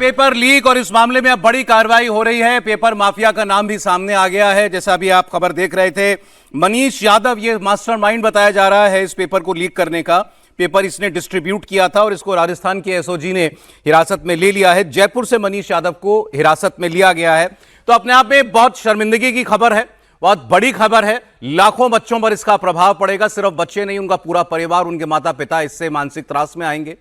Paper leak और इस मामले में अब बड़ी कार्रवाई हो रही है। पेपर माफिया का नाम भी सामने आ गया है। जैसा अभी आप खबर देख रहे थे, मनीष यादव ये मास्टरमाइंड बताया जा रहा है इस पेपर को लीक करने का। पेपर इसने डिस्ट्रीब्यूट किया था और इसको राजस्थान के एसओजी ने हिरासत में ले लिया है। जयपुर से मनीष यादव को हिरासत में लिया गया है। तो अपने आप में बहुत शर्मिंदगी की खबर है, बहुत बड़ी खबर है। लाखों बच्चों पर इसका प्रभाव पड़ेगा। सिर्फ बच्चे नहीं, उनका पूरा परिवार, उनके माता पिता इससे मानसिक त्रास में आएंगे।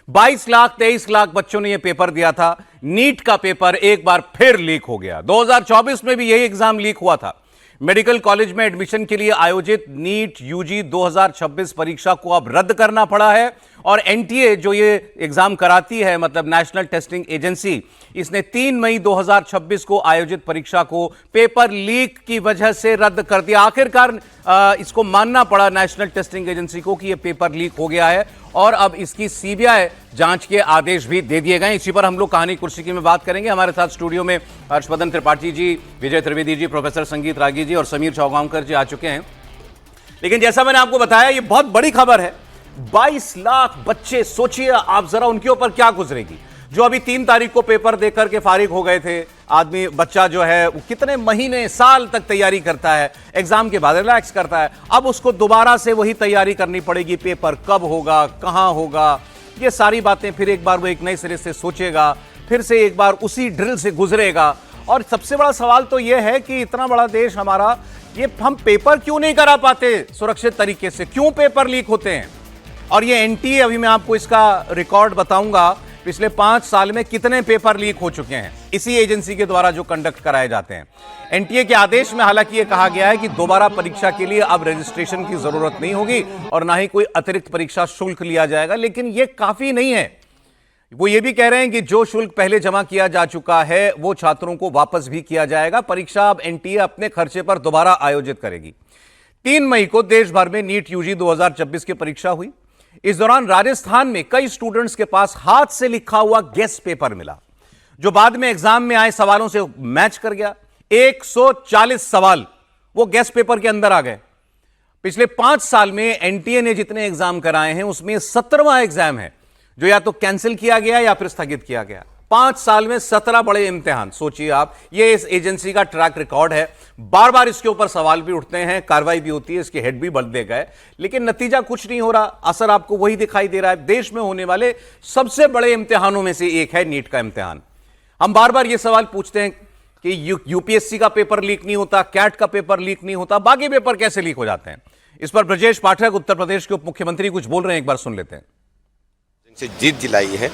22 लाख 23 लाख बच्चों ने यह पेपर दिया था। नीट का पेपर एक बार फिर लीक हो गया। 2024 में भी यही एग्जाम लीक हुआ था। मेडिकल कॉलेज में एडमिशन के लिए आयोजित नीट यूजी 2026 परीक्षा को अब रद्द करना पड़ा है और एनटीए जो ये एग्जाम कराती है, मतलब नेशनल टेस्टिंग एजेंसी, इसने 3 मई 2026 को आयोजित परीक्षा को पेपर लीक की वजह से रद्द कर दिया। आखिरकार इसको मानना पड़ा नेशनल टेस्टिंग एजेंसी को कि यह पेपर लीक हो गया है और अब इसकी सीबीआई जांच के आदेश भी दे दिए गए। इसी पर हम लोग कहानी कुर्सी में बात करेंगे। हमारे साथ स्टूडियो में हर्षवर्धन त्रिपाठी जी, विजय त्रिवेदी जी, प्रोफेसर संगीत रागी जी और समीर चौगांवकर जी आ चुके हैं। लेकिन जैसा मैंने आपको बताया, ये बहुत बड़ी खबर है। 22 लाख बच्चे, सोचिए आप जरा उनके ऊपर क्या गुजरेगी। जो अभी 3 तारीख को पेपर देकर के फारिग हो गए थे, आदमी बच्चा जो है वो कितने महीने साल तक तैयारी करता है, एग्जाम के बाद रिलैक्स करता है, अब उसको दोबारा से वही तैयारी करनी पड़ेगी। पेपर कब होगा, कहां होगा, ये सारी बातें फिर एक बार वो एक नए सिरे से सोचेगा, फिर से एक बार उसी ड्रिल से गुजरेगा। और सबसे बड़ा सवाल तो यह है कि इतना बड़ा देश हमारा, ये हम पेपर क्यों नहीं करा पाते सुरक्षित तरीके से, क्यों पेपर लीक होते हैं। और ये एनटीए, अभी मैं आपको इसका रिकॉर्ड बताऊंगा, पिछले 5 साल में कितने पेपर लीक हो चुके हैं इसी एजेंसी के द्वारा जो कंडक्ट कराए जाते हैं। एनटीए के आदेश में हालांकि यह कहा गया है कि दोबारा परीक्षा के लिए अब रजिस्ट्रेशन की जरूरत नहीं होगी और ना ही कोई अतिरिक्त परीक्षा शुल्क लिया जाएगा। लेकिन यह काफी नहीं है। वो ये भी कह रहे हैं कि जो शुल्क पहले जमा किया जा चुका है वो छात्रों को वापस भी किया जाएगा। परीक्षा अब एनटीए अपने खर्चे पर दोबारा आयोजित करेगी। 3 मई को देश भर में नीट यूजी 2026 की परीक्षा हुई। इस दौरान राजस्थान में कई स्टूडेंट्स के पास हाथ से लिखा हुआ गेस्ट पेपर मिला, जो बाद में एग्जाम में आए सवालों से मैच कर गया। 140 सवाल वो गेस्ट पेपर के अंदर आ गए। पिछले 5 साल में एनटीए ने जितने एग्जाम कराए हैं उसमें 17वां एग्जाम है जो या तो कैंसिल किया गया या फिर स्थगित किया गया। 5 साल में 17 बड़े इम्तिहान, सोचिए आप। ये इस एजेंसी का ट्रैक रिकॉर्ड है। बार बार इसके ऊपर सवाल भी उठते हैं, कार्रवाई भी होती है, इसके हेड भी बदले गए, लेकिन नतीजा कुछ नहीं हो रहा। असर आपको वही दिखाई दे रहा है। देश में होने वाले सबसे बड़े इम्तिहानों में से एक है नीट का इम्तिहान। हम बार बार ये सवाल पूछते हैं कि यूपीएससी का पेपर लीक नहीं होता, कैट का पेपर लीक नहीं होता, बाकी पेपर कैसे लीक हो जाते हैं। इस पर ब्रजेश पाठक, उत्तर प्रदेश के उप मुख्यमंत्री, कुछ बोल रहे हैं, एक बार सुन लेते हैं। से जीत दिलाई है।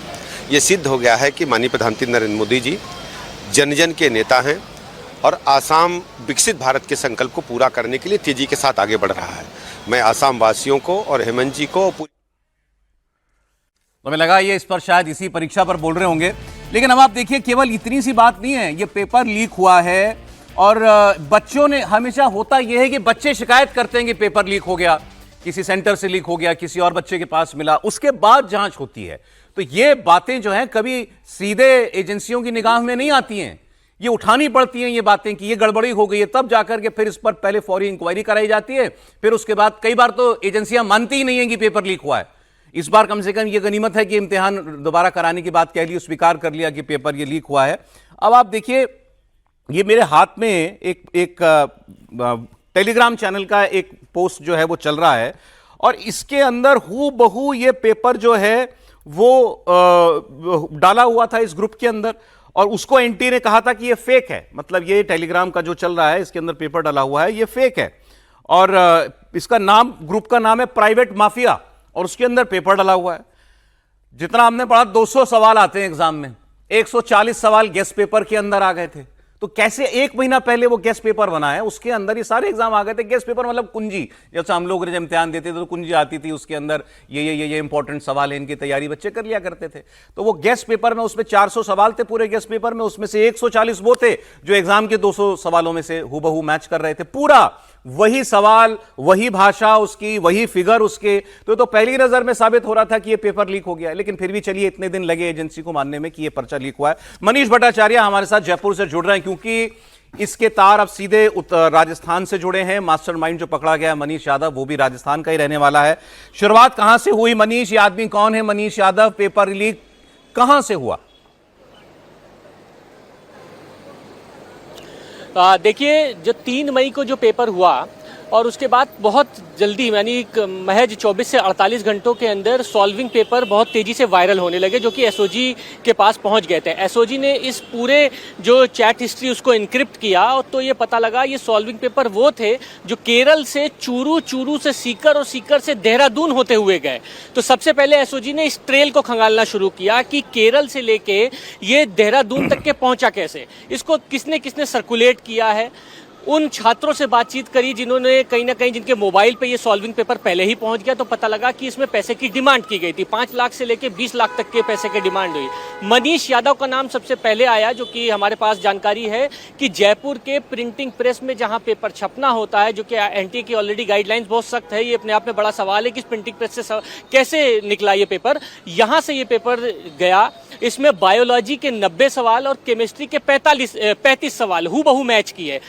ये सिद्ध हो गया है कि माननीय प्रधानमंत्री नरेंद्र मोदी जी जन जन के नेता हैं और आसाम विकसित भारत के संकल्प को पूरा करने के लिए तेजी के साथ आगे बढ़ रहा है। मैं आसाम वासियों को और हेमंत जी को तो हमें लगा ये इस पर शायद इसी परीक्षा पर बोल रहे होंगे, लेकिन अब आप देखिए केवल इतनी सी बात नहीं है। ये पेपर लीक हुआ है और बच्चों ने, हमेशा होता यह है कि बच्चे शिकायत करते हैं कि पेपर लीक हो गया, किसी सेंटर से लीक हो गया, किसी और बच्चे के पास मिला, उसके बाद जांच होती है। तो ये बातें जो हैं कभी सीधे एजेंसियों की निगाह में नहीं आती हैं, ये उठानी पड़ती हैं ये बातें कि ये गड़बड़ी हो गई है, तब जाकर के फिर इस पर पहले फौरी इंक्वायरी कराई जाती है। फिर उसके बाद कई बार तो एजेंसियां मानती ही नहीं है कि पेपर लीक हुआ है। इस बार कम से कम ये गनीमत है कि इम्तिहान दोबारा कराने की बात कह ली, स्वीकार कर लिया कि पेपर ये लीक हुआ है। अब आप देखिए, ये मेरे हाथ में एक टेलीग्राम चैनल का एक पोस्ट जो है वो चल रहा है और इसके अंदर हूबहू ये पेपर जो है वो डाला हुआ था इस ग्रुप के अंदर और उसको एनटी ने कहा था कि ये फेक है। मतलब ये टेलीग्राम का जो चल रहा है इसके अंदर पेपर डाला हुआ है, ये फेक है। और इसका नाम, ग्रुप का नाम है प्राइवेट माफिया और उसके अंदर पेपर डाला हुआ है। जितना हमने पढ़ा, 200 सवाल आते हैं एग्जाम में, 140 सवाल गेस्ट पेपर के अंदर आ गए थे। तो कैसे 1 महीना पहले वो गेस्ट पेपर बना है, उसके अंदर ये सारे एग्जाम आ गए थे। गेस्ट पेपर मतलब कुंजी, जैसे हम लोग जब इम्तिहान देते थे तो कुंजी आती थी, उसके अंदर ये इंपॉर्टेंट सवाल है, इनकी तैयारी बच्चे कर लिया करते थे। तो वो गेस्ट पेपर में, उसमें 400 सवाल थे पूरे गेस्ट पेपर में, उसमें से 140 वो थे जो एग्जाम के 200 सवालों में से हूबहू मैच कर रहे थे। पूरा वही सवाल, वही भाषा उसकी, वही फिगर उसके। तो पहली नजर में साबित हो रहा था कि ये पेपर लीक हो गया है। लेकिन फिर भी चलिए, इतने दिन लगे एजेंसी को मानने में कि ये पर्चा लीक हुआ है। मनीष भट्टाचार्य हमारे साथ जयपुर से जुड़ रहे हैं क्योंकि इसके तार अब सीधे राजस्थान से जुड़े हैं। मास्टरमाइंड जो पकड़ा गया है मनीष यादव, वो भी राजस्थान का ही रहने वाला है। शुरुआत कहां से हुई मनीष? ये आदमी कौन है मनीष यादव? पेपर लीक कहां से हुआ? देखिए, जो 3 मई को जो पेपर हुआ और उसके बाद बहुत जल्दी यानी महज 24 से 48 घंटों के अंदर सॉल्विंग पेपर बहुत तेजी से वायरल होने लगे, जो कि एसओजी के पास पहुंच गए थे। एसओजी ने इस पूरे जो चैट हिस्ट्री उसको इनक्रिप्ट किया और तो ये पता लगा ये सॉल्विंग पेपर वो थे जो केरल से चूरू, चूरू से सीकर और सीकर से देहरादून होते हुए गए। तो सबसे पहले एसओजी ने इस ट्रेल को खंगालना शुरू किया कि केरल से लेके ये देहरादून तक के पहुंचा कैसे, इसको किसने किसने सर्कुलेट किया है। उन छात्रों से बातचीत करी जिन्होंने कहीं ना कहीं जिनके मोबाइल पे ये सॉल्विंग पेपर पहले ही पहुंच गया, तो पता लगा कि इसमें पैसे की डिमांड की गई थी। 5 लाख से लेके 20 लाख तक के पैसे की डिमांड हुई। मनीष यादव का नाम सबसे पहले आया, जो कि हमारे पास जानकारी है कि जयपुर के प्रिंटिंग प्रेस में जहां पेपर छपना होता है, जो कि एनटीए की ऑलरेडी गाइडलाइंस बहुत सख्त है, ये अपने आप में बड़ा सवाल है कि इस प्रिंटिंग प्रेस से कैसे निकला ये पेपर। यहां से ये पेपर गया, इसमें बायोलॉजी के 90 सवाल और केमिस्ट्री के 35 सवाल हूबहू मैच किए।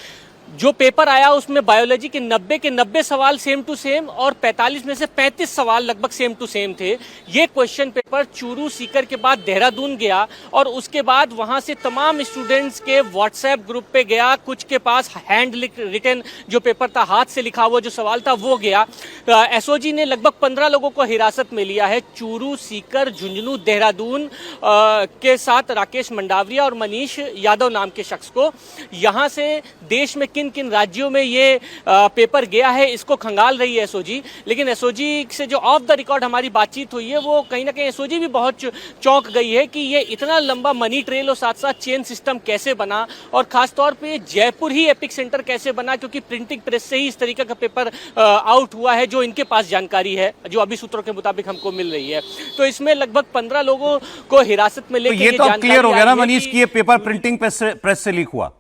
जो पेपर आया उसमें बायोलॉजी के 90 सवाल सेम टू सेम और 45 में से 35 सवाल लगभग सेम टू सेम थे। ये क्वेश्चन पेपर चूरू सीकर के बाद देहरादून गया और उसके बाद वहां से तमाम स्टूडेंट्स के व्हाट्सएप ग्रुप पे गया। कुछ के पास हैंड रिटन जो पेपर था, हाथ से लिखा हुआ जो सवाल था, वो गया। एसओजी ने लगभग 15 लोगों को हिरासत में लिया है, चूरू, सीकर, झुंझुनू, देहरादून के साथ राकेश मंडाविया और मनीष यादव नाम के शख्स को। यहाँ से देश में किन किन राज्यों में ये पेपर गया है इसको खंगाल रही है एसओजी। लेकिन एसओजी से जो ऑफ द रिकॉर्ड हमारी बातचीत हुई है, वो कहीं ना कहीं एसओजी भी बहुत चौंक गई है कि ये इतना लंबा मनी ट्रेल और साथ साथ चेन सिस्टम कैसे बना, और खासतौर पे जयपुर ही एपिक सेंटर कैसे बना, क्योंकि प्रिंटिंग प्रेस से ही इस तरीके का पेपर आउट हुआ है, जो इनके पास जानकारी है, जो अभी सूत्रों के मुताबिक हमको मिल रही है। तो इसमें लगभग 15 लोगों को हिरासत में लेकर ये तो क्लियर हो गया ना मनीष कि ये पेपर प्रिंटिंग प्रेस से लीक हुआ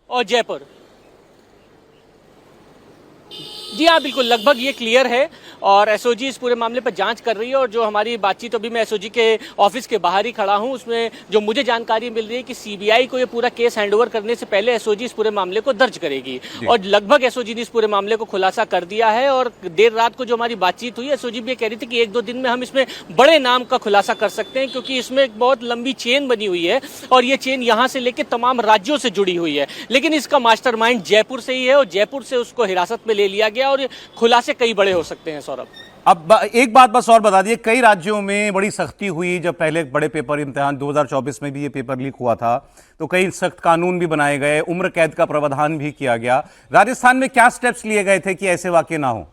और जयपुर। जी हाँ, बिल्कुल, लगभग ये क्लियर है और एसओजी इस पूरे मामले पर जांच कर रही है। और जो हमारी बातचीत, अभी मैं एसओजी के ऑफिस के बाहर ही खड़ा हूँ, उसमें जो मुझे जानकारी मिल रही है कि सीबीआई को ये पूरा केस हैंडओवर करने से पहले एसओजी इस पूरे मामले को दर्ज करेगी और लगभग एसओजी ने इस पूरे मामले को खुलासा कर दिया है। और देर रात को जो हमारी बातचीत हुई, एसओजी भी कह रही थी कि 1-2 दिन में हम इसमें बड़े नाम का खुलासा कर सकते हैं, क्योंकि इसमें एक बहुत लंबी चेन बनी हुई है और ये चेन यहाँ से लेकर तमाम राज्यों से जुड़ी हुई है। लेकिन इसका मास्टरमाइंड जयपुर से ही है और जयपुर से उसको हिरासत में ले लिया गया और खुलासे कई बड़े हो सकते हैं। सौरभ, अब एक बात बस और बता दिए, कई राज्यों में बड़ी सख्ती हुई जब पहले बड़े पेपर इम्तिहान 2024 में भी ये पेपर लीक हुआ था, तो कई सख्त कानून भी बनाए गए, उम्र कैद का प्रावधान भी किया गया। राजस्थान में क्या स्टेप्स लिए गए थे कि ऐसे वाकये ना हो?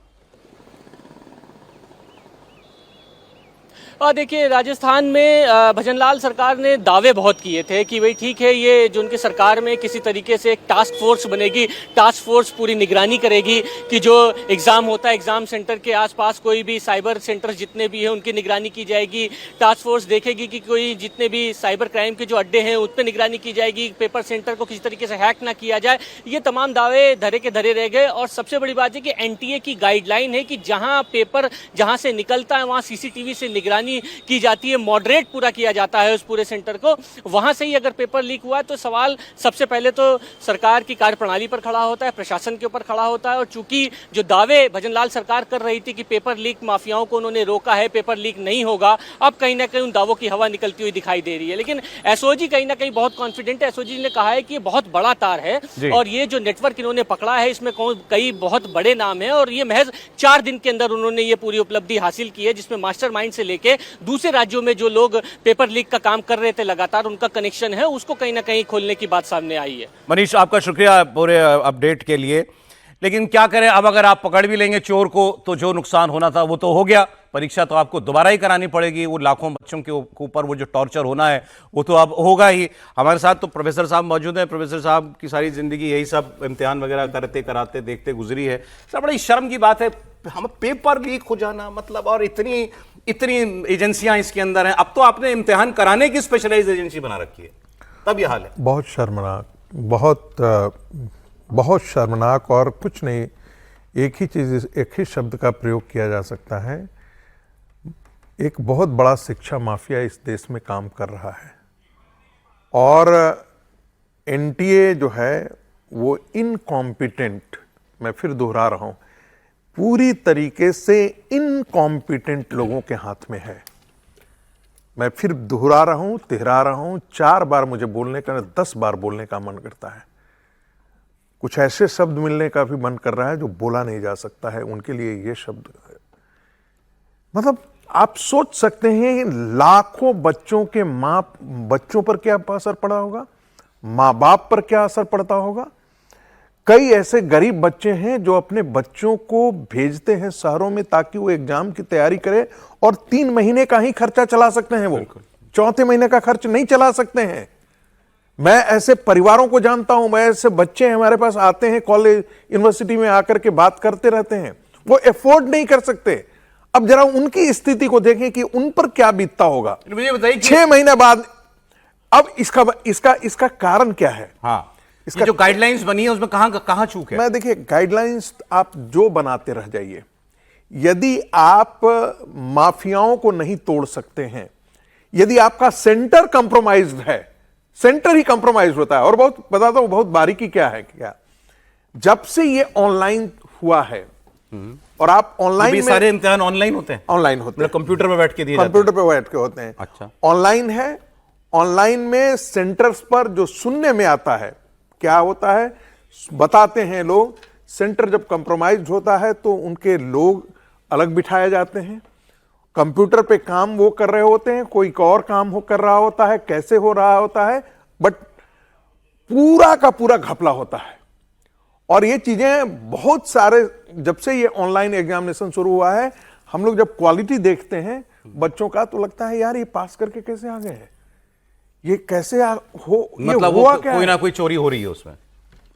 देखिए, राजस्थान में भजनलाल सरकार ने दावे बहुत किए थे कि भाई ठीक है, ये जो उनकी सरकार में किसी तरीके से एक टास्क फोर्स बनेगी, टास्क फोर्स पूरी निगरानी करेगी कि जो एग्ज़ाम होता है, एग्ज़ाम सेंटर के आसपास कोई भी साइबर सेंटर जितने भी हैं उनकी निगरानी की जाएगी। टास्क फोर्स देखेगी कि कोई जितने भी साइबर क्राइम के जो अड्डे हैं उन पर निगरानी की जाएगी, पेपर सेंटर को किसी तरीके से हैक ना किया जाए। ये तमाम दावे धरे के धरे रह गए। और सबसे बड़ी बात है कि एनटीए की गाइडलाइन है कि जहाँ पेपर जहाँ से निकलता है वहाँ सीसीटीवी से निगरानी की जाती है, मॉडरेट पूरा किया जाता है उस पूरे सेंटर को। वहां से ही अगर पेपर लीक हुआ तो सवाल सबसे पहले तो सरकार की कार्यप्रणाली पर खड़ा होता है, प्रशासन के ऊपर खड़ा होता है। और चूंकि जो दावे भजनलाल सरकार कर रही थी कि पेपर लीक माफियाओं को उन्होंने रोका है, पेपर लीक नहीं होगा, अब कहीं ना कहीं उन दावों की हवा निकलती हुई दिखाई दे रही है। लेकिन एसओजी कहीं ना कहीं बहुत कॉन्फिडेंट है। एसओजी ने कहा है कि ये बहुत बड़ा तार है और ये जो नेटवर्क इन्होंने पकड़ा है इसमें कई बहुत बड़े नाम है और ये महज 4 दिन के अंदर उन्होंने ये पूरी उपलब्धि हासिल की है, जिसमें मास्टरमाइंड से लेके दूसरे राज्यों में जो लोग पेपर लीक का काम कर रहे थे लगातार उनका कनेक्शन है, उसको कहीं ना कहीं खोलने की बात सामने आई है। मनीष, आपका शुक्रिया पूरे अपडेट के लिए। लेकिन क्या करें, अब अगर आप पकड़ भी लेंगे चोर को तो जो नुकसान होना था वो तो हो गया। परीक्षा तो आपको दोबारा ही करानी पड़ेगी, वो लाखों बच्चों के ऊपर वो जो टॉर्चर होना है वो तो अब होगा ही। हमारे साथ तो प्रोफेसर साहब मौजूद हैं। प्रोफेसर साहब की सारी जिंदगी यही सब इम्तिहान वगैरह करते कराते देखते गुजरी है। सर, बड़ी शर्म की बात है, हम पेपर लीक हो जाना मतलब, और इतनी एजेंसियां इसके अंदर हैं। अब तो आपने इम्तिहान कराने की स्पेशलाइज्ड एजेंसी बना रखी है, तब यह हाल है। बहुत शर्मनाक, बहुत शर्मनाक। और कुछ नहीं, एक ही चीज़, एक ही शब्द का प्रयोग किया जा सकता है। एक बहुत बड़ा शिक्षा माफिया इस देश में काम कर रहा है और एनटीए जो है वो इनकॉम्पिटेंट, मैं फिर दोहरा रहा हूँ, पूरी तरीके से इनकॉम्पिटेंट लोगों के हाथ में है। मैं फिर दोहरा रहा हूँ, 4 बार मुझे बोलने का, 10 बार बोलने का मन करता है। कुछ ऐसे शब्द मिलने का भी मन कर रहा है जो बोला नहीं जा सकता है, उनके लिए ये शब्द है। मतलब आप सोच सकते हैं लाखों बच्चों के बच्चों पर क्या असर पड़ा होगा, माँ बाप पर क्या असर पड़ता होगा। कई ऐसे गरीब बच्चे हैं जो अपने बच्चों को भेजते हैं शहरों में ताकि वो एग्जाम की तैयारी करें, और 3 महीने का ही खर्चा चला सकते हैं, वो चौथे महीने का खर्च नहीं चला सकते हैं। मैं ऐसे परिवारों को जानता हूं, मैं ऐसे बच्चे हमारे पास आते हैं कॉलेज यूनिवर्सिटी में आकर के बात करते रहते हैं, वो अफोर्ड नहीं कर सकते। अब जरा उनकी स्थिति को देखें कि उन पर क्या बीतता होगा। मुझे बताइए 6 महीने बाद। अब इसका कारण क्या है? हाँ, इसका जो गाइडलाइंस बनी है उसमें कहां चूक है? मैं देखिए, गाइडलाइंस आप जो बनाते रह जाइए, यदि आप माफियाओं को नहीं तोड़ सकते हैं, यदि आपका सेंटर कंप्रोमाइज्ड है, सेंटर ही कंप्रोमाइज होता है। और बहुत बताता हूं बहुत बारीकी क्या है। क्या जब से ये ऑनलाइन हुआ है, और आप ऑनलाइन में सारे इम्तिहान ऑनलाइन होते हैं, ऑनलाइन होते हैं, कंप्यूटर पे बैठ के दिए कंप्यूटर पे बैठ के होते हैं। अच्छा, ऑनलाइन है। ऑनलाइन में सेंटर्स पर जो सुनने में आता है, क्या होता है बताते हैं लोग, सेंटर जब कंप्रोमाइज होता है तो उनके लोग अलग बिठाए जाते हैं, कंप्यूटर पे काम वो कर रहे होते हैं, कोई और काम हो कर रहा होता है, कैसे हो रहा होता है, बट पूरा का पूरा घपला होता है। और ये चीजें बहुत सारे, जब से ये ऑनलाइन एग्जामिनेशन शुरू हुआ है, हम लोग जब क्वालिटी देखते हैं बच्चों का तो लगता है यार ये पास करके कैसे आ गए हैं, ये कैसे मतलब हुआ क्या कोई है? ना कोई चोरी हो रही है उसमें।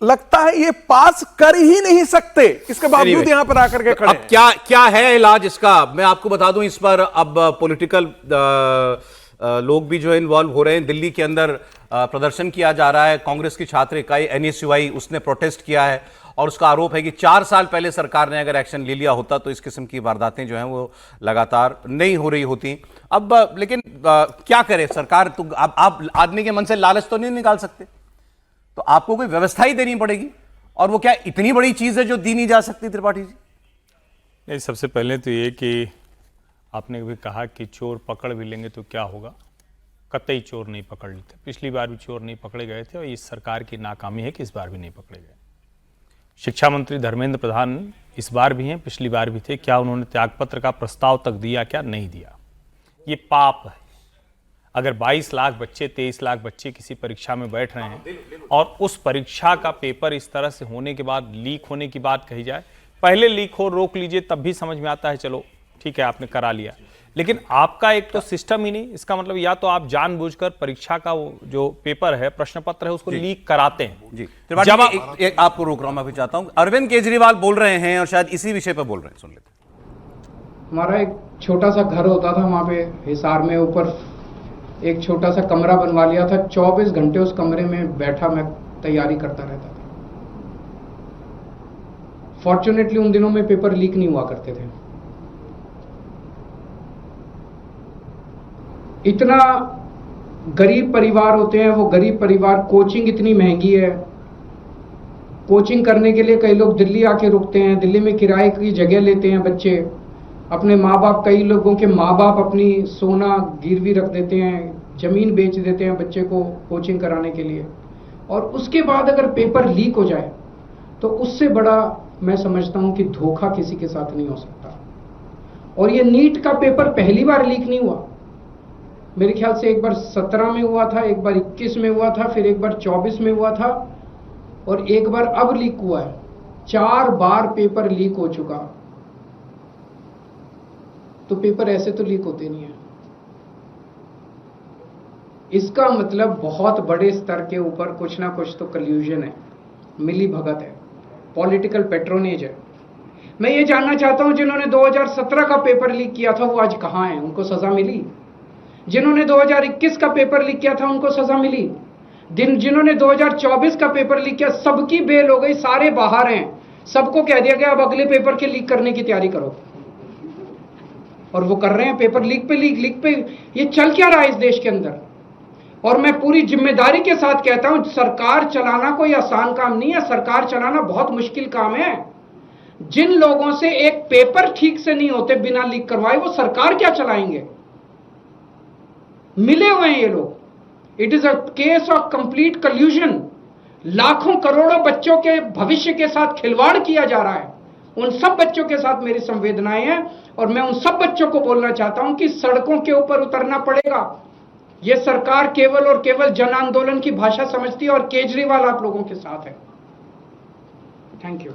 लगता है ये पास कर ही नहीं सकते, इसके बावजूद यहां पर आकर के खड़े अब क्या है इलाज इसका? मैं आपको बता दूं, इस पर अब पॉलिटिकल लोग भी जो है इन्वॉल्व हो रहे हैं। दिल्ली के अंदर प्रदर्शन किया जा रहा है, कांग्रेस की छात्र इकाई एनएसयूआई उसने प्रोटेस्ट किया है, और उसका आरोप है कि 4 साल पहले सरकार ने अगर एक्शन ले लिया होता तो इस किस्म की वारदातें जो हैं वो लगातार नहीं हो रही होती। अब लेकिन क्या करे सरकार? तो आप आदमी के मन से लालच तो नहीं निकाल सकते, तो आपको कोई व्यवस्था ही देनी पड़ेगी। और वो क्या इतनी बड़ी चीज है जो दी नहीं जा सकती? त्रिपाठी जी, नहीं, सबसे पहले तो ये कि आपने भी कहा कि चोर पकड़ भी लेंगे तो क्या होगा। कतई चोर नहीं पकड़ लेते, पिछली बार भी चोर नहीं पकड़े गए थे, और इस सरकार की नाकामी है कि इस बार भी नहीं पकड़े गए। शिक्षा मंत्री धर्मेंद्र प्रधान इस बार भी हैं, पिछली बार भी थे। क्या उन्होंने त्यागपत्र का प्रस्ताव तक दिया? क्या नहीं दिया? ये पाप है। अगर 22 लाख बच्चे, 23 लाख बच्चे किसी परीक्षा में बैठ रहे हैं, और उस परीक्षा का पेपर इस तरह से होने के बाद लीक होने की बात कही जाए, पहले लीक हो रोक लीजिए तब भी समझ में आता है, चलो ठीक है आपने करा लिया, लेकिन आपका एक तो सिस्टम ही नहीं। इसका मतलब या तो आप जानबूझकर परीक्षा का वो जो पेपर है, प्रश्न पत्र है, उसको लीक कराते हैं। जी जब आपको रोक रहा हूं, मैं भी चाहता हूं, अरविंद केजरीवाल बोल रहे हैं और शायद इसी विषय पर बोल रहे हैं, सुन लेते। हमारा एक छोटा सा घर होता था वहां पे हिसार में, ऊपर एक छोटा सा कमरा बनवा लिया था। 24 घंटे उस कमरे में बैठा मैं तैयारी करता रहता था। फॉर्चुनेटली उन दिनों में पेपर लीक नहीं हुआ करते थे। इतना गरीब परिवार होते हैं, वो गरीब परिवार, कोचिंग इतनी महंगी है, कोचिंग करने के लिए कई लोग दिल्ली आके रुकते हैं, दिल्ली में किराए की जगह लेते हैं बच्चे, अपने माँ बाप, कई लोगों के माँ बाप अपनी सोना गिरवी रख देते हैं, जमीन बेच देते हैं बच्चे को कोचिंग कराने के लिए, और उसके बाद अगर पेपर लीक हो जाए तो उससे बड़ा मैं समझता हूं कि धोखा किसी के साथ नहीं हो सकता। और ये नीट का पेपर पहली बार लीक नहीं हुआ, मेरे ख्याल से एक बार 17 में हुआ था, एक बार 21 में हुआ था, फिर एक बार 24 में हुआ था, और एक बार अब लीक हुआ है। 4 बार पेपर लीक हो चुका। तो पेपर ऐसे तो लीक होते नहीं है। इसका मतलब बहुत बड़े स्तर के ऊपर कुछ ना कुछ तो कल्यूजन है, मिली भगत है, पॉलिटिकल पेट्रोनेज है। मैं ये जानना चाहता हूं, जिन्होंने 2017 का पेपर लीक किया था वो आज कहां हैं? उनको सजा मिली? जिन्होंने 2021 का पेपर लीक किया था उनको सजा मिली? जिन्होंने 2024 का पेपर लीक किया, सबकी बेल हो गई, सारे बाहर हैं, सबको कह दिया गया अब अगले पेपर के लीक करने की तैयारी करो, और वो कर रहे हैं। पेपर लीक पे लीक पे ये चल क्या रहा है इस देश के अंदर? और मैं पूरी जिम्मेदारी के साथ कहता हूं, सरकार चलाना कोई आसान काम नहीं है, सरकार चलाना बहुत मुश्किल काम है। जिन लोगों से एक पेपर ठीक से नहीं होते बिना लीक करवाए, वो सरकार क्या चलाएंगे? मिले हुए हैं ये लोग। It is a case of complete कल्यूजन। लाखों करोड़ों बच्चों के भविष्य के साथ खिलवाड़ किया जा रहा है। उन सब बच्चों के साथ मेरी संवेदनाएं हैं और मैं उन सब बच्चों को बोलना चाहता हूं कि सड़कों के ऊपर उतरना पड़ेगा। यह सरकार केवल और केवल जन आंदोलन की भाषा समझती है और केजरीवाल आप लोगों के साथ है। Thank you.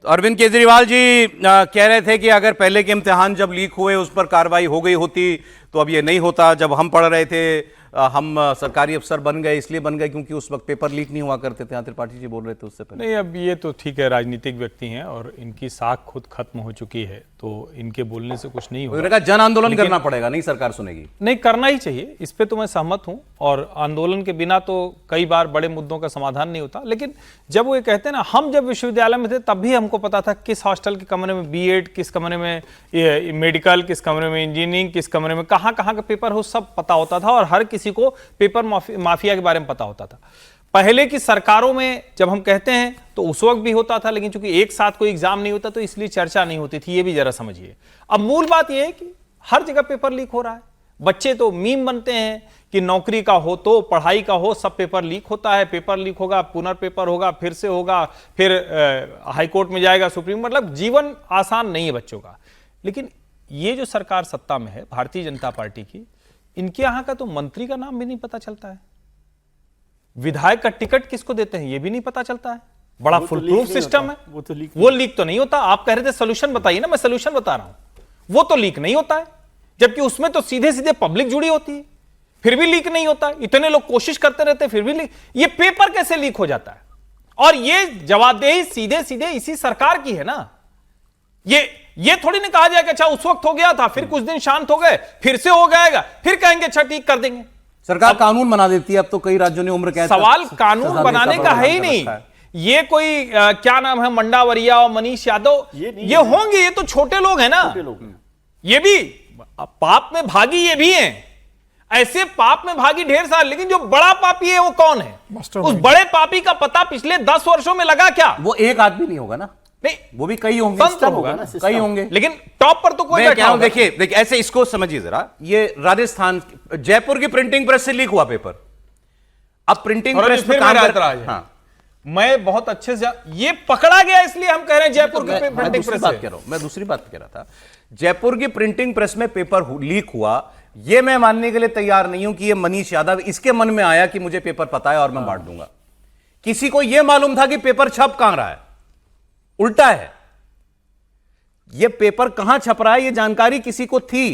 अरविंद केजरीवाल जी कह रहे थे कि अगर पहले के इम्तिहान जब लीक हुए उस पर कार्रवाई हो गई होती तो अब ये नहीं होता। जब हम पढ़ रहे थे हम सरकारी अफसर बन गए, इसलिए बन गए क्योंकि उस वक्त पेपर लीक नहीं हुआ करते थे। त्रिपाठी जी बोल रहे थे उससे पहले। नहीं, अब ये तो ठीक है, राजनीतिक व्यक्ति हैं और इनकी साख खुद खत्म हो चुकी है, तो इनके बोलने से कुछ नहीं होगा। जन आंदोलन करना पड़ेगा, नहीं सरकार सुनेगी। नहीं, करना ही चाहिए, इस पे तो मैं सहमत हूं। और आंदोलन के बिना तो कई बार बड़े मुद्दों का समाधान नहीं होता। लेकिन जब वो ये कहते हैं ना, हम जब विश्वविद्यालय में थे तब भी हमको पता था किस हॉस्टल के कमरे में बीएड, किस कमरे में मेडिकल, किस कमरे में इंजीनियरिंग, किस कमरे में कहाँ का पेपर हो, सब पता होता था। और हर किसी को पेपर माफिया के बारे में पता होता था। पहले की सरकारों में जब हम कहते हैं तो उस वक्त भी होता था, लेकिन चूंकि एक साथ कोई एग्जाम नहीं होता तो इसलिए चर्चा नहीं होती थी। ये भी जरा समझिए। अब मूल बात यह है कि हर जगह पेपर लीक हो रहा है। बच्चे तो मीम बनते हैं कि नौकरी का हो तो पढ़ाई का हो, सब पेपर लीक होता है। पेपर लीक होगा, पुनर्पेपर होगा, फिर से होगा, फिर हाईकोर्ट में जाएगा, सुप्रीम। मतलब जीवन आसान नहीं है बच्चों का। लेकिन ये जो सरकार सत्ता में है भारतीय जनता पार्टी की, इनके यहां का तो मंत्री का नाम भी नहीं पता चलता है। विधायक का टिकट किसको देते हैं ये भी नहीं पता चलता है। बड़ा फुल प्रूफ सिस्टम है। वो लीक तो नहीं होता। आप कह रहे थे सोल्यूशन बताइए ना, मैं सोल्यूशन बता रहा हूं। वो तो लीक नहीं होता है, जबकि उसमें तो सीधे सीधे पब्लिक जुड़ी होती है, फिर भी लीक नहीं होता है। इतने लोग कोशिश करते रहते हैं, फिर भी लीक। ये पेपर कैसे लीक हो जाता है? और ये जवाबदेही सीधे सीधे इसी सरकार की है ना। ये थोड़ी ना कहा जाएगा अच्छा उस वक्त हो गया था, फिर कुछ दिन शांत हो गए, फिर से हो जाएगा, फिर कहेंगे अच्छा ठीक कर देंगे। सरकार कानून बना देती है। अब तो कई राज्यों ने उम्र कैद सवाल कानून बनाने का है ही नहीं। ये कोई क्या नाम है, मंडावरिया और मनीष यादव, ये होंगे, ये तो छोटे लोग हैं ना। ये भी पाप में भागी ये भी हैं। ऐसे पाप में भागी ढेर सारे। लेकिन जो बड़ा पापी है वो कौन है? उस बड़े पापी का पता पिछले 10 वर्षों में लगा क्या? वो एक आदमी नहीं होगा ना, नहीं वो भी कई होंगे, होगा ना, कई होंगे। लेकिन टॉप पर तो कोई बैठा होगा। देखिए ऐसे इसको समझिए जरा। ये राजस्थान जयपुर की प्रिंटिंग प्रेस से लीक हुआ पेपर। अब प्रिंटिंग प्रेस में काम कर रहा है। हाँ। मैं बहुत अच्छे से ये पकड़ा गया, इसलिए हम कह रहे हैं जयपुर की प्रिंटिंग प्रेस बात कह रहा हूं। मैं दूसरी बात कह रहा था। जयपुर की प्रिंटिंग प्रेस में पेपर लीक हुआ, यह मैं मानने के लिए तैयार नहीं हूं कि यह मनीष यादव इसके मन में आया कि मुझे पेपर पता है और मैं बांट दूंगा। किसी को यह मालूम था कि पेपर छप कहां रहा है। उल्टा है, यह पेपर कहां छप रहा है यह जानकारी किसी को थी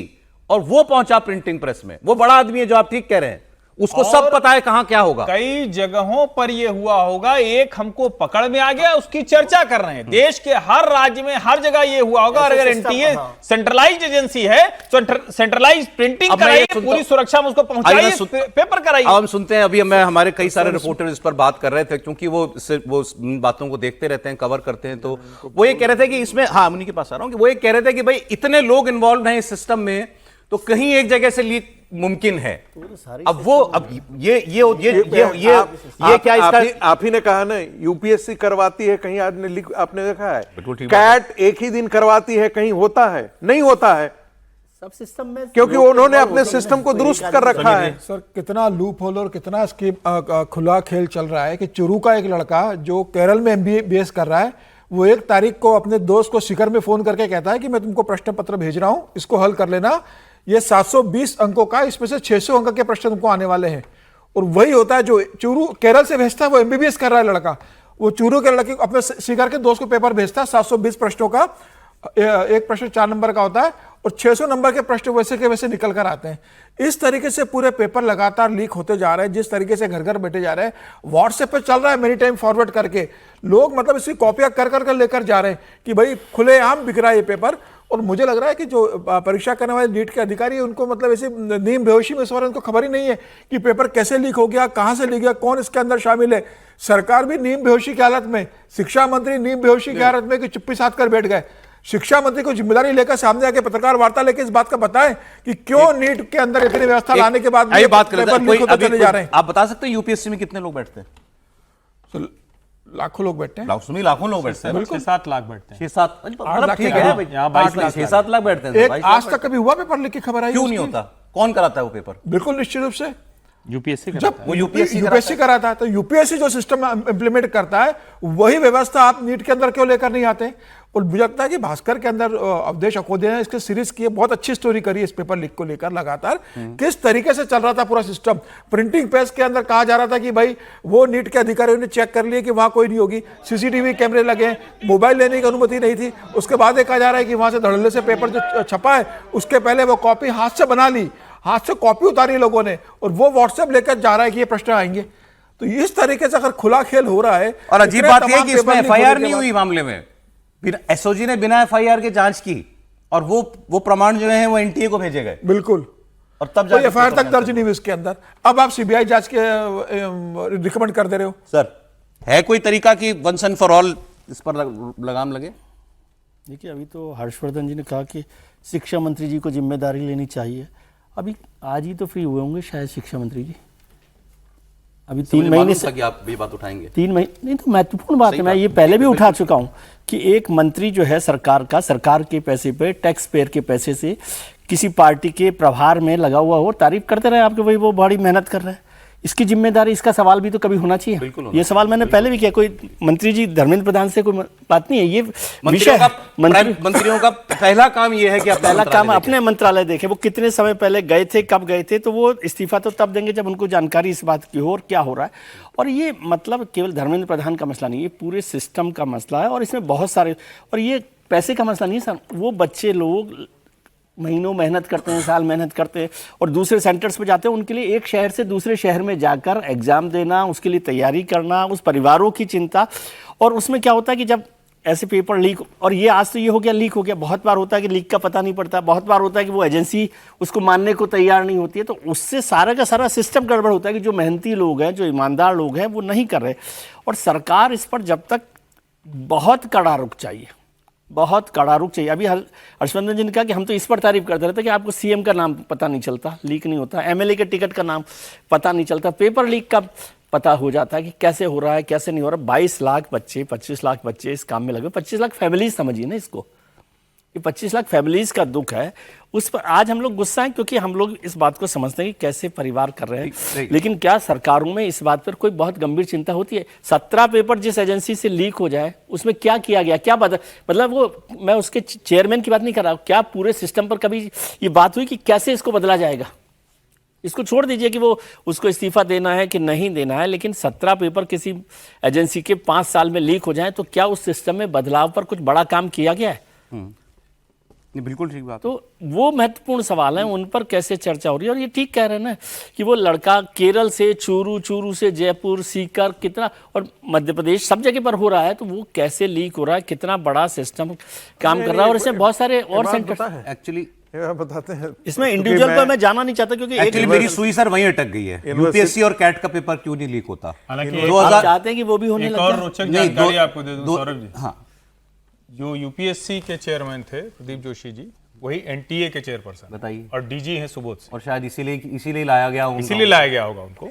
और वो पहुंचा प्रिंटिंग प्रेस में। वो बड़ा आदमी है जो आप ठीक कह रहे हैं, उसको सब पता है कहां क्या होगा। कई जगहों पर यह हुआ होगा। एक हमको पकड़ में आ गया, उसकी चर्चा कर रहे हैं। देश के हर राज्य में हर जगह यह हुआ होगा। और अगर एनटीए सेंट्रलाइज्ड एजेंसी है तो सेंट्रलाइज्ड प्रिंटिंग कराइए, पूरी सुरक्षा में उसको पहुंचाइए, पेपर कराइए। अब हम सुनते हैं, अभी मैं हमारे कई सारे रिपोर्टर इस पर बात कर रहे थे क्योंकि वो बातों को देखते रहते हैं, कवर करते हैं। तो वो ये कह रहे थे कि इसमें, हाँ उन्हीं के पास आ रहा हूं, कि वो ये कह रहे थे कि भाई इतने लोग इन्वॉल्व हैं इस सिस्टम में तो कहीं एक जगह से लीक मुमकिन है। अब वो अब ये क्या इसका आप ही ने कहा ना, यूपीएससी करवाती है, कहीं आपने देखा है? कैट एक ही दिन करवाती है, कहीं होता है? नहीं होता है सब सिस्टम में, क्योंकि उन्होंने अपने सिस्टम को दुरुस्त कर रखा है। सर कितना लूप होल और कितना इसकी खुला खेल चल रहा है कि चुरू का एक लड़का जो केरल में MBBS कर रहा है, वो 1 तारीख को अपने दोस्त को शिखर में फोन करके कहता है कि मैं तुमको प्रश्न पत्र भेज रहा हूं, इसको हल कर लेना। ये 720 अंकों का, इसमें से 600 अंक के प्रश्न तुमको आने वाले हैं। और वही होता है जो चूरू केरल से भेजता है, वो MBBS कर रहा है लड़का, वो चूरू के लड़के को अपने शिखर के दोस्त को पेपर भेजता है 720 प्रश्नों का। एक प्रश्न 4 नंबर का होता है और 600 नंबर के प्रश्न वैसे के वैसे निकल कर आते हैं। इस तरीके से पूरे पेपर लगातार लीक होते जा रहे हैं। जिस तरीके से घर घर बैठे जा रहे हैं, व्हाट्सएप पे चल रहा है मेनी टाइम फॉरवर्ड करके, लोग मतलब इसकी कॉपियां कर कर लेकर जा रहे हैं कि भाई खुलेआम बिक रहा है ये पेपर। और मुझे लग रहा है कि जो परीक्षा करने वाले नीट के अधिकारी हैं, उनको मतलब ऐसे नीम बेहोशी में सवार, उनको खबर ही नहीं है कि पेपर कैसे लीक हो गया, कहां से लीक गया, कौन इसके अंदर शामिल है। सरकार भी नीम बेहोशी की हालत में, शिक्षा मंत्री नीम बेहोशी की हालत में कि चुप्पी साध कर बैठ गए। शिक्षा मंत्री को जिम्मेदारी लेकर सामने आके पत्रकार वार्ता लेकर इस बात का बताएं कि क्यों नीट के अंदर इतनी व्यवस्था लाने के बाद ये बात चले जा रहे हैं। आप बता सकते हैं यूपीएससी में कितने लोग बैठते हैं? तो लाखों लोग बैठते हैं, लाखों लोग बैठते हैं, 6-7 लाख बैठते हैं, 6-7 लाख ठीक है, 6-7 लाख बैठते हैं। आज तक कभी हुआ पेपर लीक की खबर आई? क्यों नहीं होता? कौन कराता है वो पेपर? बिल्कुल निश्चित रूप से यूपीएससी जब वो यूपीएससी यूपीएससी कराता है तो यूपीएससी जो सिस्टम इंप्लीमेंट करता है वही व्यवस्था आप नीट के अंदर क्यों लेकर नहीं आते? और मुझे लगता है कि भास्कर के अंदर अवधेश अकोदे ने इसके सीरीज की बहुत अच्छी स्टोरी करी इस पेपर लीक को लेकर लगातार किस तरीके से चल रहा था पूरा सिस्टम। प्रिंटिंग प्रेस के अंदर कहा जा रहा था कि भाई वो नीट के अधिकारियों ने चेक कर लिए कि वहां कोई नहीं होगी, सीसीटीवी कैमरे लगे, मोबाइल लेने की अनुमति नहीं थी। उसके बाद ये कहा जा रहा है कि वहां से धड़ल्ले से पेपर जो छपा है उसके पहले वो कॉपी हाथ से बना ली, हाथ से कॉपी उतारी लोगों ने और वो व्हाट्सएप लेकर जा रहा है कि ये प्रश्न आएंगे। तो इस तरीके से अगर खुला खेल हो रहा है और अजीब बात यह है कि इसमें एफआईआर नहीं हुई मामले में, एसओजी ने बिना एफआईआर के जांच की और वो प्रमाण जो है वो एनटीए को भेजे गए। बिल्कुल, और तब कोई एफआईआर तक दर्ज नहीं हुई इसके अंदर। अब आप सीबीआई जांच के रिकमेंड कर दे रहे हो। सर, है कोई तरीका कि वंस एंड फॉर ऑल इस पर लगाम लगे? देखिए, अभी तो हर्षवर्धन जी ने कहा कि शिक्षा मंत्री जी को जिम्मेदारी लेनी चाहिए। अभी आज ही तो फ्री हुए होंगे शायद शिक्षा मंत्री जी। अभी 3 महीने से कि आप ये बात उठाएंगे। 3 महीने नहीं तो महत्वपूर्ण बात है, मैं ये पहले भी उठा चुका हूं कि एक मंत्री जो है सरकार के पैसे पे, टैक्स पेयर के पैसे से किसी पार्टी के प्रभार में लगा हुआ हो, तारीफ करते रहे आपके भाई वो बड़ी मेहनत कर रहे हैं, इसकी जिम्मेदारी, इसका सवाल भी तो कभी होना चाहिए। ये सवाल मैंने पहले भी किया। कोई मंत्री जी धर्मेंद्र प्रधान से कोई बात नहीं है, ये विषय मंत्रियों का पहला काम ये है कि पहला काम अपने मंत्रालय देखे, वो कितने समय पहले गए थे, कब गए थे। तो वो इस्तीफा तो तब देंगे जब उनको जानकारी इस बात की हो और क्या हो रहा है। और ये मतलब केवल धर्मेंद्र प्रधान का मसला नहीं, ये पूरे सिस्टम का मसला है और इसमें बहुत सारे, और ये पैसे का मसला नहीं है सर। वो बच्चे लोग महीनों मेहनत करते हैं, साल मेहनत करते हैं और दूसरे सेंटर्स पे जाते हैं, उनके लिए एक शहर से दूसरे शहर में जाकर एग्जाम देना, उसके लिए तैयारी करना, उस परिवारों की चिंता। और उसमें क्या होता है कि जब ऐसे पेपर लीक, और ये आज तो ये हो गया, लीक हो गया, बहुत बार होता है कि लीक का पता नहीं पड़ता, बहुत बार होता है कि वो एजेंसी उसको मानने को तैयार नहीं होती है, तो उससे सारा का सारा सिस्टम गड़बड़ होता है कि जो मेहनती लोग हैं, जो ईमानदार लोग हैं, वो नहीं कर रहे। और सरकार इस पर जब तक बहुत कड़ा रुख चाहिए, बहुत कड़ा रुख चाहिए। अभी हर्षवर्धन जी ने कहा कि हम तो इस पर तारीफ करते रहते कि आपको सीएम का नाम पता नहीं चलता, लीक नहीं होता, एमएलए के टिकट का नाम पता नहीं चलता, पेपर लीक का पता हो जाता है कि कैसे हो रहा है, कैसे नहीं हो रहा। 22 लाख बच्चे, 25 लाख बच्चे इस काम में लगे, 25 लाख फैमिलीज समझिए ना इसको, ये 25 लाख फैमिलीज का दुख है। उस पर आज हम लोग गुस्सा हैं क्योंकि हम लोग इस बात को समझते हैं कि कैसे परिवार कर रहे हैं, लेकिन क्या सरकारों में इस बात पर कोई बहुत गंभीर चिंता होती है? 17 पेपर जिस एजेंसी से लीक हो जाए उसमें क्या किया गया, क्या मतलब वो, मैं उसके चेयरमैन की बात नहीं कर रहा हूं, क्या पूरे सिस्टम पर कभी ये बात हुई कि कैसे इसको बदला जाएगा? इसको छोड़ दीजिए कि वो उसको इस्तीफा देना है कि नहीं देना है, लेकिन 17 पेपर किसी एजेंसी के 5 साल में लीक हो जाए तो क्या उस सिस्टम में बदलाव पर कुछ बड़ा काम किया गया है? ये बिल्कुल ठीक बात। तो वो महत्वपूर्ण सवाल है, उन पर कैसे चर्चा हो रही है। और ये ठीक कह रहे हैं ना कि वो लड़का केरल से चूरू से जयपुर, सीकर, कितना, और मध्य प्रदेश, सब जगह पर हो रहा है, तो वो कैसे लीक हो रहा है, कितना बड़ा सिस्टम काम कर रहा है। और इसमें बहुत सारे और सेंटर एक्चुअली बताते हैं, इसमें इंडिविजुअल पर मैं जाना नहीं चाहता क्योंकि एक्चुअली मेरी सुई सर वहीं अटक गई है। यूपीएससी और कैट का पेपर क्यों नहीं लीक होता? हालांकि आप चाहते हैं कि वो भी होने एक लग और जाए। रोचक जानकारी आपको दे दूं सौरभ जी। हाँ, जो यूपीएससी के चेयरमैन थे प्रदीप जोशी जी, वही एनटीए के चेयरपर्सन बताइए। और डीजी हैं सुबोध सिंह, और शायद इसीलिए लाया गया होगा। इसीलिए लाया गया होगा उनको।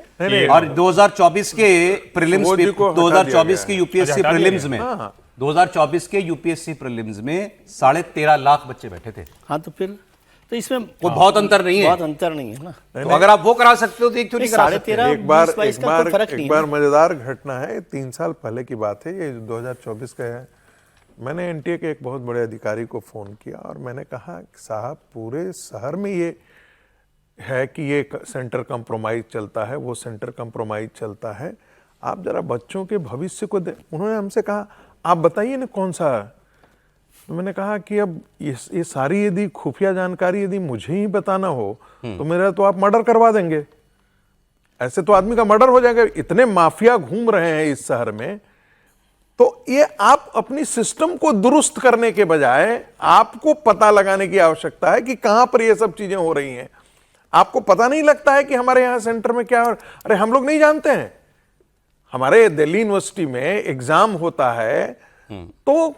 और 2024 के प्रीलिम्स, 2024 के यूपीएससी प्रीलिम्स में, 2024 के यूपीएससी प्रीलिम्स में 13.5 लाख बच्चे बैठे थे। हाँ, तो फिर तो इसमें कोई बहुत अंतर नहीं है, बहुत अंतर नहीं है ना। तो अगर आप वो करा सकते हो तो एक क्यों नहीं करा सकते? 13.5 एक बार मजेदार घटना है, 3 साल पहले की बात है, ये 2024 का है। मैंने एनटीए के एक बहुत बड़े अधिकारी को फ़ोन किया और मैंने कहा साहब पूरे शहर में ये है कि ये सेंटर कंप्रोमाइज चलता है, वो सेंटर कंप्रोमाइज चलता है, आप जरा बच्चों के भविष्य को उन्होंने हमसे कहा आप बताइए ना कौन सा है। तो मैंने कहा कि अब ये सारी यदि खुफिया जानकारी यदि मुझे ही बताना हो तो मेरा तो आप मर्डर करवा देंगे, ऐसे तो आदमी का मर्डर हो जाएगा। इतने माफिया घूम रहे हैं इस शहर में, तो ये आप अपनी सिस्टम को दुरुस्त करने के बजाय आपको पता लगाने की आवश्यकता है कि कहां पर ये सब चीजें हो रही हैं। आपको पता नहीं लगता है कि हमारे यहां सेंटर में क्या, अरे हम लोग नहीं जानते हैं। हमारे दिल्ली यूनिवर्सिटी में एग्जाम होता है तो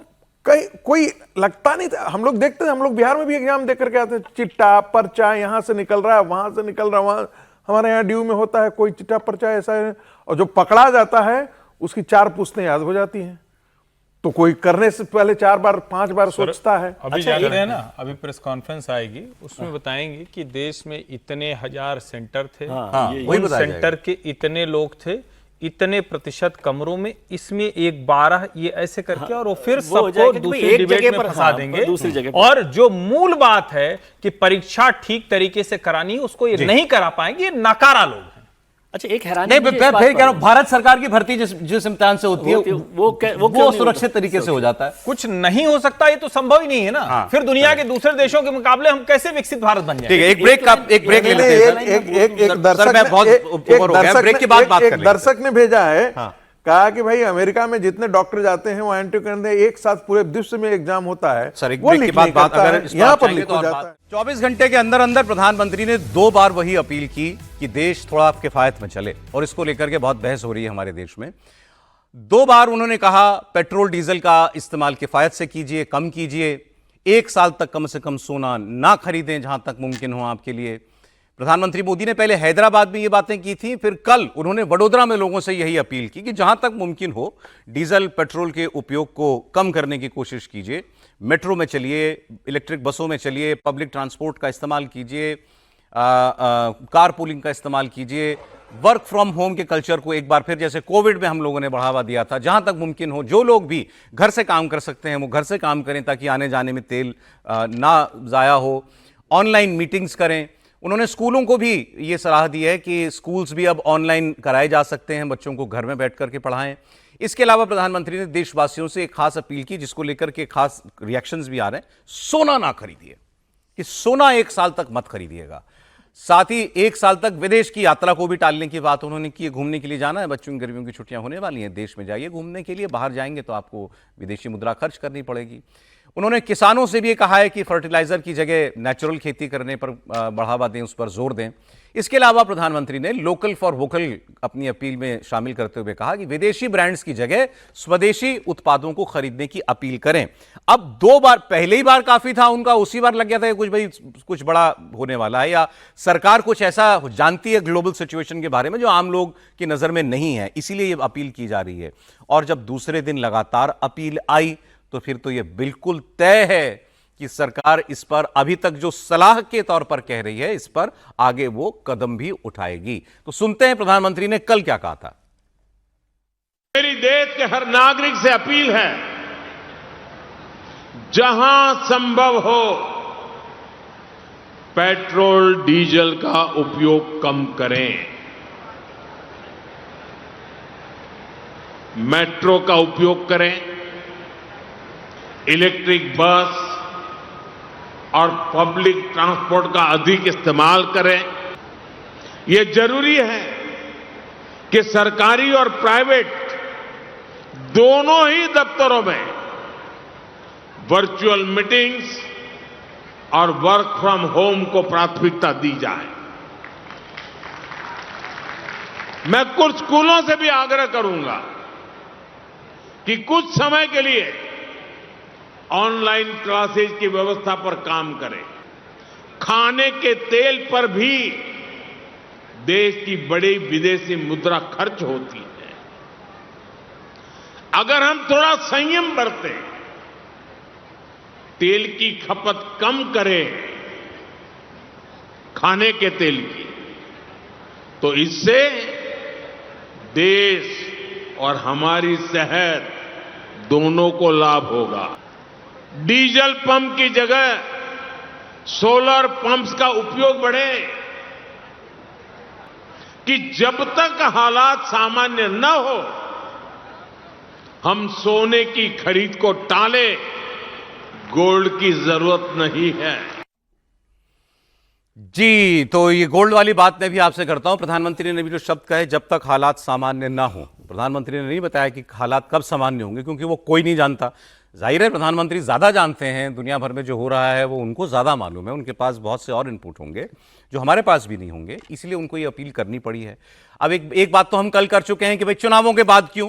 कोई लगता नहीं था, हम लोग देखते हैं, हम लोग बिहार में भी एग्जाम देकर के आते हैं, चिट्टा पर्चा यहां से निकल रहा है, वहां से निकल रहा है, वहां हमारे यहाँ ड्यू में होता है कोई चिट्टा पर्चा ऐसा है, और जो पकड़ा जाता है उसकी 4 पुश्तें याद हो जाती हैं। तो कोई करने से पहले 4 बार 5 बार सोचता है। अभी जानते हैं ना, अभी प्रेस कॉन्फ्रेंस आएगी, उसमें बताएंगे कि देश में इतने हजार सेंटर थे, वही उन बताया सेंटर के इतने लोग थे, इतने प्रतिशत कमरों में, इसमें एक 12 ये ऐसे करके, और वो फिर वो हो सबको जाएगा कि भाई दूसरी एक डिबेट जगह में पर, फंसा हाँ, देंगे। दूसरी जगह पर। और जो मूल बात है कि परीक्षा ठीक तरीके से करानी है, उसको ये नहीं करा पाएंगे, ये नकारा लोग हैं। अच्छा, एक हैरानी नहीं, मुझे इस मैं बात फिर पर कह रहा हूं, भारत सरकार की भर्ती जिस इम्तिहान से होती है वो क्यों वो नहीं सुरक्षित होता? तरीके से हो जाता है। कुछ नहीं हो सकता, ये तो संभव ही नहीं है ना। फिर दुनिया के दूसरे देशों के मुकाबले हम कैसे विकसित भारत बन ठीक जाएंगे? है, एक ब्रेक ले लेते हैं एक दर्शक मैं बहुत ओवर हो गया, ब्रेक के बाद बात कर लेंगे। दर्शक ने भेजा है, कहा कि भाई अमेरिका में जितने डॉक्टर जाते हैं वो एंट्री करने एक साथ पूरे विश्व में एग्जाम होता है, सर, एक वो ब्रेक के लिख बाद नहीं बात करता अगर है, इस पर यहाँ आप पर चाहेंगे लिख तो हो और जाता बात। है। 24 घंटे के अंदर अंदर प्रधानमंत्री ने 2 बार वही अपील की कि देश थोड़ा किफायत में चले, और इसको लेकर के बहुत बहस हो रही है हमारे देश में। 2 बार उन्होंने कहा पेट्रोल डीजल का इस्तेमाल किफायत से कीजिए, कम कीजिए, 1 साल तक कम से कम सोना ना खरीदें जहां तक मुमकिन हो आपके लिए। प्रधानमंत्री मोदी ने पहले हैदराबाद में ये बातें की थी, फिर कल उन्होंने वडोदरा में लोगों से यही अपील की कि जहां तक मुमकिन हो डीजल पेट्रोल के उपयोग को कम करने की कोशिश कीजिए, मेट्रो में चलिए, इलेक्ट्रिक बसों में चलिए, पब्लिक ट्रांसपोर्ट का इस्तेमाल कीजिए, कार पूलिंग का इस्तेमाल कीजिए, वर्क फ्रॉम होम के कल्चर को एक बार फिर, जैसे कोविड में हम लोगों ने बढ़ावा दिया था, जहां तक मुमकिन हो जो लोग भी घर से काम कर सकते हैं वो घर से काम करें ताकि आने जाने में तेल ना ज़ाया हो। ऑनलाइन मीटिंग्स करें। उन्होंने स्कूलों को भी ये सलाह दी है कि स्कूल्स भी अब ऑनलाइन कराए जा सकते हैं, बच्चों को घर में बैठ करके पढ़ाएं। इसके अलावा प्रधानमंत्री ने देशवासियों से एक खास अपील की जिसको लेकर के खास रिएक्शंस भी आ रहे हैं। सोना ना खरीदिए, कि सोना 1 साल तक मत खरीदिएगा। साथ ही 1 साल तक विदेश की यात्रा को भी टालने की बात उन्होंने की है। घूमने के लिए जाना है, बच्चों की गर्मियों की छुट्टियां होने वाली हैं, देश में जाइए घूमने के लिए। बाहर जाएंगे तो आपको विदेशी मुद्रा खर्च करनी पड़ेगी। उन्होंने किसानों से भी ये कहा है कि फर्टिलाइजर की जगह नेचुरल खेती करने पर बढ़ावा दें, उस पर जोर दें। इसके अलावा प्रधानमंत्री ने लोकल फॉर वोकल अपनी अपील में शामिल करते हुए कहा कि विदेशी ब्रांड्स की जगह स्वदेशी उत्पादों को खरीदने की अपील करें। अब 2 बार, पहले ही बार काफी था उनका, उसी बार लग गया था कुछ बड़ा होने वाला है, या सरकार कुछ ऐसा जानती है ग्लोबल सिचुएशन के बारे में जो आम लोग की नजर में नहीं है, इसीलिए ये अपील की जा रही है। और जब दूसरे दिन लगातार अपील आई तो फिर तो यह बिल्कुल तय है कि सरकार इस पर अभी तक जो सलाह के तौर पर कह रही है, इस पर आगे वो कदम भी उठाएगी। तो सुनते हैं प्रधानमंत्री ने कल क्या कहा था। मेरी देश के हर नागरिक से अपील है, जहां संभव हो पेट्रोल डीजल का उपयोग कम करें, मेट्रो का उपयोग करें, इलेक्ट्रिक बस और पब्लिक ट्रांसपोर्ट का अधिक इस्तेमाल करें। यह जरूरी है कि सरकारी और प्राइवेट दोनों ही दफ्तरों में वर्चुअल मीटिंग्स और वर्क फ्रॉम होम को प्राथमिकता दी जाए। मैं कुछ स्कूलों से भी आग्रह करूंगा कि कुछ समय के लिए ऑनलाइन क्लासेज की व्यवस्था पर काम करें। खाने के तेल पर भी देश की बड़ी विदेशी मुद्रा खर्च होती है। अगर हम थोड़ा संयम बरतें, तेल की खपत कम करें, खाने के तेल की, तो इससे देश और हमारी सेहत दोनों को लाभ होगा। डीजल पंप की जगह सोलर पंप्स का उपयोग बढ़े, कि जब तक हालात सामान्य न हो हम सोने की खरीद को टालें, गोल्ड की जरूरत नहीं है। जी, तो ये गोल्ड वाली बात मैं भी आपसे करता हूं। प्रधानमंत्री ने भी जो शब्द कहे, जब तक हालात सामान्य ना हो, प्रधानमंत्री ने नहीं बताया कि हालात कब सामान्य होंगे, क्योंकि वो कोई नहीं जानता। जाहिर है प्रधानमंत्री ज्यादा जानते हैं, दुनिया भर में जो हो रहा है वो उनको ज्यादा मालूम है, उनके पास बहुत से और इनपुट होंगे जो हमारे पास भी नहीं होंगे, इसलिए उनको ये अपील करनी पड़ी है। अब एक बात तो हम कल कर चुके हैं कि भाई चुनावों के बाद क्यों,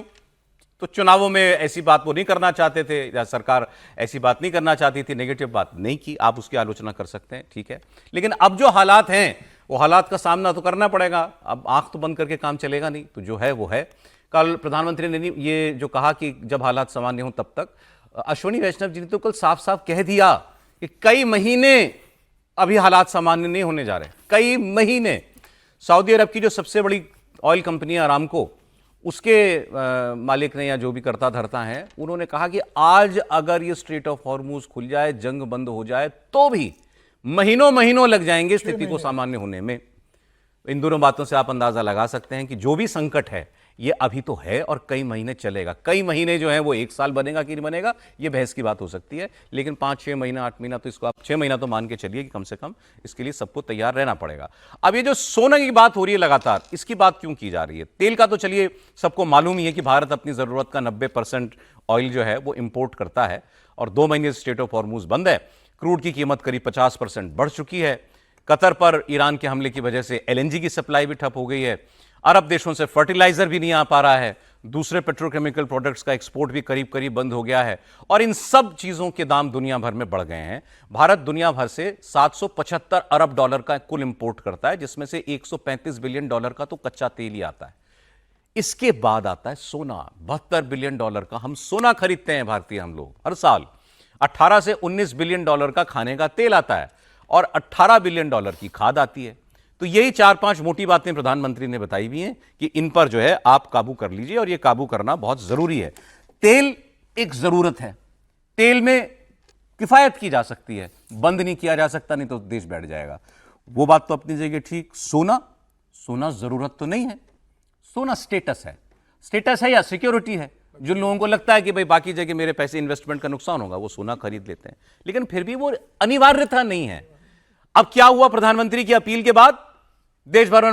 तो चुनावों में ऐसी बात वो नहीं करना चाहते थे, या सरकार ऐसी बात नहीं करना चाहती थी, नेगेटिव बात नहीं की, आप उसकी आलोचना कर सकते हैं, ठीक है। लेकिन अब जो हालात हैं वो हालात का सामना तो करना पड़ेगा। अब आंख तो बंद करके काम चलेगा नहीं, तो जो है वो है। कल प्रधानमंत्री ने ये जो कहा कि जब हालात सामान्य हो तब तक, अश्विनी वैष्णव जी ने तो कल साफ साफ कह दिया कि कई महीने अभी हालात सामान्य नहीं होने जा रहे, कई महीने। सऊदी अरब की जो सबसे बड़ी ऑयल कंपनी अरामको, उसके मालिक ने या जो भी करता धरता है, उन्होंने कहा कि आज अगर ये स्ट्रेट ऑफ हॉर्मूज खुल जाए, जंग बंद हो जाए, तो भी महीनों महीनों लग जाएंगे स्थिति को सामान्य होने में। इन दोनों बातों से आप अंदाजा लगा सकते हैं कि जो भी संकट है ये अभी तो है और कई महीने चलेगा। कई महीने जो है वो 1 साल बनेगा कि नहीं बनेगा ये बहस की बात हो सकती है, लेकिन 5-6 महीना 8 महीना तो इसको आप 6 महीना तो मान के चलिए कि कम से कम इसके लिए सबको तैयार रहना पड़ेगा। अब ये जो सोना की बात हो रही है लगातार, इसकी बात क्यों की जा रही है? तेल का तो चलिए सबको मालूम ही है कि भारत अपनी जरूरत का 90% ऑयल जो है वो इंपोर्ट करता है और 2 महीने से स्ट्रेट ऑफ हॉर्मूज बंद है। क्रूड की कीमत करीब 50% बढ़ चुकी है। कतर पर ईरान के हमले की वजह से एलएनजी की सप्लाई भी ठप हो गई है। अरब देशों से फर्टिलाइजर भी नहीं आ पा रहा है। दूसरे पेट्रोकेमिकल प्रोडक्ट्स का एक्सपोर्ट भी करीब करीब बंद हो गया है और इन सब चीजों के दाम दुनिया भर में बढ़ गए हैं। भारत दुनिया भर से 775 अरब डॉलर का कुल इंपोर्ट करता है, जिसमें से 135 बिलियन डॉलर का तो कच्चा तेल ही आता है। इसके बाद आता है सोना, 72 बिलियन डॉलर का हम सोना खरीदते हैं भारतीय हम लोग हर साल। 18 से 19 बिलियन डॉलर का खाने का तेल आता है और 18 बिलियन डॉलर की खाद आती है। तो यही 4-5 मोटी बातें प्रधानमंत्री ने बताई हुई हैं कि इन पर जो है आप काबू कर लीजिए और ये काबू करना बहुत जरूरी है। तेल एक जरूरत है, तेल में किफायत की जा सकती है, बंद नहीं किया जा सकता, नहीं तो देश बैठ जाएगा। वो बात तो अपनी जगह ठीक। सोना जरूरत तो नहीं है, सोना स्टेटस है। स्टेटस है या सिक्योरिटी है। जिन लोगों को लगता है कि भाई बाकी जगह मेरे पैसे इन्वेस्टमेंट का नुकसान होगा, वो सोना खरीद लेते हैं, लेकिन फिर भी वो अनिवार्यता नहीं है। अब क्या हुआ? प्रधानमंत्री की अपील के बाद देश भर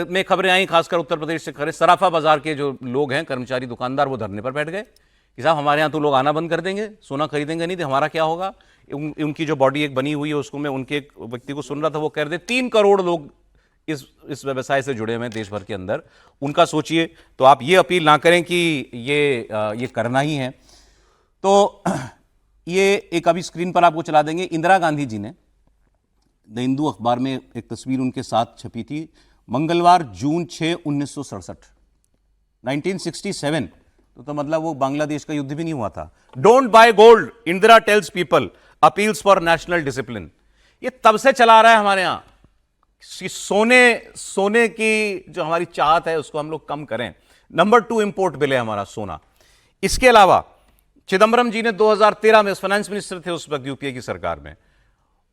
में खबरें आई, खासकर उत्तर प्रदेश से खबरें। सराफा बाजार के जो लोग हैं, कर्मचारी, दुकानदार, वो धरने पर बैठ गए कि साहब हमारे यहां तो लोग आना बंद कर देंगे, सोना खरीदेंगे नहीं तो हमारा क्या होगा। उनकी जो बॉडी एक बनी हुई है, उसको मैं उनके एक व्यक्ति को सुन रहा था, वो कह रहे थे 3 करोड़ लोग इस व्यवसाय से जुड़े हुए हैं देश भर के अंदर। उनका सोचिए, तो आप ये अपील ना करें कि ये करना ही है। तो ये एक अभी स्क्रीन पर आपको चला देंगे। इंदिरा गांधी जी ने द हिंदू अखबार में एक तस्वीर उनके साथ छपी थी, मंगलवार जून 6, 1967, 1967। तो मतलब वो बांग्लादेश का युद्ध भी नहीं हुआ था। Don't by gold, Indira tales people, appeals for national discipline. ये तब से चला रहा है हमारे यहां। सोने की जो हमारी चाहत है उसको हम लोग कम करें। नंबर 2 इंपोर्ट बिल है हमारा सोना। इसके अलावा चिदम्बरम जी ने 2013 में फाइनेंस मिनिस्टर थे उस वक्त यूपीए की सरकार में,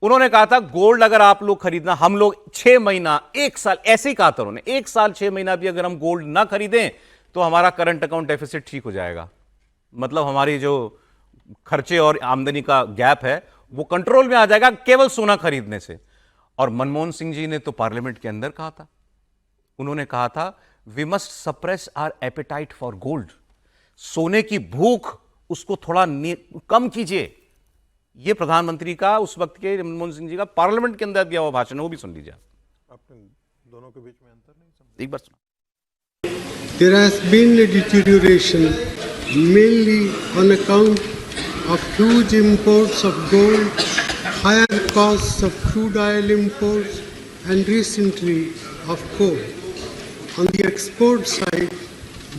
उन्होंने कहा था गोल्ड अगर आप लोग खरीदना, हम लोग 6 महीना 1 साल, ऐसे ही कहा था उन्होंने, 1 साल 6 महीना भी अगर हम गोल्ड ना खरीदें तो हमारा करंट अकाउंट डेफिसिट ठीक हो जाएगा। मतलब हमारी जो खर्चे और आमदनी का गैप है वो कंट्रोल में आ जाएगा केवल सोना खरीदने से। और मनमोहन सिंह जी ने तो पार्लियामेंट के अंदर कहा था, उन्होंने कहा था we must suppress our appetite for gold. सोने की भूख उसको थोड़ा कम कीजिए। यह प्रधानमंत्री का उस वक्त के मनमोहन सिंह जी का पार्लियामेंट के अंदर दिया हुआ भाषण है, वो भी सुन लीजिए। आपने दोनों के बीच में अंतर नहीं समझा? एक बार सुना। There has been a deterioration mainly on account of huge imports of gold, higher costs of crude oil imports, and recently of coal. On the export side,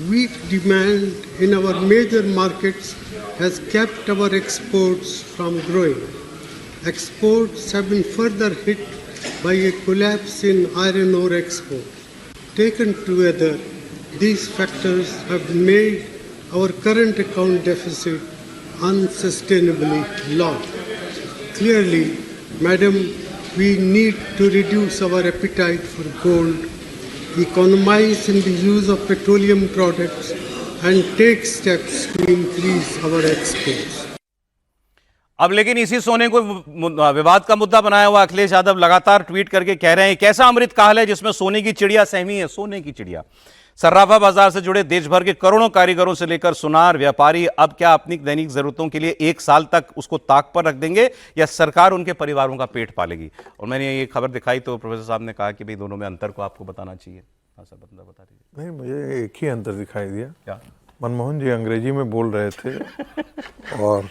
weak demand in our major markets has kept our exports from growing. Exports have been further hit by a collapse in iron ore exports. Taken together, these factors have made our current account deficit unsustainably large. Clearly, Madam, we need to reduce our appetite for gold, economize in the use of petroleum products, and take steps to increase our exports. अब लेकिन इसी सोने को विवाद का मुद्दा बनाया हुआ अखिलेश यादव लगातार ट्वीट करके कह रहे हैं कैसा अमृत काल है जिसमें सोने की चिड़िया सहमी है। सोने की चिड़िया, सर्राफा बाजार से जुड़े देश भर के करोड़ों कारीगरों से लेकर सुनार व्यापारी अब क्या अपनी दैनिक जरूरतों के लिए 1 साल तक उसको ताक पर रख देंगे या सरकार उनके परिवारों का पेट पालेगी? और मैंने ये खबर दिखाई तो प्रोफेसर साहब ने कहा कि भाई दोनों में अंतर को आपको बताना चाहिए। हाँ सर, बता दीजिए। नहीं, मुझे एक ही अंतर दिखाई दिया। क्या? मनमोहन जी अंग्रेजी में बोल रहे थे और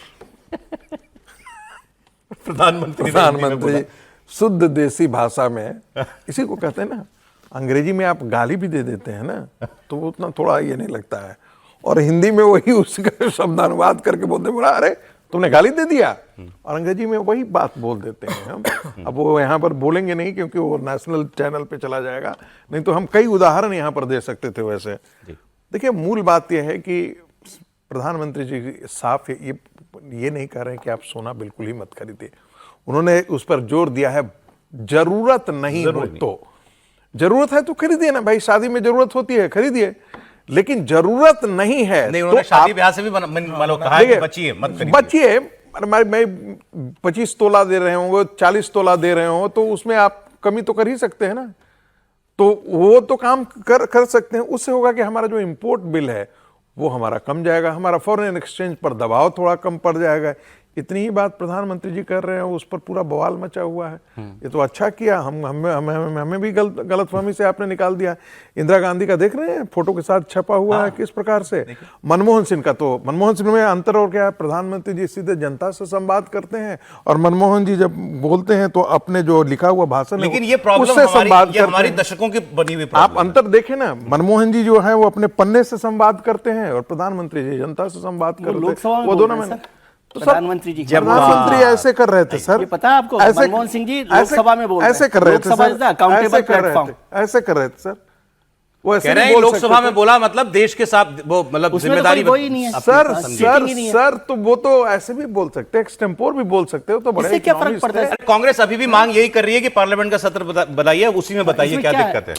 प्रधानमंत्री शुद्ध देसी भाषा में, इसी को कहते हैं ना अंग्रेजी में आप गाली भी दे देते हैं ना तो वो उतना थोड़ा ये नहीं लगता है, और हिंदी में वही उसका शब्दानुवाद करके बोलते बोला अरे तुमने गाली दे दिया, और अंग्रेजी में वही बात बोल देते हैं हम। अब वो यहाँ पर बोलेंगे नहीं क्योंकि वो नेशनल चैनल पे चला जाएगा, नहीं तो हम कई उदाहरण यहाँ पर दे सकते थे। वैसे देखिए मूल बात यह है कि प्रधानमंत्री जी साफ ये नहीं कह रहे हैं कि आप सोना बिल्कुल ही मत खरीदिए, उन्होंने उस पर जोर दिया है जरूरत नहीं हो तो, जरूरत है तो खरीदिए ना भाई, शादी में जरूरत होती है खरीदिए, लेकिन जरूरत नहीं है नहीं, तो उन्होंने शादी ब्याह से भी कहा है कि बचिए मत खरीदिए। बचिए, मैं 25 तोला दे रहे होंगे, 40 तोला दे रहे हो तो उसमें आप कमी तो कर ही सकते हैं ना, तो वो तो काम कर सकते हैं। उससे होगा कि हमारा जो इंपोर्ट बिल है वो हमारा कम जाएगा, हमारा फॉरेन एक्सचेंज पर दबाव थोड़ा कम पड़ जाएगा। इतनी ही बात प्रधानमंत्री जी कर रहे हैं, उस पर पूरा बवाल मचा हुआ है। ये तो अच्छा किया, हमें भी गलतफहमी से आपने निकाल दिया। इंदिरा गांधी का देख रहे हैं फोटो के साथ छपा हुआ है किस प्रकार से। मनमोहन सिंह का तो, मनमोहन सिंह में अंतर और क्या है, प्रधानमंत्री जी सीधे जनता से संवाद करते हैं और मनमोहन जी जब बोलते हैं तो अपने जो लिखा हुआ भाषण, लेकिन ये प्रॉब्लम हमारी दशकों की बनी हुई प्रॉब्लम। आप अंतर देखें ना, मनमोहन जी जो है वो अपने पन्ने से संवाद करते हैं और प्रधानमंत्री जी जनता से संवाद करते हैं, वो दोनों में। तो प्रधानमंत्री जी प्रधानमंत्री ऐसे कर रहे थे सर, ये पता है आपको, मनमोहन सिंह जी लोकसभा में बोल रहे ऐसे कर रहे थे सर, अकाउंटेबल प्लेटफॉर्म ऐसे कर रहे थे सर, वो ऐसे कह रहे हैं लोकसभा में बोला मतलब देश के साथ वो मतलब जिम्मेदारी वही नहीं है सर, तो वो तो ऐसे भी बोल सकते हैं, एक्सटेम्पोर भी बोल सकते हो, तो बड़े क्या फर्क पड़ता है। कांग्रेस अभी भी मांग यही कर रही है कि पार्लियामेंट का सत्र बनाइए, उसी में बताइए क्या दिक्कत है।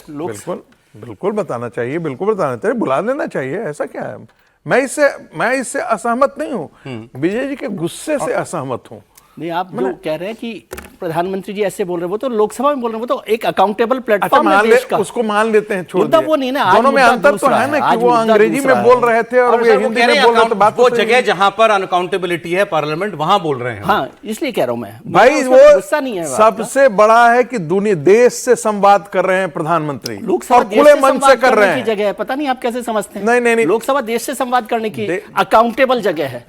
बिल्कुल बताना चाहिए, बिल्कुल बताना चाहिए, बुला लेना चाहिए, ऐसा क्या है। मैं इससे असहमत नहीं हूं, विजय जी के गुस्से से असहमत हूं। नहीं, आप जो कह रहे हैं कि प्रधानमंत्री जी ऐसे बोल रहे हैं, वो तो लोकसभा में बोल रहे हैं, वो तो एक अकाउंटेबल प्लेटफॉर्म है देश का। उसको मान लेते हैं, छोड़ मुद्दा वो नहीं ना, दोनों में अंतर तो है ना कि वो अंग्रेजी में बोल रहे थे और वो हिंदी में बोल रहे थे। बात वो जगह जहां पर अनअकाउंटेबिलिटी है पार्लियामेंट, वहां बोल रहे हैं। हाँ, इसलिए कह रहा हूं मैं भाई, वो गुस्सा नहीं है। सबसे बड़ा है कि दुनिया देश से संवाद कर रहे हैं प्रधानमंत्री, लोकसभा खुले मन से कर रहे हैं। जगह है, पता नहीं आप कैसे समझते हैं। नहीं, लोकसभा देश से संवाद करने की अकाउंटेबल जगह है,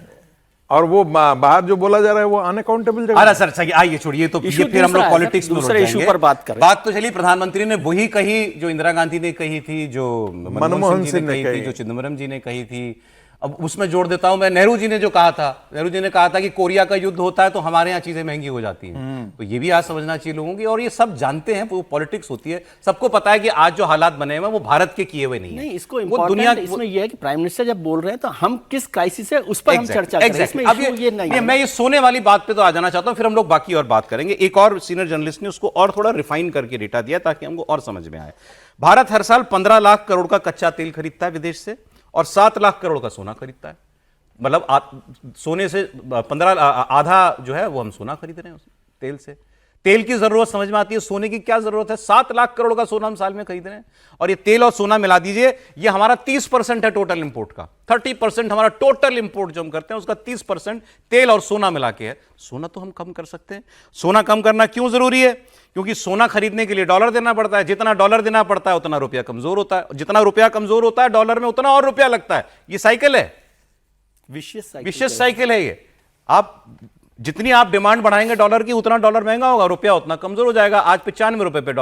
और वो बाहर जो बोला जा रहा है वो अनअकाउंटेबल जगह। अरे सर सही, आइए छोड़िए, तो ये फिर हम लोग पॉलिटिक्स में दूसरे इशू पर बात करें। बात तो चलिए, प्रधानमंत्री ने वही कही जो इंदिरा गांधी ने कही थी, जो मनमोहन सिंह ने कही थी, जो चिदम्बरम जी ने कही थी। अब उसमें जोड़ देता हूं मैं, नेहरू जी ने जो कहा था, नेहरू जी ने कहा था कि कोरिया का युद्ध होता है तो हमारे यहाँ चीजें महंगी हो जाती हैं। तो ये भी आज समझना चाहिए लोगों की, और ये सब जानते हैं, वो पॉलिटिक्स होती है, सबको पता है कि आज जो हालात बने हुए वो भारत के किए हुए नहीं है। इसको दुनिया इसमें ये है कि प्राइम मिनिस्टर जब बोल रहे हैं तो हम किस क्राइसिस है उस पर हम चर्चा करें। इसमें ये नहीं है। मैं ये सोने वाली बात पे तो आ जाना चाहता हूं, फिर हम लोग बाकी और बात करेंगे। एक और सीनियर जर्नलिस्ट ने उसको और थोड़ा रिफाइन करके डेटा दिया ताकि हमको और समझ में आए। भारत हर साल 15 लाख करोड़ का कच्चा तेल खरीदता है विदेश से, और 7 लाख करोड़ का सोना खरीदता है। मतलब सोने से 15 आधा जो है वो हम सोना खरीद रहे हैं तेल से। तेल की जरूरत समझ में आती है, सोने की क्या जरूरत है। 7 लाख करोड़ का सोना हम साल में खरीद रहे हैं, और ये तेल और सोना मिला दीजिए, ये हमारा 30% है टोटल इंपोर्ट का। 30% हमारा टोटल इंपोर्ट जो हम करते हैं उसका 30% तेल और सोना मिला के है। सोना तो हम कम कर सकते हैं। सोना कम करना क्यों जरूरी है? क्योंकि सोना खरीदने के लिए डॉलर देना पड़ता है, जितना डॉलर देना पड़ता है उतना रुपया कमजोर होता है, जितना रुपया कमजोर होता है डॉलर में उतना और रुपया लगता है। ये साइकिल है, विशेष साइकिल है ये। आप जितनी आप डिमांड बढ़ाएंगे डॉलर की, उतना डॉलर महंगा होगा, रुपया उतना कमजोर हो जाएगा। आज 95 रुपए पे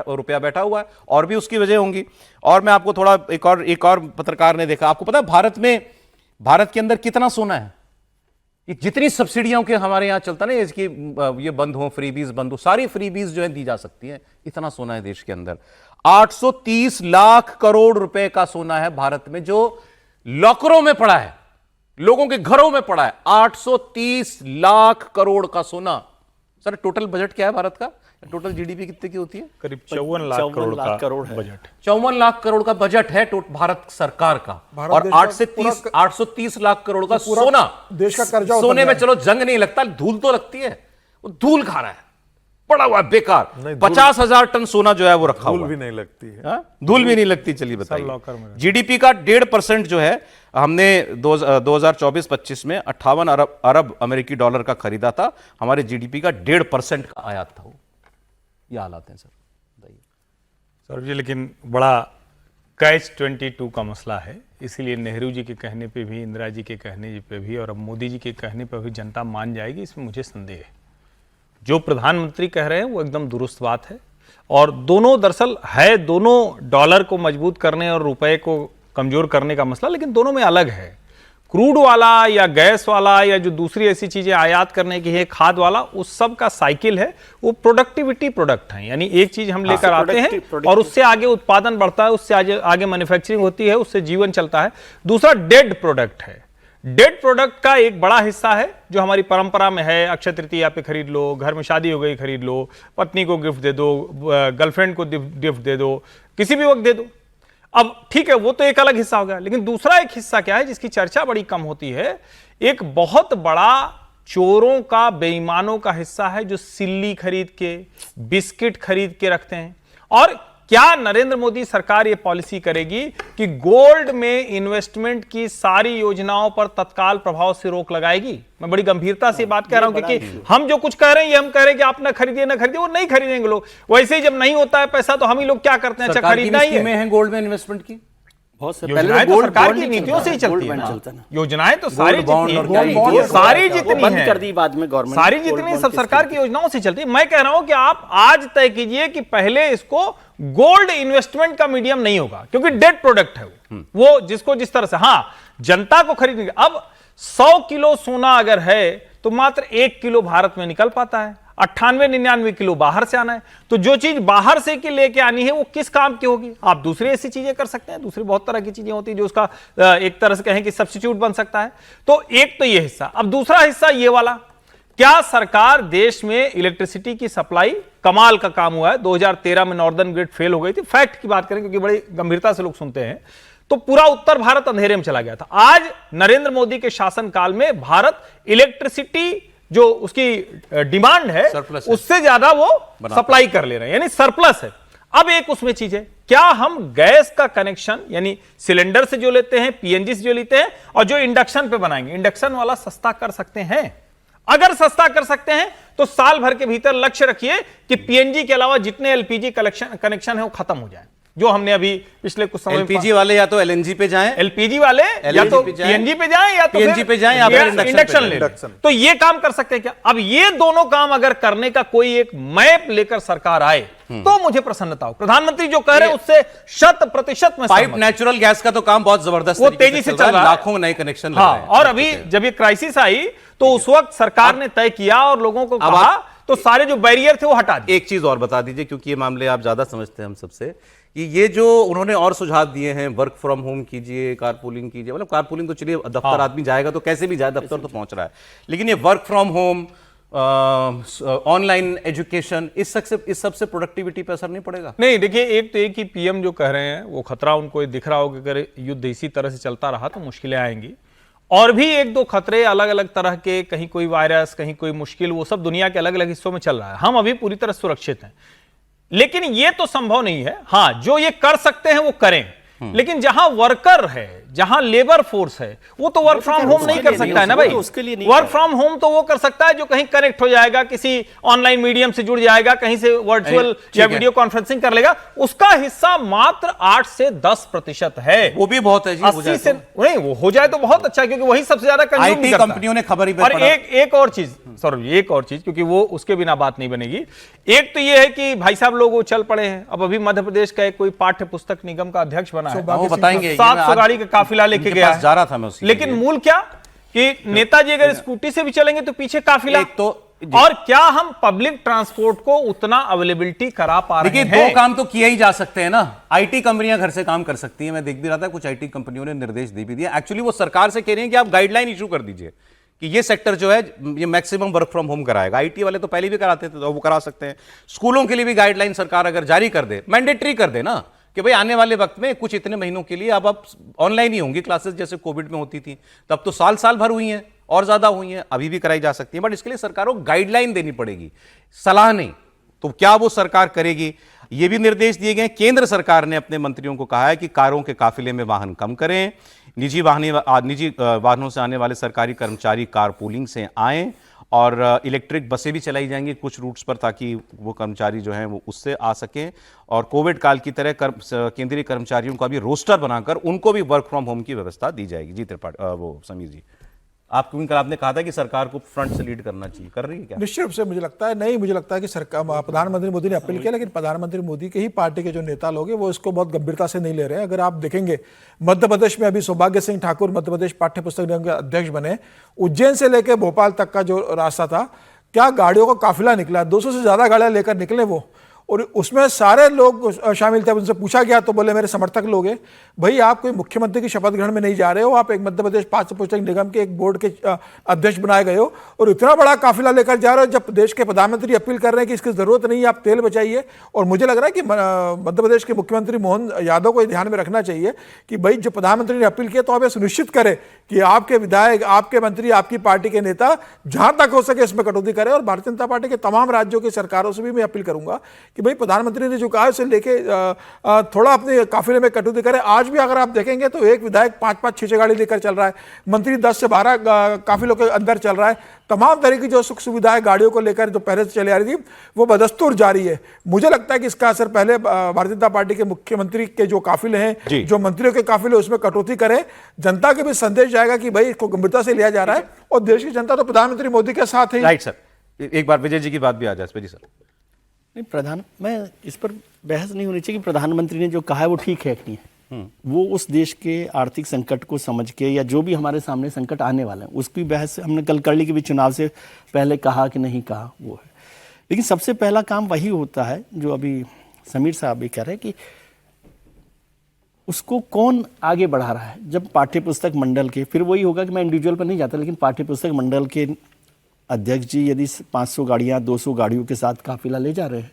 रुपया बैठा हुआ है, और भी उसकी वजह होंगी। और मैं आपको थोड़ा एक और पत्रकार ने देखा, आपको पता है भारत के अंदर कितना सोना है? ये जितनी सब्सिडियों के हमारे यहां चलता ना, इसकी ये बंद हो, फ्रीबीज बंद हो, सारी फ्रीबीज जो है दी जा सकती है, इतना सोना है देश के अंदर। 830 लाख करोड़ रुपए का सोना है भारत में, जो लॉकरों में पड़ा है, लोगों के घरों में पड़ा है। 830 लाख करोड़ का सोना। सर टोटल बजट क्या है भारत का? टोटल जीडीपी कितने की होती है? करीब 54 लाख करोड़ का बजट। 54 लाख करोड़ का बजट है भारत सरकार का, और 830 लाख करोड़ का सोना। देश का कर्जा सोने में चलो जंग नहीं लगता, धूल तो लगती है, वो धूल खा रहा है, पड़ा हुआ है बेकार। 50,000 टन सोना जो है वो रखा हुआ है, धूल भी नहीं लगती है। धूल भी नहीं लगती। चलिए बताइए, जीडीपी का 1.5% जो है हमने 2024-25 में 58 अरब अमेरिकी डॉलर का खरीदा था। हमारे जीडीपी का 1.5% का आयात था। ये हालात हैं सर, बताइए। सर जी, लेकिन बड़ा कैच 22 का मसला है। इसीलिए नेहरू जी के कहने पे भी, इंदिरा जी के कहने पे भी, और अब मोदी जी के कहने पे भी जनता मान जाएगी, इसमें मुझे संदेह है। जो प्रधानमंत्री कह रहे हैं वो एकदम दुरुस्त बात है। और दोनों दरअसल है, दोनों डॉलर को मजबूत करने और रुपए को कमजोर करने का मसला, लेकिन दोनों में अलग है। क्रूड वाला या गैस वाला या जो दूसरी ऐसी चीजें आयात करने की है, खाद वाला, उस सब का साइकिल है, वो प्रोडक्टिविटी प्रोडक्ट है। यानी एक चीज हम लेकर आते हैं और उससे आगे उत्पादन बढ़ता है, उससे आगे मैन्युफैक्चरिंग होती है, उससे जीवन चलता है। दूसरा डेड प्रोडक्ट है। डेड प्रोडक्ट का एक बड़ा हिस्सा है जो हमारी परंपरा में है, अक्षय तृतीया पे खरीद लो, घर में शादी हो गई खरीद लो, पत्नी को गिफ्ट दे दो, गर्लफ्रेंड को गिफ्ट दे दो, किसी भी वक्त दे दो। अब ठीक है, वो तो एक अलग हिस्सा हो गया, लेकिन दूसरा एक हिस्सा क्या है जिसकी चर्चा बड़ी कम होती है, एक बहुत बड़ा चोरों का, बेईमानों का हिस्सा है जो सिल्ली खरीद के, बिस्किट खरीद के रखते हैं। और क्या नरेंद्र मोदी सरकार ये पॉलिसी करेगी कि गोल्ड में इन्वेस्टमेंट की सारी योजनाओं पर तत्काल प्रभाव से रोक लगाएगी? मैं बड़ी गंभीरता से बात कह रहा हूं, क्योंकि हम जो कुछ कह रहे हैं ये हम कह रहे हैं कि आप ना खरीदिए ना खरीदिए, वो नहीं खरीदेंगे लोग। वैसे ही जब नहीं होता है पैसा तो हम ही लोग क्या करते हैं, अच्छा खरीदना ही है। गोल्ड में इन्वेस्टमेंट की बहुत से योजनाएं तो सरकार की नीतियों से ही चलती है ना। योजनाएं तो सारी जितनी बंद कर दी बाद में गवर्नमेंट, सारी जितनी सब सरकार की योजनाओं से चलती है। मैं कह रहा हूं कि आप आज तय कीजिए कि पहले इसको गोल्ड इन्वेस्टमेंट का मीडियम नहीं होगा, क्योंकि डेड प्रोडक्ट है वो जिसको जिस तरह से, हाँ जनता को खरीदने। अब 100 किलो सोना अगर है तो मात्र 1 किलो भारत में निकल पाता है, 98-99 किलो बाहर से आना है। तो जो चीज बाहर से के लेके आनी है वो किस काम की होगी? आप दूसरी ऐसी चीजें कर सकते हैं, दूसरी बहुत तरह की चीजें होती है जो उसका एक तरह से कहें कि सब्स्टिट्यूट बन सकता है। तो एक तो ये हिस्सा। अब दूसरा हिस्सा ये वाला, क्या सरकार देश में इलेक्ट्रिसिटी की सप्लाई, कमाल का काम हुआ है, 2013 में नॉर्दर्न ग्रिड फेल हो गई थी, फैक्ट की बात करें क्योंकि बड़ी गंभीरता से लोग सुनते हैं, तो पूरा उत्तर भारत अंधेरे में चला गया था। आज नरेंद्र मोदी के शासनकाल में भारत इलेक्ट्रिसिटी जो उसकी डिमांड है उससे ज्यादा वो सप्लाई कर ले रहे हैं, यानी सरप्लस है। अब एक उसमें चीज है, क्या हम गैस का कनेक्शन यानी सिलेंडर से जो लेते हैं, पीएनजी से जो लेते हैं, और जो इंडक्शन पे बनाएंगे, इंडक्शन वाला सस्ता कर सकते हैं? अगर सस्ता कर सकते हैं तो साल भर के भीतर लक्ष्य रखिए कि पीएनजी के अलावा जितने एलपीजी कनेक्शन है वो खत्म हो जाए, जो हमने अभी पिछले कुछ समय। एलपीजी वाले या तो एलएनजी पे जाएं, एलपीजी वाले या तो पीएनजी पे जाएं या तो पीएनजी पे जाएं या फिर इंडक्शन ले लें। तो ये काम कर सकते हैं क्या? अब ये दोनों काम अगर करने का कोई एक मैप लेकर सरकार आए तो मुझे प्रसन्नता हो। प्रधानमंत्री जो कह रहे हैं उससे 100% में पाइप नेचुरल गैस का तो काम बहुत जबरदस्त, वो तेजी से चल रहा है, लाखों नए कनेक्शन लग रहे हैं। और अभी जब ये क्राइसिस आई तो उस वक्त सरकार ने तय किया और लोगों को कहा, तो सारे जो बैरियर थे वो हटा दिए। एक चीज और बता दीजिए, क्योंकि ये मामले आप ज्यादा समझते हैं हम सबसे, कि ये जो उन्होंने और सुझाव दिए हैं, वर्क फ्रॉम होम कीजिए, कारपूलिंग कीजिए, मतलब कारपूलिंग तो चलिए दफ्तर आदमी जाएगा तो कैसे भी जाए, दफ्तर तो पहुंच रहा है, लेकिन ये work from home, online education, इस सबसे प्रोडक्टिविटी पे असर नहीं पड़ेगा? नहीं, देखिए, एक तो एक ही पीएम जो कह रहे हैं वो खतरा उनको दिख रहा हो कि अगर युद्ध इसी तरह से चलता रहा तो मुश्किलें आएंगी। और भी एक दो खतरे अलग अलग तरह के, कहीं कोई वायरस, कहीं कोई मुश्किल, वो सब दुनिया के अलग अलग हिस्सों में चल रहा है। हम अभी पूरी तरह सुरक्षित हैं, लेकिन ये तो संभव नहीं है। हाँ, जो ये कर सकते हैं वो करें, लेकिन जहां वर्कर है, जहां लेबर फोर्स है, वो तो वर्क फ्रॉम होम नहीं कर सकता है ना भाई। वर्क फ्रॉम होम तो वो कर सकता है जो कहीं कनेक्ट हो जाएगा, किसी ऑनलाइन मीडियम से जुड़ जाएगा, कहीं से वर्चुअल या वीडियो कॉन्फ्रेंसिंग कर लेगा। उसका हिस्सा मात्र 8 से 10% है। वो भी बहुत है जी, 80 से नहीं, वो हो जाए तो बहुत अच्छा, क्योंकि वही सबसे ज्यादा कंज्यूम करता है। कंपनियों ने खबर ही। और एक और चीज, सॉरी, एक और चीज, क्योंकि वो उसके बिना बात नहीं बनेगी। एक तो ये है कि भाई साहब लोग वो चल पड़े हैं। अब अभी मध्य प्रदेश का कोई पाठ्य पुस्तक निगम का अध्यक्ष बना है, वो बताएंगे, 700 गाड़ी का काफिला लेके गया है। जा रहा था मैं उसके लेकिन मूल क्या कि नेताजी अगर स्कूटी से भी चलेंगे तो पीछे काफिला। तो और क्या हम पब्लिक ट्रांसपोर्ट को उतना अवेलेबिलिटी करा पा रहे हैं? देखिए, 2 काम तो किए ही जा सकते हैं ना। आईटी कंपनियां घर से काम कर सकती हैं, मैं देख भी रहा था, कुछ आईटी कंपनियों ने निर्देश दे भी दिया। एक्चुअली वो सरकार से कह रहे हैं कि आप गाइडलाइन इशू कर दीजिए कि ये सेक्टर जो है ये मैक्सिमम वर्क फ्रॉम होम कराएगा। आईटी वाले तो पहले भी कराते थे, तो वो करा सकते हैं। स्कूलों के लिए भी गाइडलाइन सरकार अगर जारी कर दे, मैंडेटरी कर दे ना, कि भाई आने वाले वक्त में कुछ इतने महीनों के लिए अब ऑनलाइन ही होंगी क्लासेस, जैसे कोविड में होती थी। तब तो साल भर हुई हैं और ज्यादा हुई हैं, अभी भी कराई जा सकती है, बट इसके लिए सरकार को गाइडलाइन देनी पड़ेगी, सलाह नहीं। तो क्या वो सरकार करेगी? ये भी निर्देश दिए गए। केंद्र सरकार ने अपने मंत्रियों को कहा है कि कारों के काफिले में वाहन कम करें, निजी वाहनों से आने वाले सरकारी कर्मचारी कारपूलिंग से आएं, और इलेक्ट्रिक बसें भी चलाई जाएंगी कुछ रूट्स पर, ताकि वो कर्मचारी जो हैं वो उससे आ सकें। और कोविड काल की तरह केंद्रीय कर्मचारियों का भी रोस्टर बनाकर उनको भी वर्क फ्रॉम होम की व्यवस्था दी जाएगी। जी त्रिपाठी, वो समीर जी, आप क्योंकि कल आपने कहा था कि सरकार को फ्रंट से लीड करना चाहिए, कर रही है क्या? निश्चित रूप से मुझे लगता है नहीं, मुझे लगता है कि सरकार, प्रधानमंत्री मोदी ने अपील किया, लेकिन प्रधानमंत्री मोदी के ही पार्टी के जो नेता लोग हैं वो इसको बहुत गंभीरता से नहीं ले रहे हैं। अगर आप देखेंगे मध्य प्रदेश में अभी सौभाग्य सिंह ठाकुर मध्य प्रदेश पाठ्य पुस्तक निगम के अध्यक्ष बने, उज्जैन से लेकर भोपाल तक का जो रास्ता था, क्या गाड़ियों का काफिला निकला, 200 से ज्यादा गाड़ियां लेकर निकले वो, और उसमें सारे लोग शामिल थे। उनसे पूछा गया तो बोले मेरे समर्थक लोग हैं। भाई आप कोई मुख्यमंत्री की शपथ ग्रहण में नहीं जा रहे हो, आप एक मध्य प्रदेश पाठ्य पुस्तक निगम के एक बोर्ड के अध्यक्ष बनाए गए हो और इतना बड़ा काफिला लेकर जा रहे हो। जब प्रदेश के प्रधानमंत्री अपील कर रहे हैं कि इसकी जरूरत नहीं है, आप तेल बचाइए। और मुझे लग रहा है कि मध्य प्रदेश के मुख्यमंत्री मोहन यादव को ध्यान में रखना चाहिए कि भाई जो प्रधानमंत्री ने अपील किया तो आप ये सुनिश्चित करें कि आपके विधायक, आपके मंत्री, आपकी पार्टी के नेता जहां तक हो सके इसमें कटौती करें। और भारतीय जनता पार्टी के तमाम राज्यों की सरकारों से भी मैं अपील करूंगा कि भाई प्रधानमंत्री जो कहा उसे लेके थोड़ा अपने काफिले में कटौती करें। आज भी अगर आप देखेंगे तो एक विधायक 5-5, 6-6 गाड़ी लेकर चल रहा है, मंत्री 10 से 12 काफिलों के अंदर चल रहा है। तमाम तरह की जो सुख सुविधाएं गाड़ियों को लेकर जो पहले से चली आ रही थी वो बदस्तूर जारी है। मुझे लगता है कि इसका असर पहले भारतीय जनता पार्टी के मुख्यमंत्री के जो काफिले हैं, जो मंत्रियों के काफिले, उसमें कटौती करें। जनता के भी संदेश जाएगा कि भाई इसको गंभीरता से लिया जा रहा है और देश की जनता तो प्रधानमंत्री मोदी के साथ है। राइट सर, एक बार विजय जी की बात भी आ जाए इस पे। जी सर। नहीं, मैं इस पर बहस नहीं होनी चाहिए कि प्रधानमंत्री ने जो कहा है वो ठीक है कि नहीं है। वो उस देश के आर्थिक संकट को समझ के या जो भी हमारे सामने संकट आने वाले हैं उसकी बहस हमने कल कर ली कि भी चुनाव से पहले कहा कि नहीं कहा, वो है। लेकिन सबसे पहला काम वही होता है जो अभी समीर साहब भी कह रहे हैं कि उसको कौन आगे बढ़ा रहा है। जब पाठ्य पुस्तक मंडल के, फिर वही होगा कि मैं इंडिविजुअल पर नहीं जाता, लेकिन पाठ्य पुस्तक मंडल के अध्यक्ष जी यदि 500 गाड़ियां 200 गाड़ियों के साथ काफिला ले जा रहे हैं,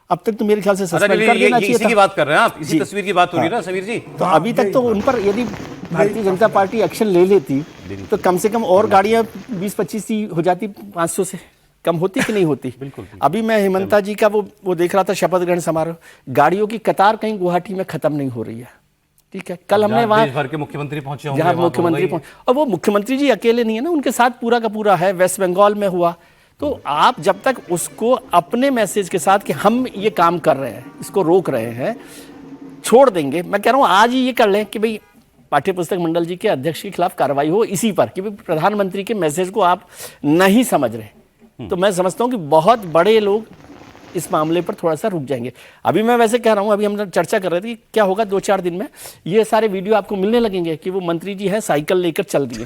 अब तक तो मेरे ख्याल से सस्पेंड कर देना चाहिए। इसी की बात कर रहे हैं आप, इसी तस्वीर की बात हो रही है ना समीर जी। तो अभी तक तो उन पर यदि भारतीय जनता पार्टी एक्शन ले लेती तो कम से कम और गाड़ियां 20-25 ही हो जाती, 500 से कम होती कि नहीं होती। बिल्कुल। अभी मैं हेमंता जी का वो देख रहा था शपथ ग्रहण समारोह, गाड़ियों की कतार कहीं गुवाहाटी में खत्म नहीं हो रही है। ठीक है, कल हमने वहां देश भर के मुख्यमंत्री पहुंचे होंगे, जहां मुख्यमंत्री पहुंचे, और वो मुख्यमंत्री जी अकेले नहीं है ना, उनके साथ पूरा का पूरा है। वेस्ट बंगाल में हुआ, तो आप जब तक उसको अपने मैसेज के साथ कि हम ये काम कर रहे हैं, इसको रोक रहे हैं, छोड़ देंगे। मैं कह रहा हूं आज ही ये कर लें कि भाई पाठ्य पुस्तक मंडल जी के अध्यक्ष के खिलाफ कार्रवाई हो इसी पर कि भाई प्रधानमंत्री के मैसेज को आप नहीं समझ रहे, तो मैं समझता हूं कि बहुत बड़े लोग इस मामले पर थोड़ा सा रुक जाएंगे। अभी मैं वैसे कह रहा हूं, अभी हम चर्चा कर रहे थे कि क्या होगा 2-4 दिन में ये सारे वीडियो आपको मिलने लगेंगे कि वो मंत्री जी हैं साइकिल लेकर चल दिए।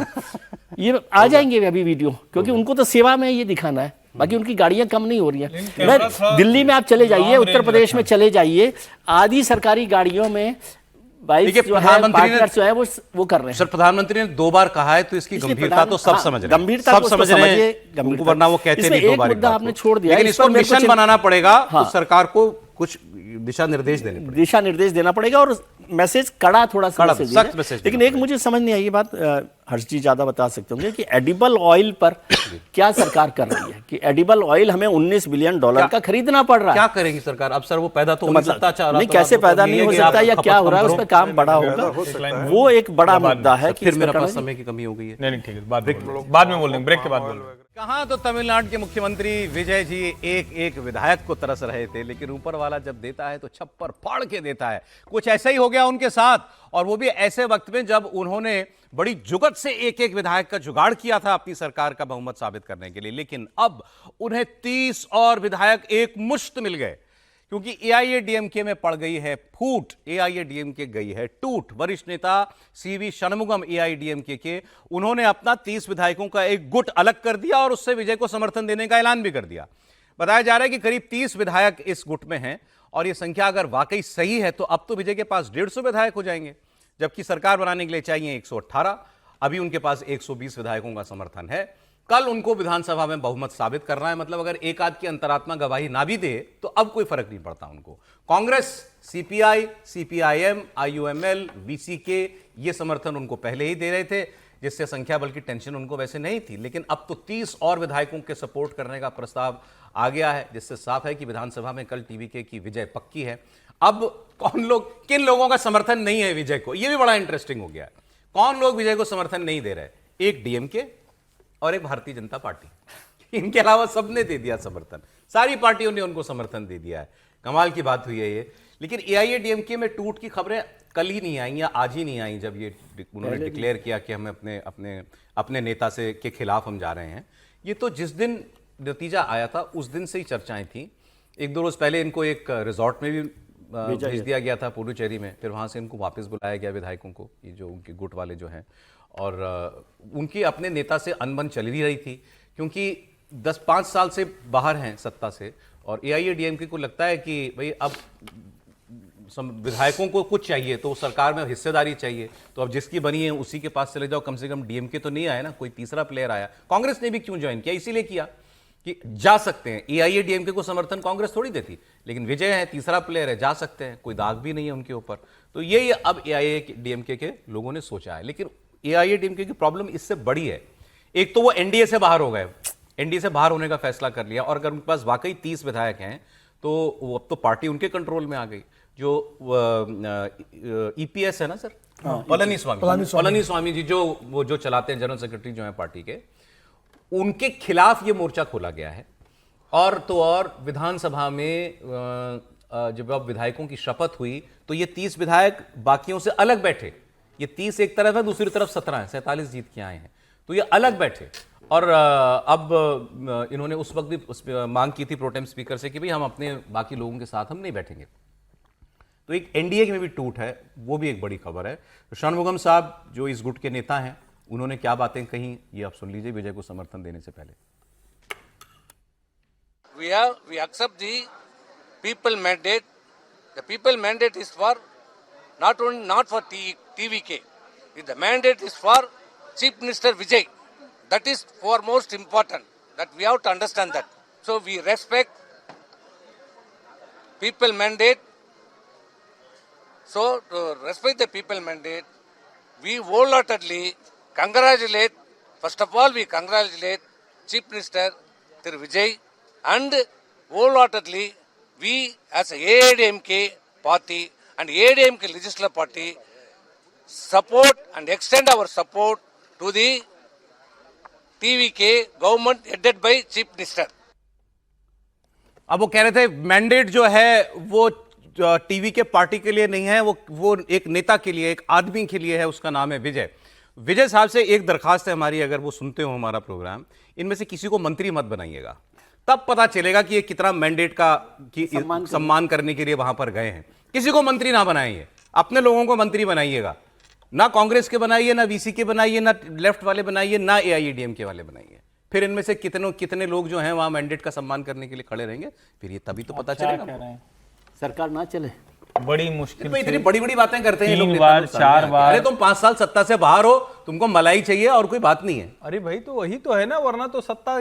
ये आ जाएंगे अभी वीडियो, क्योंकि उनको तो सेवा में ये दिखाना है, बाकी उनकी गाड़ियां कम नहीं हो रही हैं। मैं दिल्ली में आप चले जाइए, उत्तर प्रदेश में चले जाइए, आधी सरकारी गाड़ियों में बाइक जो है, पार्टनर्स जो है वो कर रहे हैं। सर प्रधानमंत्री ने 2 बार कहा है तो इसकी गंभीरता तो सब समझ रहे हैं, गंभीरता सब समझ रहे हैं, वरना वो कहते नहीं 2 बार। मुद्दा आपने छोड़ दिया, लेकिन इसको मिशन बनाना पड़ेगा, तो सरकार को कुछ दिशा निर्देश देना पड़ेगा और मैसेज कड़ा, थोड़ा सा सख्त मैसेज। लेकिन एक मुझे समझ नहीं आई ये बात, हर्ष जी ज्यादा बता सकते होंगे कि एडिबल ऑयल पर क्या सरकार कर रही है कि एडिबल ऑयल हमें $19 बिलियन का खरीदना पड़ रहा है। क्या करेंगी सरकार? अब सर वो पैदा तो नहीं सकता, नहीं कैसे पैदा नहीं हो सकता या क्या हो रहा है, उसका काम बड़ा होगा, वो एक बड़ा मुद्दा है कि फिर मेरे पास समय की कमी हो गई है। नहीं ठीक है, बाद में बोलेंगे, ब्रेक के बाद बोलेंगे। कहाँ तो तमिलनाडु के मुख्यमंत्री विजय जी एक विधायक को तरस रहे थे, लेकिन ऊपर वाला जब देता है तो छप्पर फाड़ के देता है। कुछ ऐसा ही हो गया उनके साथ, और वो भी ऐसे वक्त में जब उन्होंने बड़ी जुगत से एक विधायक का जुगाड़ किया था अपनी सरकार का बहुमत साबित करने के लिए। लेकिन अब उन्हें 30 और विधायक एक मुश्त मिल गए, क्योंकि एआईएडीएमके में पड़ गई है फूट, एआईएडीएमके गई है टूट। वरिष्ठ नेता सीवी षणमुगम एआईएडीएमके के, उन्होंने अपना 30 विधायकों का एक गुट अलग कर दिया और उससे विजय को समर्थन देने का ऐलान भी कर दिया। बताया जा रहा है कि करीब 30 विधायक इस गुट में हैं, और यह संख्या अगर वाकई सही है तो अब तो विजय के पास 150 विधायक हो जाएंगे, जबकि सरकार बनाने के लिए चाहिए 118। अभी उनके पास 120 विधायकों का समर्थन है। कल उनको विधानसभा में बहुमत साबित करना है, मतलब अगर एक आध की अंतरात्मा गवाही ना भी दे तो अब कोई फर्क नहीं पड़ता उनको। Congress, CPI, CPIM, IUML, VCK ये समर्थन उनको पहले ही दे रहे थे, जिससे संख्या बल की टेंशन उनको वैसे नहीं थी। लेकिन अब तो 30 और विधायकों के सपोर्ट करने का प्रस्ताव आ गया है, जिससे साफ है कि विधानसभा में कल टीवीके की विजय पक्की है। अब किन लोगों का समर्थन नहीं है विजय को, यह भी बड़ा इंटरेस्टिंग हो गया है। कौन लोग विजय को समर्थन नहीं दे रहे? एक डीएमके और एक भारतीय जनता पार्टी, इनके अलावा सबने दे दिया समर्थन, सारी पार्टियों ने उनको समर्थन दे दिया है। कमाल की बात हुई है ये। लेकिन एआईएडीएमके में टूट की खबरें कल ही नहीं आई या आज ही नहीं आई जब ये उन्होंने डिक्लेयर किया कि हम अपने अपने अपने नेता से के खिलाफ हम जा रहे हैं। ये तो जिस दिन नतीजा आया था उस दिन से ही चर्चाएं थी। एक दो रोज पहले इनको एक रिजॉर्ट में भी भेज दिया गया था पुडुचेरी में, फिर वहां से इनको वापस बुलाया गया विधायकों को, ये जो उनके गुट वाले जो हैं, और उनकी अपने नेता से अनबन चल ही रही थी क्योंकि 10-5 साल से बाहर हैं सत्ता से, और AIADMK को लगता है कि भाई अब विधायकों को कुछ चाहिए तो सरकार में हिस्सेदारी चाहिए, तो अब जिसकी बनी है उसी के पास चले जाओ, कम से कम DMK तो नहीं आया ना, कोई तीसरा प्लेयर आया। कांग्रेस ने भी क्यों ज्वाइन किया? इसीलिए किया कि जा सकते हैं। AIADMK को समर्थन कांग्रेस थोड़ी देती, लेकिन विजय है, तीसरा प्लेयर है, जा सकते हैं, कोई दाग भी नहीं है उनके ऊपर। तो यही अब AIADMK के लोगों ने सोचा है। लेकिन AIADMK की प्रॉब्लम इससे बड़ी है। एक तो वो NDA से बाहर हो गए, NDA से बाहर होने का फैसला कर लिया, और अगर उनके पास वाकई 30 विधायक हैं तो वो अब तो पार्टी उनके कंट्रोल में आ गई। जो EPS है ना सर, पलनीस्वामी जी जो चलाते हैं, जनरल सेक्रेटरी जो है पार्टी के, उनके खिलाफ ये मोर्चा खोला गया है। और तो और विधानसभा में जब अब विधायकों की शपथ हुई तो ये 30 विधायक बाकियों से अलग बैठे। ये 30 एक तरफ है, दूसरी तरफ 17 है, 47 जीत के आए हैं, तो ये अलग बैठे। और अब इन्होंने उस वक्त भी मांग की थी प्रोटेम स्पीकर से कि भाई हम अपने बाकी लोगों के साथ हम नहीं बैठेंगे। तो एक NDA में भी टूट है, वो भी एक बड़ी खबर है। तो षणमुगम साहब जो इस गुट के नेता हैं, उन्होंने क्या बातें कही, ये आप सुन लीजिए विजय को समर्थन देने से पहले। We accept the people mandate. The people mandate is for not for TVK. The mandate is for Chief Minister Vijay. That is foremost important. That we have to understand that. So we respect people mandate. So to respect the people mandate, we wholeheartedly congratulate. First of all, we congratulate Chief Minister Thiru Vijay, and wholeheartedly we as a AIADMK party and AIADMK legislative party support and extend our support to the TVK government headed by Chief Minister. अब वो कह रहे थे mandate जो है वो TVK party के लिए नहीं है, वो एक नेता के लिए, एक आदमी के लिए है, उसका नाम है विजय। विजय साहब से एक दरखास्त है हमारी, अगर वो सुनते हो हमारा प्रोग्राम, इनमें से किसी को मंत्री मत बनाइएगा, तब पता चलेगा कि ये कितना मैंडेट का सम्मान करने के लिए वहां पर गए हैं। किसी को मंत्री ना बनाइए, अपने लोगों को मंत्री बनाइएगा, ना कांग्रेस के बनाइए, ना VC के बनाइए, ना लेफ्ट वाले बनाइए, ना AIADMK वाले बनाइए। फिर इनमें से कितने लोग जो हैं वहां मैंडेट का सम्मान करने के लिए खड़े रहेंगे, फिर ये तभी तो पता चलेगा। सरकार ना चले, बड़ी मुश्किल तो इतनी बड़ी बड़ी बातें करते हैं 3 बार 4 बार। अरे तुम 5 साल सत्ता से बाहर हो, तुमको मलाई चाहिए और कोई बात नहीं है। अरे भाई तो वही तो है ना, वरना तो सत्ता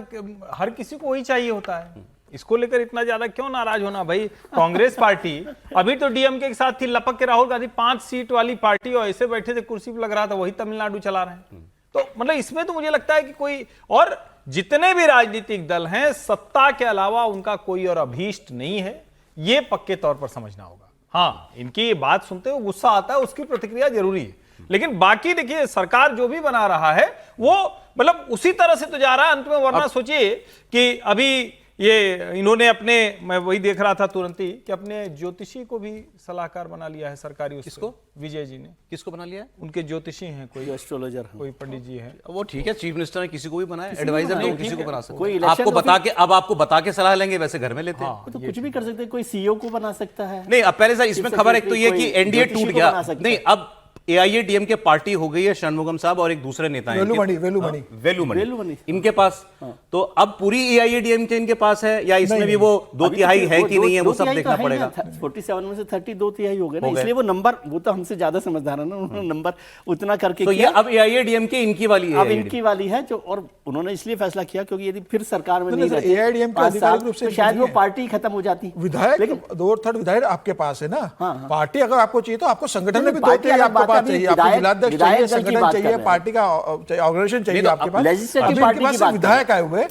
हर किसी को वही चाहिए होता है। इसको लेकर इतना ज्यादा क्यों नाराज होना भाई? कांग्रेस पार्टी अभी तो DMK के साथ थी, लपक के राहुल गांधी 5 सीट वाली पार्टी, और ऐसे बैठे थे कुर्सी पर लग रहा था, वही तमिलनाडु चला रहे हैं। तो मतलब इसमें तो मुझे लगता है कि कोई, और जितने भी राजनीतिक दल हैं, सत्ता के अलावा उनका कोई और अभीष्ट नहीं है, ये पक्के तौर पर समझना होगा। हाँ, इनकी ये बात सुनते हुए गुस्सा आता है, उसकी प्रतिक्रिया जरूरी है, लेकिन बाकी देखिए सरकार जो भी बना रहा है वो मतलब उसी तरह से तो जा रहा है अंत में। वरना सोचिए कि अभी ये इन्होंने अपने, मैं वही देख रहा था तुरंत ही, कि अपने ज्योतिषी को भी सलाहकार बना लिया है सरकारी। किसको? विजय जी ने। किसको बना लिया है? उनके ज्योतिषी हैं, कोई एस्ट्रोलॉजर, कोई पंडित जी हैं। वो ठीक है, चीफ मिनिस्टर ने किसी को भी बनाया, एडवाइजर नहीं किसी को बना सकते। आपको बता के, अब आपको बता के सलाह लेंगे, वैसे घर में लेते हैं। तो कुछ भी कर सकते हैं, कोई CEO को बना सकता है। नहीं, अब पहले सर इसमें खबर एक तो ये कि NDA टूट गया, नहीं अब AIADMK पार्टी हो गई है षणमुगम साहब और एक दूसरे नेता हैं वेलुमणि इनके पास। तो अब पूरी AIADMK इनके पास है या इसमें भी वो 2/3 है कि नहीं है, वो सब देखना पड़ेगा। 47 में से 32 हो गए ना, इसलिए वो नंबर, वो तो हमसे ज्यादा समझदार है ना, उन्होंने नंबर उतना करके तो ये अब AIADMK इनकी वाली है, अब इनकी वाली है जो, और उन्होंने इसलिए फैसला किया क्योंकि यदि फिर सरकार में नहीं रहते AIADMK आधिकारिक रूप से शायद वो पार्टी खत्म हो जाती। विधायक 2/3 विधायक आपके पास है ना, पार्टी अगर आपको चाहिए तो आपको संगठन में भी 2/3 आपके बात अभी चाहिए, आपको जिलाध्यक्ष चाहिए, विधायक दल की संगठन बात चाहिए, कर रहे पार्टी का ऑर्गेनाइजेशन चाहिए आपके पास। legislative अभी पार्टी इनके पास की बात विधायक आए हुए,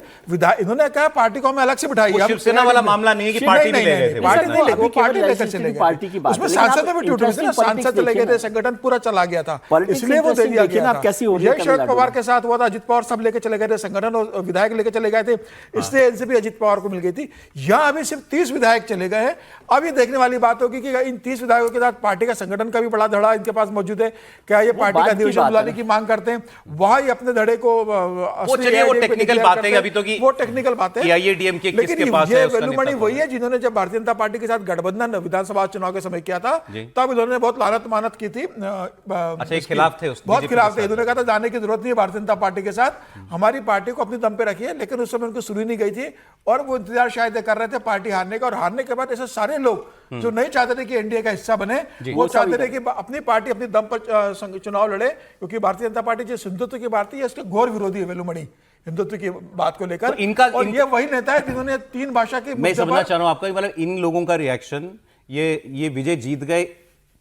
इन्होंने कहा पार्टी को हमें अलग से बिठाइए। वो शिवसेना वाला मामला नहीं है कि पार्टी भी ले गए थे। पार्टी नहीं ले, वो केवल पार्टी लेकर legislative चले गए। पार्टी की बात उसमें है, लेकिन सांसद आप में भी टूट गए थे ना, interesting सांसद politics चले गए देखिए थे, संगठन पूरा चला गया था, Politics इसलिए वो दे interesting दिया देखिए गया ना, था। कैसी हो रही है ये शरद तमिलनाडु पवार में। के साथ हुआ था, अजित पवार सब लेके चले गए थे, संगठन और विधायक लेके चले गए थे, इसलिए एनसीपी अजित पवार को मिल गई थी। यहाँ अभी सिर्फ 30 विधायक चले गए हैं। अब ये देखने वाली बात होगी कि इन 30 विधायकों के साथ पार्टी का संगठन का भी बड़ा धड़ा इनके पास मौजूद है। क्या ये पार्टी का अधिवेशन बुलाने की मांग करते हैं, वहां ही अपने धड़े को वो चलिए वो टेक्निकल बातें हैं अभी तो कि वो टेक्निकल बातें हैं। AIADMK किसके पास ये है उसका वेलुमणि नेता वही है जिन्होंने जब भारतीय जनता पार्टी के साथ गठबंधन विधानसभा चुनाव के समय किया था, तब इन्होंने बहुत लानत मानत की थी। अच्छा, एक खिलाफ थे उस बहुत BJP खिलाफ के थे। साथ। इन्होंने कहा था जाने की जरूरत नहीं है भारतीय जनता पार्टी के साथ, हमारी पार्टी को अपने दम पे रखिए, लेकिन उस समय उनको सुनी नहीं गई थी और वो इंतजार शायद कर रहे थे पार्टी हारने का। और हारने के बाद ऐसे सारे लोग जो नहीं चाहते थे कि एनडीए का हिस्सा बने, वो चाहते थे कि अपनी पार्टी अपनी दम पर चुनाव लड़े, क्योंकि भारतीय जनता पार्टी जो हिंदुत्व की पार्टी है इसके घोर विरोधी है वेलुमणि हिंदुत्व की बात को लेकर। और ये वही नेता है जिन्होंने 3 भाषा की मैं समझना चाह रहा हूं आपका कि मतलब इन लोगों का रिएक्शन, ये विजय जीत गए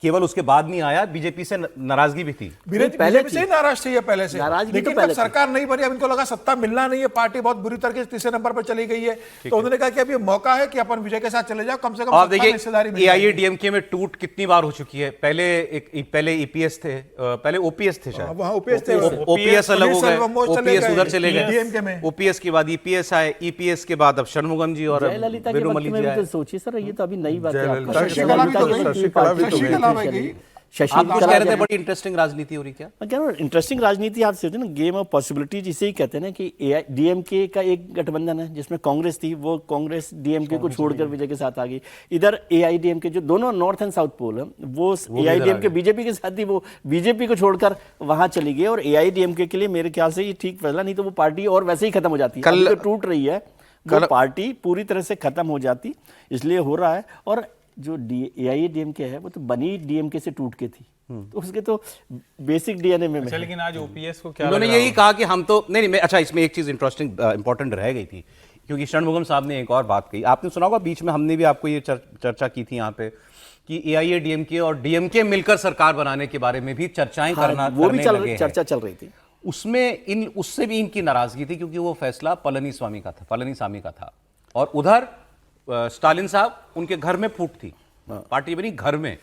केवल उसके बाद नहीं आया, बीजेपी से नाराजगी भी थी। बीजेपी से ही नाराज थी पहले से, नाराजगी लेकिन तो जब पहले सरकार नहीं बनी, अब इनको लगा सत्ता मिलना नहीं है, पार्टी बहुत बुरी तरह से तीसरे नंबर पर चली गई है, तो उन्होंने कहा कि अब ये मौका है कि अपन विजय के साथ चले जाओ, कम से कम आप सत्ता में हिस्सेदारी मिल जाएगी। AIADMK में टूट कितनी बार हो चुकी है। पहले EPS थे, पहले OPS थे शायद, वहाँ OPS थे, OPS अलग हो गए, OPS OPS उधर चले DMK गए, में। OPS के बाद EPS आए, EPS के बाद अब षणमुगम जी और जयललिता के वक्त वेलुमणि में जी भी तो आए। सोचिए सर, ये तो अभी नई बात है जयललिता आपका। की शशिकला भी तो जयललिता गई, की पार्टी शशिकला भी चली। गई। आप कुछ कह रहे थे शशि बड़ी इंटरेस्टिंग राजनीति हो रही क्या? मैं कह रहा हूँ इंटरेस्टिंग राजनीति आप सोचते ना, गेम ऑफ पॉसिबिलिटी जिसे ही कहते हैं ना, कि डीएमके का एक गठबंधन है जिसमें कांग्रेस थी, वो कांग्रेस डीएमके को छोड़कर विजय के साथ आ गई। इधर एआईडीएमके जो दोनों नॉर्थ एंड साउथ पोल है, वो एआईडीएमके बीजेपी के साथ थी, वो बीजेपी को छोड़कर वहां चली गई। और एआईडीएमके के लिए मेरे ख्याल से ये ठीक फैसला, नहीं तो वो पार्टी और वैसे ही खत्म हो जाती है। अभी तो टूट रही है, वो पार्टी पूरी तरह से खत्म हो जाती, इसलिए हो रहा है। और जो एआईएडीएमके है वो तो बनी डीएमके से टूट के थी, तो उसके तो बेसिक डीएनए में अच्छा, लेकिन आज ओपीएस को क्या उन्होंने लग रहा यही कहा कि हम तो नहीं, अच्छा इसमें एक चीज इंपॉर्टेंट रह गई थी, क्योंकि षणमुगम साहब ने एक और बात कही, आपने सुना होगा बीच में, हमने भी आपको ये चर्चा की थी यहाँ पे कि एआईएडीएमके और डीएमके मिलकर सरकार बनाने के बारे में भी चर्चाएं वो भी चर्चा चल रही थी। उसमें उससे भी इनकी नाराजगी थी, क्योंकि वो फैसला पलनीस्वामी का था और उधर स्टालिन साहब उनके घर में फूट थी, पार्टी बनी घर में,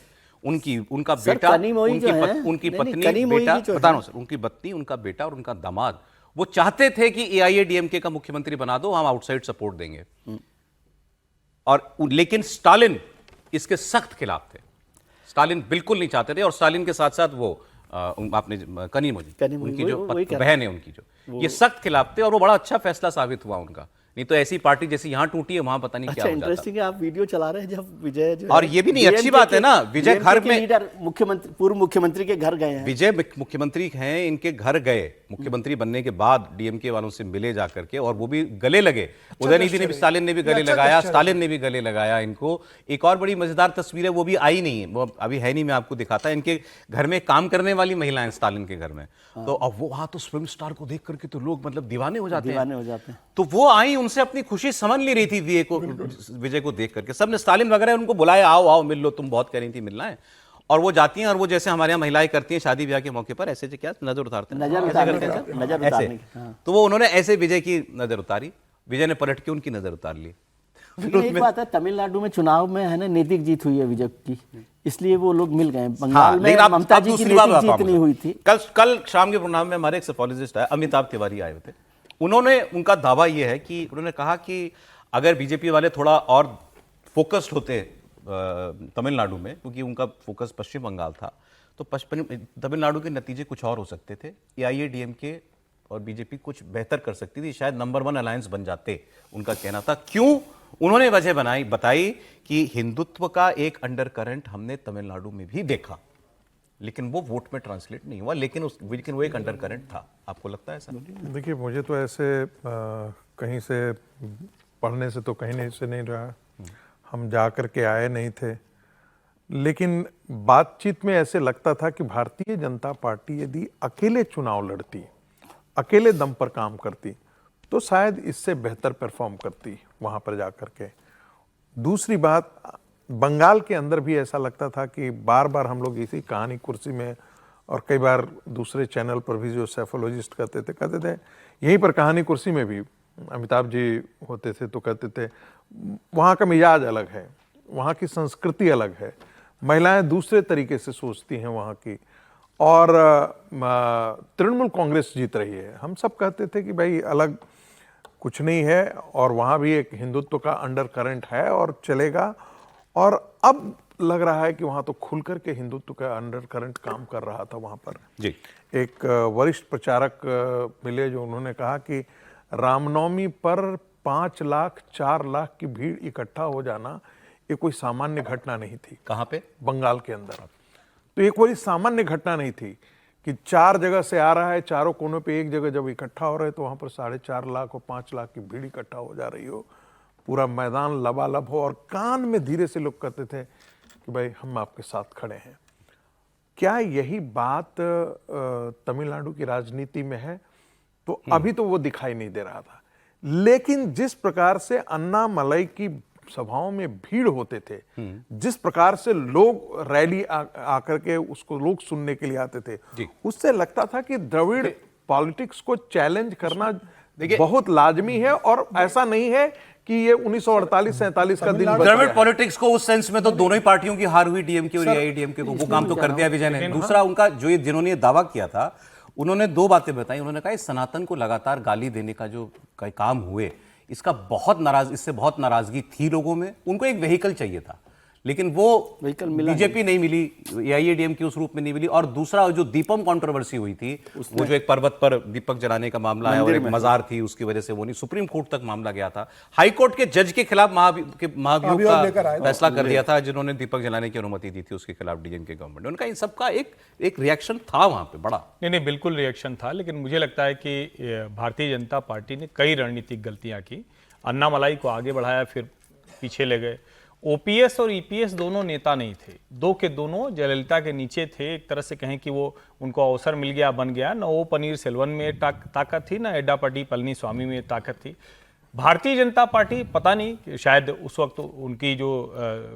उनका बेटा, उनकी पत्नी, बेटा बता रहा हूं सर, उनकी पत्नी, उनका बेटा और उनका दामाद, वो चाहते थे कि एआईएडीएमके का मुख्यमंत्री बना दो, हम आउटसाइड सपोर्ट देंगे। और लेकिन स्टालिन इसके सख्त खिलाफ थे, स्टालिन बिल्कुल नहीं चाहते थे। और स्टालिन के साथ साथ वो आपने कनिमोजी उनकी जो बहन है उनकी, जो ये सख्त खिलाफ थे, और वो बड़ा अच्छा फैसला साबित हुआ उनका। नहीं तो ऐसी पार्टी जैसी यहां टूटी है, वहां पता नहीं क्या हो जाता। इंटरेस्टिंग है, आप वीडियो चला रहे हैं जब विजय जो और ये भी नहीं अच्छी बात है ना, विजय घर में लीडर मुख्यमंत्री, पूर्व मुख्यमंत्री के घर गए हैं, विजय मुख्यमंत्री हैं, इनके घर गए, मुख्यमंत्री बनने के बाद डीएमके वालों से मिले जाकर के, और वो भी गले लगे। उदयनिधि ने भी, स्टालिन ने भी गले लगाया, स्टालिन ने भी गले लगाया इनको। एक और बड़ी मजेदार तस्वीर है, वो भी आई नहीं है, वो अभी है नहीं, मैं आपको दिखाता। इनके घर में काम करने वाली महिलाएं स्टालिन के घर में, तो अब वो वहां तो फिल्म स्टार को देख करके तो लोग मतलब दीवाने हो जाते हैं। तो वो आई, उनसे अपनी खुशी समझ ली रही थी विजय को देख करके। सबने, स्टालिन वगैरह उनको बुलाया, आओ आओ मिल लो, तुम बहुत कह रही थी मिलना है। और वो जाती हैं, और वो जैसे हमारे यहाँ महिलाएं करती हैं शादी ब्याह के मौके पर, ऐसे क्या नजर उतारते हैं, ऐसे, तो वो उन्होंने ऐसे विजय की नजर उतारी, विजय ने पलट के उनकी नजर उतार ली। एक बात है, तमिलनाडु में चुनाव में है ना नैतिक जीत हुई है विजय की, इसलिए वो लोग मिल गए। बंगाल में ममता जी की नैतिक जीत नहीं हुई थी। कल शाम के प्रोग्राम में हमारे एक सेफोलॉजिस्ट आए, अमिताभ तिवारी आए हुए थे। उनका दावा यह है कि उन्होंने कहा कि अगर बीजेपी वाले थोड़ा और फोकस्ड होते तमिलनाडु में, क्योंकि उनका फोकस पश्चिम बंगाल था, तो तमिलनाडु के नतीजे कुछ और हो सकते थे। एआईएडीएमके और बीजेपी कुछ बेहतर कर सकती थी, शायद नंबर 1 अलायंस बन जाते, उनका कहना था। क्यों? उन्होंने वजह बताई कि हिंदुत्व का एक अंडर करंट हमने तमिलनाडु में भी देखा, लेकिन वो वोट में ट्रांसलेट नहीं हुआ, लेकिन वो एक अंडर करंट था। आपको लगता है सर? देखिए, मुझे तो ऐसे कहीं से पढ़ने से तो कहीं से नहीं रहा, हम जा कर के आए नहीं थे, लेकिन बातचीत में ऐसे लगता था कि भारतीय जनता पार्टी यदि अकेले चुनाव लड़ती, अकेले दम पर काम करती, तो शायद इससे बेहतर परफॉर्म करती वहाँ पर जा कर के। दूसरी बात, बंगाल के अंदर भी ऐसा लगता था कि बार बार हम लोग इसी कहानी कुर्सी में और कई बार दूसरे चैनल पर भी जो सैफोलॉजिस्ट कहते थे यहीं पर कहानी कुर्सी में भी अमिताभ जी होते थे तो कहते थे वहाँ का मिजाज अलग है, वहाँ की संस्कृति अलग है, महिलाएं दूसरे तरीके से सोचती हैं वहाँ की, और तृणमूल कांग्रेस जीत रही है। हम सब कहते थे कि भाई अलग कुछ नहीं है, और वहाँ भी एक हिंदुत्व का अंडर करंट है और चलेगा। और अब लग रहा है कि वहाँ तो खुल कर के हिंदुत्व का अंडर करंट काम कर रहा था वहाँ पर जी। एक वरिष्ठ प्रचारक मिले जो उन्होंने कहा कि रामनवमी पर 5 लाख 4 लाख की भीड़ इकट्ठा हो जाना ये कोई सामान्य घटना नहीं थी। कहाँ पे? बंगाल के अंदर। तो ये कोई सामान्य घटना नहीं थी कि 4 जगह से आ रहा है, चारों कोनों पे एक जगह जब इकट्ठा हो रहे तो वहाँ पर 4.5 लाख और 5 लाख की भीड़ इकट्ठा हो जा रही हो, पूरा मैदान लबालब हो, और कान में धीरे से लोग कहते थे कि भाई हम आपके साथ खड़े हैं। क्या यही बात तमिलनाडु की राजनीति में है? तो अभी तो वो दिखाई नहीं दे रहा था, लेकिन जिस प्रकार से अन्नामलाई की सभाओं में भीड़ होते थे, जिस प्रकार से लोग रैली आकर के उसको लोग सुनने के लिए आते थे, उससे लगता था कि द्रविड़ पॉलिटिक्स को चैलेंज करना बहुत लाजमी है। और ऐसा नहीं है कि ये 1948-47 का दिन। द्रविड़ पॉलिटिक्स को उस सेंस में तो दोनों ही पार्टियों की हार हुई, डीएमके और एआईडीएमके को, वो काम तो कर दिया विजय ने। दूसरा उनका जो ये जिन्होंने दावा किया था, उन्होंने 2 बातें बताई। उन्होंने कहा सनातन को लगातार गाली देने का जो काम हुए, इससे बहुत नाराजगी थी लोगों में। उनको एक व्हीकल चाहिए था, लेकिन वो बीजेपी नहीं मिली, एआईएडीएमके उस रूप में नहीं मिली। और दूसरा जो दीपम कंट्रोवर्सी हुई थी, वो जो एक पर्वत पर दीपक जलाने का मामला है और एक मजार थी, उसकी वजह से वो नहीं, सुप्रीम कोर्ट तक मामला गया था। हाई कोर्ट के जज के खिलाफ महाभियोग का फैसला कर दिया था, जिन्होंने दीपक जलाने की अनुमति दी थी, उसके खिलाफ डीएमके गवर्नमेंट। उनका इन सबका एक रिएक्शन था वहां पे बड़ा। नहीं, बिल्कुल रिएक्शन था, लेकिन मुझे लगता है कि भारतीय जनता पार्टी ने कई रणनीतिक गलतियां की। अन्नामलाई को आगे बढ़ाया, फिर पीछे ले गए। ओपीएस और ईपीएस दोनों नेता नहीं थे, 2 के दोनों जयललिता के नीचे थे। एक तरह से कहें कि वो उनको अवसर मिल गया, बन गया। न वो पनीर सेल्वन में ताकत थी, ना एड्डापट्टी पलनीस्वामी में ताकत थी। भारतीय जनता पार्टी पता नहीं, शायद उस वक्त उनकी जो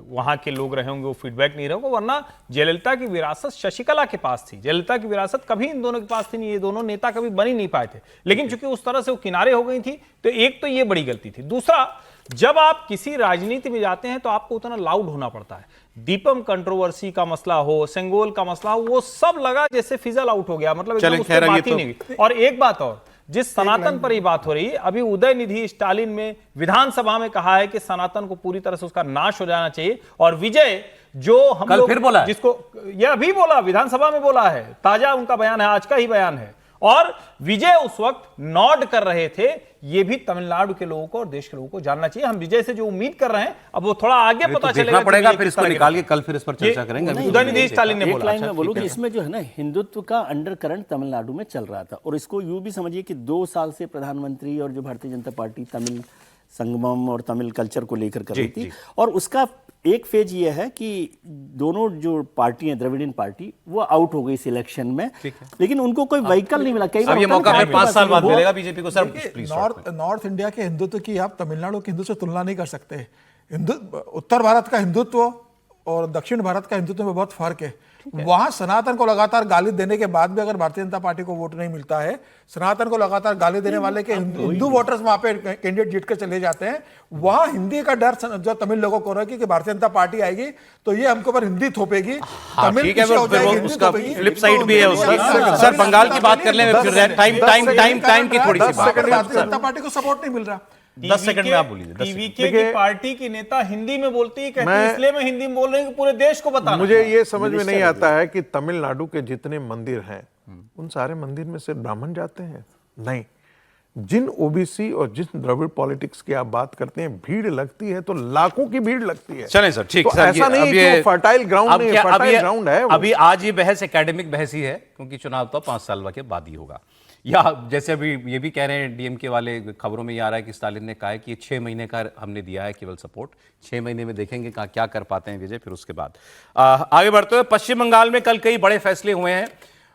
वहाँ के लोग रहे होंगे वो फीडबैक नहीं रहे, वरना जयललिता की विरासत शशिकला के पास थी। जयललिता की विरासत कभी इन दोनों के पास थी नहीं, ये दोनों नेता कभी बन ही नहीं पाए थे। लेकिन चूंकि उस तरह से वो किनारे हो गई थी, तो एक तो ये बड़ी गलती थी। दूसरा, जब आप किसी राजनीति में जाते हैं तो आपको उतना लाउड होना पड़ता है। दीपम कंट्रोवर्सी का मसला हो, सेंगोल का मसला हो, वो सब लगा जैसे फिजल आउट हो गया, मतलब एकदम उस पर बात ही नहीं हुई। और एक बात और, जिस सनातन पर ही बात हो रही है, अभी उदयनिधि स्टालिन में विधानसभा में कहा है कि सनातन को पूरी तरह से उसका नाश हो जाना चाहिए। और विजय जो हम कल फिर बोला, जिसको यह अभी बोला, विधानसभा में बोला है, ताजा उनका बयान है, आज का ही बयान है। और विजय उस वक्त नॉड कर रहे थे। ये भी तमिलनाडु के लोगों को और देश के लोगों को जानना चाहिए। हम विजय से जो उम्मीद कर रहे हैं, अब वो थोड़ा आगे पता तो चलेगा पड़ेगा, फिर इसको निकाल के कल फिर इस पर चर्चा करेंगे। उदयनिधि स्टालिन ने बोला, लाइन में बोलूं कि इसमें जो है ना, हिंदुत्व का अंडर करंट तमिलनाडु में चल रहा था। और इसको यूं भी समझिए कि 2 साल से प्रधानमंत्री और जो भारतीय जनता पार्टी तमिल संगमम और तमिल कल्चर को लेकर कर रही थी। और उसका एक फेज ये है कि दोनों जो पार्टी है, द्रविडियन पार्टी, वो आउट हो गई इस इलेक्शन में, लेकिन उनको कोई व्हीकल नहीं मिला। कई बार ये मौका फिर 5 साल बाद मिलेगा बीजेपी को। सर, नॉर्थ इंडिया के हिंदुत्व की आप तमिलनाडु के हिंदुत्व से तुलना नहीं कर सकते। उत्तर भारत का हिंदुत्व और दक्षिण भारत का हिंदुत्व में बहुत फर्क है। वहां सनातन को लगातार गाली देने के बाद भी अगर भारतीय जनता पार्टी को वोट नहीं मिलता है, सनातन को लगातार गाली देने वाले के हिंदू वोटर्स वहां पे कैंडिडेट जीत कर चले जाते हैं। वहां हिंदी का डर जो तमिल लोगों को रहा कि भारतीय जनता पार्टी आएगी तो ये हमको पर हिंदी थोपेगी, तमिल फ्लिप साइड भी है उसकी। सर, बंगाल की बात कर ले, टाइम की थोड़ी सी बात। भारतीय जनता पार्टी को सपोर्ट नहीं मिल रहा। 10 सेकंड में आप बोलिए। टीवीके की पार्टी की नेता हिंदी में बोलती है, कहती है इसलिए मैं हिंदी में बोल रही हूँ, पूरे देश को बताना। मुझे ये समझ में नहीं आता है कि तमिलनाडु के जितने मंदिर हैं, उन सारे मंदिर में सिर्फ ब्राह्मण जाते हैं? नहीं। जिन ओबीसी और जिन द्रविड़ पॉलिटिक्स की आप बात करते हैं, भीड़ लगती है तो लाखों की भीड़ लगती है। चलें सर, ठीक। तो ऐसा नहीं कि फर्टाइल ग्राउंड नहीं है, फर्टाइल ग्राउंड है। अभी आज ये बहस एकेडमिक बहस ही है, क्योंकि चुनाव तो 5 साल के बाद ही होगा। या जैसे अभी ये भी कह रहे हैं डीएमके वाले, खबरों में ये आ रहा है कि स्टालिन ने कहा है कि 6 महीने का हमने दिया है केवल सपोर्ट, 6 महीने में देखेंगे क्या कर पाते हैं विजय, फिर उसके बाद आगे बढ़ते हुए पश्चिम बंगाल में कल कई बड़े फैसले हुए हैं।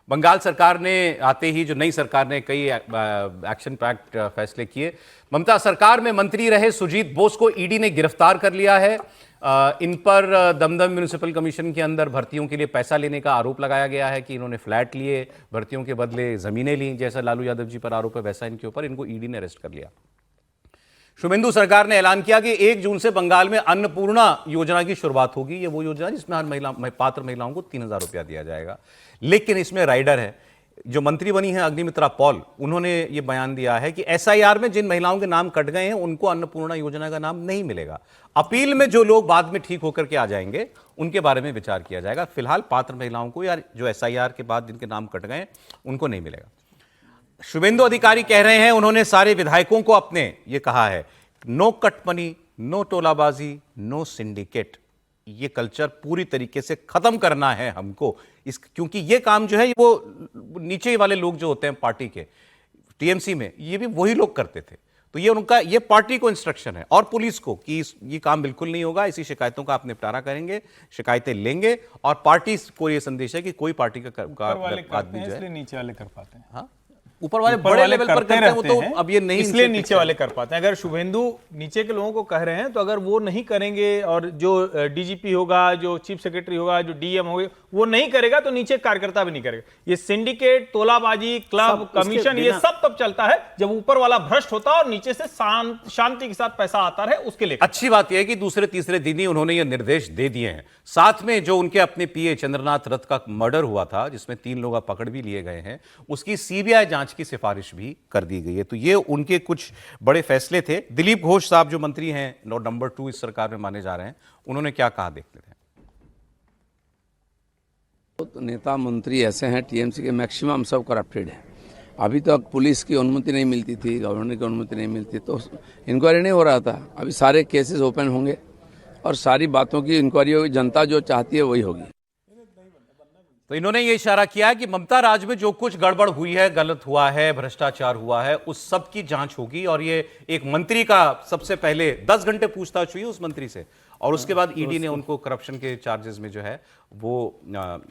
बंगाल सरकार ने आते ही जो नई सरकार ने कई एक्शन पैक्ट फैसले किए। ममता सरकार में मंत्री रहे सुजीत बोस को ईडी ने गिरफ्तार कर लिया है। इन पर दमदम म्युनिसिपल कमीशन के अंदर भर्तियों के लिए पैसा लेने का आरोप लगाया गया है कि इन्होंने फ्लैट लिए, भर्तियों के बदले जमीनें ली, जैसा लालू यादव जी पर आरोप है वैसा इनके ऊपर, इनको ईडी ने अरेस्ट कर लिया। शुभेंदु सरकार ने ऐलान किया कि 1 जून से बंगाल में अन्नपूर्णा योजना की शुरुआत होगी। ये वो योजना जिसमें हर पात्र महिलाओं को 3000 रुपया दिया जाएगा। लेकिन इसमें राइडर है। जो मंत्री बनी है अग्निमित्रा पॉल, उन्होंने ये बयान दिया है कि एसआईआर में जिन महिलाओं के नाम कट गए हैं उनको अन्नपूर्णा योजना का नाम नहीं मिलेगा। अपील में जो लोग बाद में ठीक होकर के आ जाएंगे उनके बारे में विचार किया जाएगा। फिलहाल पात्र महिलाओं को या जो एसआईआर के बाद जिनके नाम कट गए उनको नहीं मिलेगा। शुभेंदु अधिकारी कह रहे हैं, उन्होंने सारे विधायकों को अपने ये कहा है, नो कट मनी, नो टोलाबाजी, नो सिंडिकेट। ये कल्चर पूरी तरीके से खत्म करना है हमको, क्योंकि ये काम जो है वो नीचे वाले लोग जो होते हैं पार्टी के, टीएमसी में ये भी वही लोग करते थे। तो ये उनका, ये पार्टी को इंस्ट्रक्शन है और पुलिस को कि ये काम बिल्कुल नहीं होगा, इसी शिकायतों का आप निपटारा करेंगे, शिकायतें लेंगे। और पार्टी को ये संदेश है कि कोई पार्टी का आदमी जो है, नीचे वाले कर पाते हैं। हाँ, ऊपर वाले बड़े लेवल पर करते हैं वो तो अब ये नहीं, इसलिए नीचे वाले कर पाते हैं। अगर शुभेंदु नीचे के लोगों को कह रहे हैं तो अगर वो नहीं करेंगे और जो डीजीपी होगा, जो चीफ सेक्रेटरी होगा, जो डीएम होगा, वो नहीं करेगा तो नीचे कार्यकर्ता भी नहीं करेगा। ये सिंडिकेट, तोलाबाजी, क्लब, कमीशन, ये सब तब चलता है जब ऊपर वाला भ्रष्ट होता है और नीचे से शांति के साथ पैसा आता है उसके लिए। अच्छी बात यह है कि दूसरे तीसरे दिन ही उन्होंने ये निर्देश दे दिए हैं। साथ में जो उनके अपने पीए चंद्रनाथ रथ का मर्डर हुआ था, जिसमें 3 लोग पकड़ भी लिए गए हैं, उसकी सीबीआई जांच की सिफारिश भी कर दी गई है। तो ये उनके कुछ बड़े फैसले थे। दिलीप घोष साहब जो मंत्री हैं, नंबर 2 इस सरकार में माने जा रहे हैं, उन्होंने क्या कहा देख लेते हैं। तो नेता मंत्री ऐसे हैं टीएमसी के, मैक्सिमम सब करप्टेड है। अभी तक पुलिस की अनुमति नहीं मिलती थी, गवर्नर की अनुमति नहीं मिलती, तो इंक्वायरी नहीं हो रहा था। अभी सारे केसेस ओपन होंगे और सारी बातों की इंक्वायरी होगी, जनता जो चाहती है वही होगी। तो इन्होंने ये इशारा किया कि ममता राज में जो कुछ गड़बड़ हुई है, गलत हुआ है, भ्रष्टाचार हुआ है, उस सब की जांच होगी। और ये एक मंत्री का सबसे पहले 10 घंटे पूछताछ हुई उस मंत्री से, और उसके बाद ईडी ने उनको करप्शन के चार्जेस में जो है वो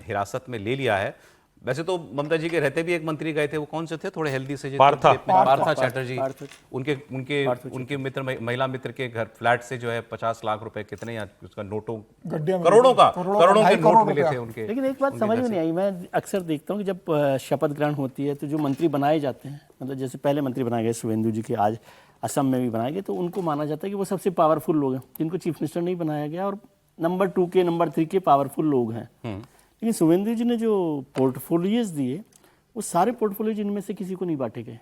हिरासत में ले लिया है। वैसे तो ममता जी के रहते भी एक मंत्री गए थे, वो कौन से थे, थोड़े हेल्दी से, पार्था चैटर्जी, उनके मित्र, महिला मित्र के घर फ्लैट से जो है 50 लाख रुपए, कितने उसका नोटों, करोड़ों के नोट मिले थे उनके। लेकिन एक बात समझ में नहीं आई, मैं अक्सर देखता हूँ कि जब शपथ ग्रहण होती है तो जो मंत्री बनाए जाते हैं, मतलब जैसे पहले मंत्री बनाए गए शुभेंदु जी के, आज असम में भी बनाए गए, तो उनको माना जाता है कि वो सबसे पावरफुल लोग हैं, जिनको चीफ मिनिस्टर नहीं बनाया गया, और नंबर 2 के, नंबर 3 के पावरफुल लोग हैं। लेकिन शुभेंदु जी ने जो पोर्टफोलियोज दिए, वो सारे पोर्टफोलियोज इनमें से किसी को नहीं बांटे गए।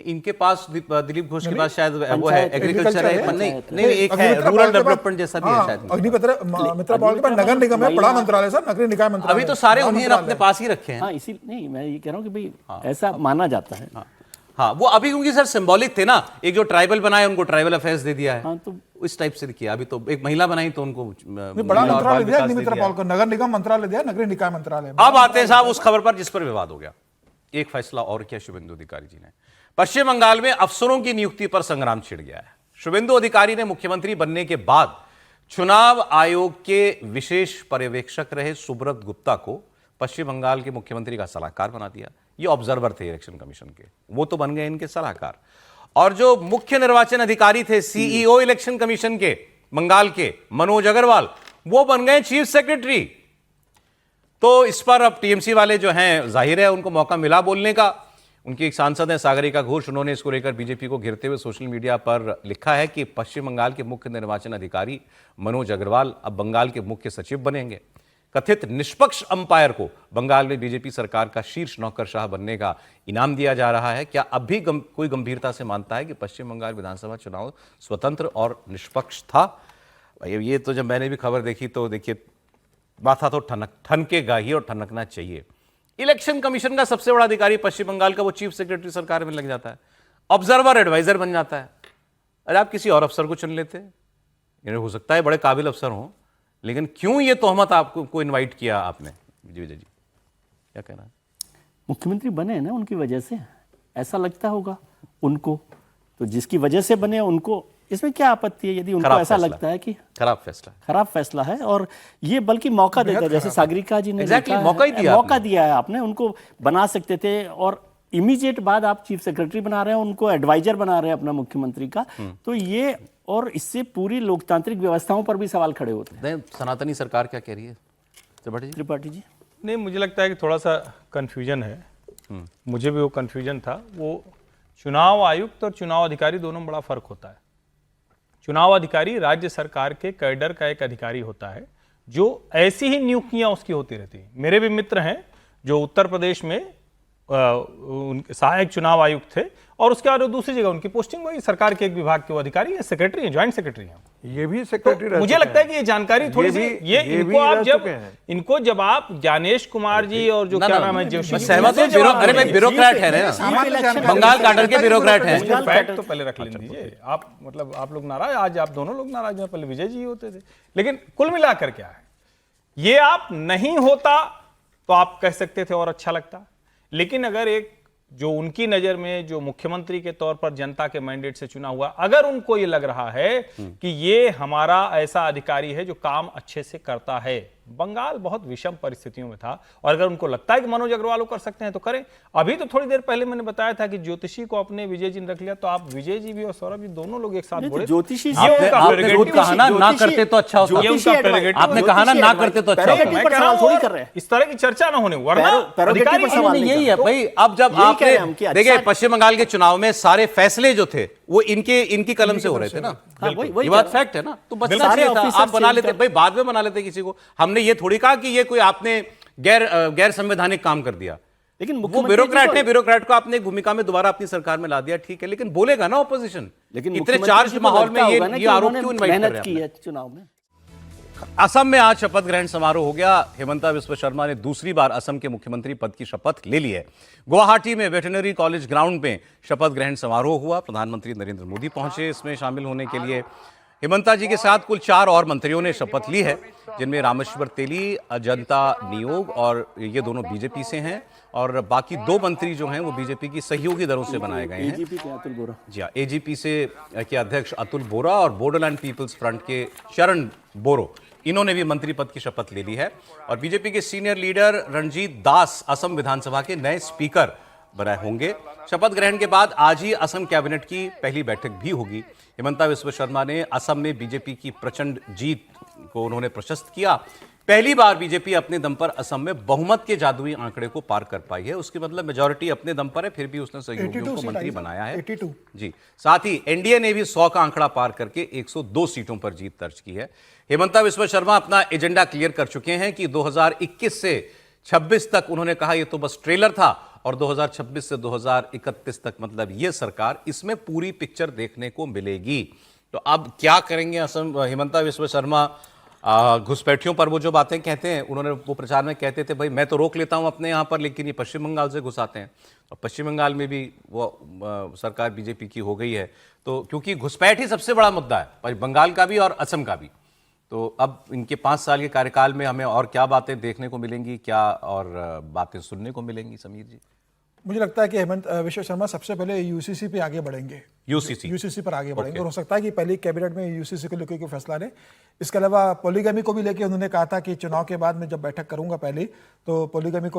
इनके पास, दिलीप घोष के पास शायद वो है एग्रीकल्चर है, नहीं एक है रूरल डेवलपमेंट जैसा भी है शायद। अग्निमित्रा पॉल के पास नगर निगम है, बड़ा मंत्रालय सर, नगरीय निकाय मंत्रालय। अभी तो सारे उन्हें अपने पास ही रखे हैं। हाँ, इसी नहीं, मैं ये कह रहा हूँ कि भाई ऐसा माना जाता है। हाँ, वो अभी क्योंकि सर सिंबॉलिक थे ना, एक जो ट्राइबल बनाए उनको ट्राइबल अफेयर्स दे दिया है। हाँ, तो इस टाइप से किया। अभी तो एक महिला बनाई तो उनको बड़ा मंत्रालय दिया, अग्निमित्रा पॉल को नगर निगम मंत्रालय दिया, नगरीय निकाय मंत्रालय। अब आते हैं साहब उस खबर पर जिस पर विवाद हो गया। एक फैसला और किया शुभेंदु अधिकारी जी ने। पश्चिम बंगाल में अफसरों की नियुक्ति पर संग्राम छिड़ गया है। शुभेंदु अधिकारी ने मुख्यमंत्री बनने के बाद चुनाव आयोग के विशेष पर्यवेक्षक रहे सुब्रत गुप्ता को पश्चिम बंगाल के मुख्यमंत्री का सलाहकार बना दिया। ये ऑब्जर्वर थे इलेक्शन कमीशन के, वो तो बन गए इनके सलाहकार। और जो मुख्य निर्वाचन अधिकारी थे, सीईओ इलेक्शन कमीशन के बंगाल के, मनोज अग्रवाल, वो बन गए चीफ सेक्रेटरी। तो इस पर अब टीएमसी वाले जो हैं, जाहिर है उनको मौका मिला बोलने का। उनकी एक सांसद है सागरिका घोष, उन्होंने इसको लेकर बीजेपी को घेरते हुए सोशल मीडिया पर लिखा है कि पश्चिम बंगाल के मुख्य निर्वाचन अधिकारी मनोज अग्रवाल अब बंगाल के मुख्य सचिव बनेंगे। कथित निष्पक्ष अंपायर को बंगाल में बीजेपी सरकार का शीर्ष नौकरशाह बनने का इनाम दिया जा रहा है। क्या अब भी कोई गंभीरता से मानता है कि पश्चिम बंगाल विधानसभा चुनाव स्वतंत्र और निष्पक्ष था? ये तो जब मैंने भी खबर देखी तो देखिए, माथा तो ठनकेगा ही और ठनकना चाहिए। इलेक्शन कमीशन का सबसे बड़ा अधिकारी पश्चिम बंगाल का, वो चीफ सेक्रेटरी सरकार में लग जाता है, ऑब्जर्वर एडवाइजर बन जाता है। अरे आप किसी और अफसर को चुन लेते, हो सकता है बड़े काबिल अफसर हों, लेकिन क्यों ये तोहमत आपको इनवाइट किया आपने? विजय जी क्या कहना है? मुख्यमंत्री बने ना उनकी वजह से, ऐसा लगता होगा उनको, तो जिसकी वजह से बने उनको इसमें क्या आपत्ति है यदि उनको खराब ऐसा फैसला। लगता है कि खराब फैसला है और ये बल्कि मौका देता है, जैसे सागरिका जी ने Exactly, लिखा मौका ही है, दिया मौका आपने। दिया है आपने, उनको बना सकते थे और इमीडिएट बाद आप चीफ सेक्रेटरी बना रहे हैं, उनको एडवाइजर बना रहे हैं अपना मुख्यमंत्री का, तो ये और इससे पूरी लोकतांत्रिक व्यवस्थाओं पर भी सवाल खड़े होते हैं। नहीं, सनातनी सरकार क्या कह रही है त्रिपाठी जी? नहीं, मुझे लगता है कि थोड़ा सा कन्फ्यूजन है। मुझे भी वो कन्फ्यूजन था। वो चुनाव आयुक्त और चुनाव अधिकारी दोनों में बड़ा फर्क होता है। चुनाव अधिकारी राज्य सरकार के कैडर का एक अधिकारी होता है जो ऐसी ही नियुक्तियां उसकी होती रहती हैं। मेरे भी मित्र हैं जो उत्तर प्रदेश में उनके सहायक चुनाव आयुक्त थे और उसके बाद वो दूसरी जगह उनकी पोस्टिंग हुई, सरकार के एक विभाग के वो अधिकारी हैं, सेक्रेटरी हैं, ज्वाइंट सेक्रेटरी हैं। ये भी सेक्रेटरी तो मुझे लगता है कि ये जानकारी थोड़ी सी इनको जब आप ज्ञानेश कुमार जी और जो क्या नाम है जोशी, सहमत हूं, अरे भाई ब्यूरोक्रेट है ना, बंगाल काडर के ब्यूरोक्रेट हैं। फैक्ट तो पहले रख लेने दीजिए। आप मतलब आप लोग नाराज, आज आप दोनों लोग नाराज हैं, पहले विजय जी होते थे। लेकिन कुल मिलाकर क्या है, ये आप नहीं होता तो आप कह सकते थे और अच्छा लगता, लेकिन अगर एक जो उनकी नजर में जो मुख्यमंत्री के तौर पर जनता के मैंडेट से चुना हुआ, अगर उनको ये लग रहा है कि ये हमारा ऐसा अधिकारी है जो काम अच्छे से करता है, बंगाल बहुत विषम परिस्थितियों में था, और अगर उनको लगता है कि मनोज अग्रवाल कर सकते हैं तो करें। अभी तो थोड़ी देर पहले मैंने बताया था कि ज्योतिषी को अपने विजय जी ने रख लिया, तो आप विजय जी भी और सौरभ जी दोनों लोग एक साथ बोले। ज्योतिषी आपने कहा ना ना करते तो अच्छा होता, आपने कहा ना करते तो अच्छा होता। इस तरह की चर्चा ना होने, वरना यही है भाई। अब जब आपने देखिए पश्चिम बंगाल के चुनाव में सारे फैसले जो थे वो इनकी कलम से हो रहे थे ना, ये बात फैक्ट है ना, तो बचना चाहिए था। आप बना लेते भाई, बाद में बना लेते किसी को। हमने ये थोड़ी कहा कि ये कोई आपने गैर संवैधानिक काम कर दिया, लेकिन वो ब्यूरोक्रेट है, ब्यूरोक्रेट को आपने एक भूमिका में दोबारा अपनी सरकार में ला दिया, ठीक है, लेकिन बोलेगा ना ऑपोजिशन। लेकिन इतने चार्ज माहौल में ये आरोप क्यों इनवाइट कर रहे हैं? चुनाव में असम में आज शपथ ग्रहण समारोह हो गया। हेमंता बिस्वा शर्मा ने दूसरी बार असम के मुख्यमंत्री पद की शपथ ले ली है। गुवाहाटी में वेटरनरी कॉलेज ग्राउंड में शपथ ग्रहण समारोह हुआ। प्रधानमंत्री नरेंद्र मोदी पहुंचे इसमें शामिल होने के लिए। हेमंता जी के साथ कुल 4 और मंत्रियों ने शपथ ली है, जिनमें रामेश्वर तेली, अजंता नियोग, और ये दोनों बीजेपी से हैं, और बाकी 2 मंत्री जो हैं वो बीजेपी की सहयोगी दलों से बनाए गए हैं। एजीपी के अतुल बोरा, जी हाँ, एजीपी से के अध्यक्ष अतुल बोरा और बोडोलैंड पीपल्स फ्रंट के शरण बोरो, इन्होंने भी मंत्री पद की शपथ ले ली है। और बीजेपी के सीनियर लीडर रणजीत दास असम विधानसभा के नए स्पीकर बनाए होंगे। शपथ ग्रहण के बाद आज ही असम कैबिनेट की पहली बैठक भी होगी। हेमंता बिस्वा शर्मा ने असम में बीजेपी की प्रचंड जीत को उन्होंने प्रशस्त किया। पहली बार बीजेपी अपने दम पर असम में बहुमत के जादुई आंकड़े को पार कर पाई है। उसकी मतलब मेजॉरिटी अपने दम पर है, फिर भी उसने सहयोगियों को मंत्री बनाया है। 82 जी, साथ ही एनडीए ने भी 100 का आंकड़ा पार करके 102 सीटों पर जीत दर्ज की है। हेमंता बिस्वा शर्मा अपना एजेंडा क्लियर कर चुके हैं कि 2021 से 26 तक, उन्होंने कहा ये तो बस ट्रेलर था, और 2026 से 2031 तक मतलब ये सरकार, इसमें पूरी पिक्चर देखने को मिलेगी। तो अब क्या करेंगे असम? हेमंता बिस्वा शर्मा घुसपैठियों पर वो जो बातें कहते हैं, उन्होंने वो प्रचार में कहते थे भाई मैं तो रोक लेता हूं अपने यहां पर, लेकिन ये पश्चिम बंगाल से घुसाते हैं, और पश्चिम बंगाल में भी वो सरकार बीजेपी की हो गई है। तो क्योंकि घुसपैठ ही सबसे बड़ा मुद्दा है, बंगाल का भी और असम का भी। तो अब इनके 5 साल के कार्यकाल में हमें और क्या बातें देखने को मिलेंगी, क्या और बातें सुनने को मिलेंगी? समीर जी, मुझे लगता है कि हेमंत बिस्वा शर्मा सबसे पहले यूसीसी पे आगे बढ़ेंगे, यूसीसी पर आगे बढ़ेंगे। और हो सकता है कि पहली कैबिनेट में यूसीसी को लेकर कोई फैसला लें। इसके अलावा पॉलीगमी को भी लेकर उन्होंने कहा था कि चुनाव के बाद में जब बैठक करूंगा पहले, तो पॉलीगमी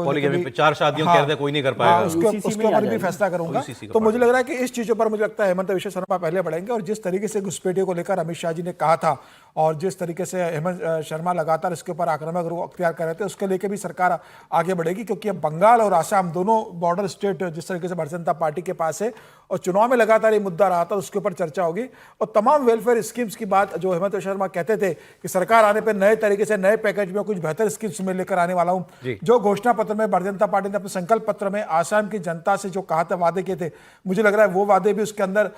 पे 4 शादियों कहते कोई नहीं कर पाएगा, उसके ऊपर भी फैसला करूंगा। तो मुझे लग रहा है कि इस चीजों पर मुझे लगता है हेमंत बिस्वा शर्मा पहले बढ़ेंगे। और जिस तरीके से घुसपैठियों को लेकर अमित शाह जी ने कहा था, और जिस तरीके से हेमंत शर्मा लगातार इसके ऊपर आक्रामक रुख अख्तियार कर रहे थे, उसके लेकर भी सरकार आगे बढ़ेगी। क्योंकि अब बंगाल और आसाम दोनों बॉर्डर स्टेट जिस तरीके से भारतीय जनता पार्टी के पास है, और चुनाव में लगातार ये मुद्दा रहा था, उसके ऊपर चर्चा होगी। और तमाम वेलफेयर स्कीम्स की बात जो हेमंत शर्मा कहते थे कि सरकार आने पर नए तरीके से नए पैकेज में कुछ बेहतर स्कीम्स में लेकर आने वाला हूं, जो घोषणा पत्र में भारतीय जनता पार्टी ने अपने संकल्प पत्र में आसाम की जनता से जो कहा था, वादे किए थे, मुझे लग रहा है वो वादे भी उसके अंदर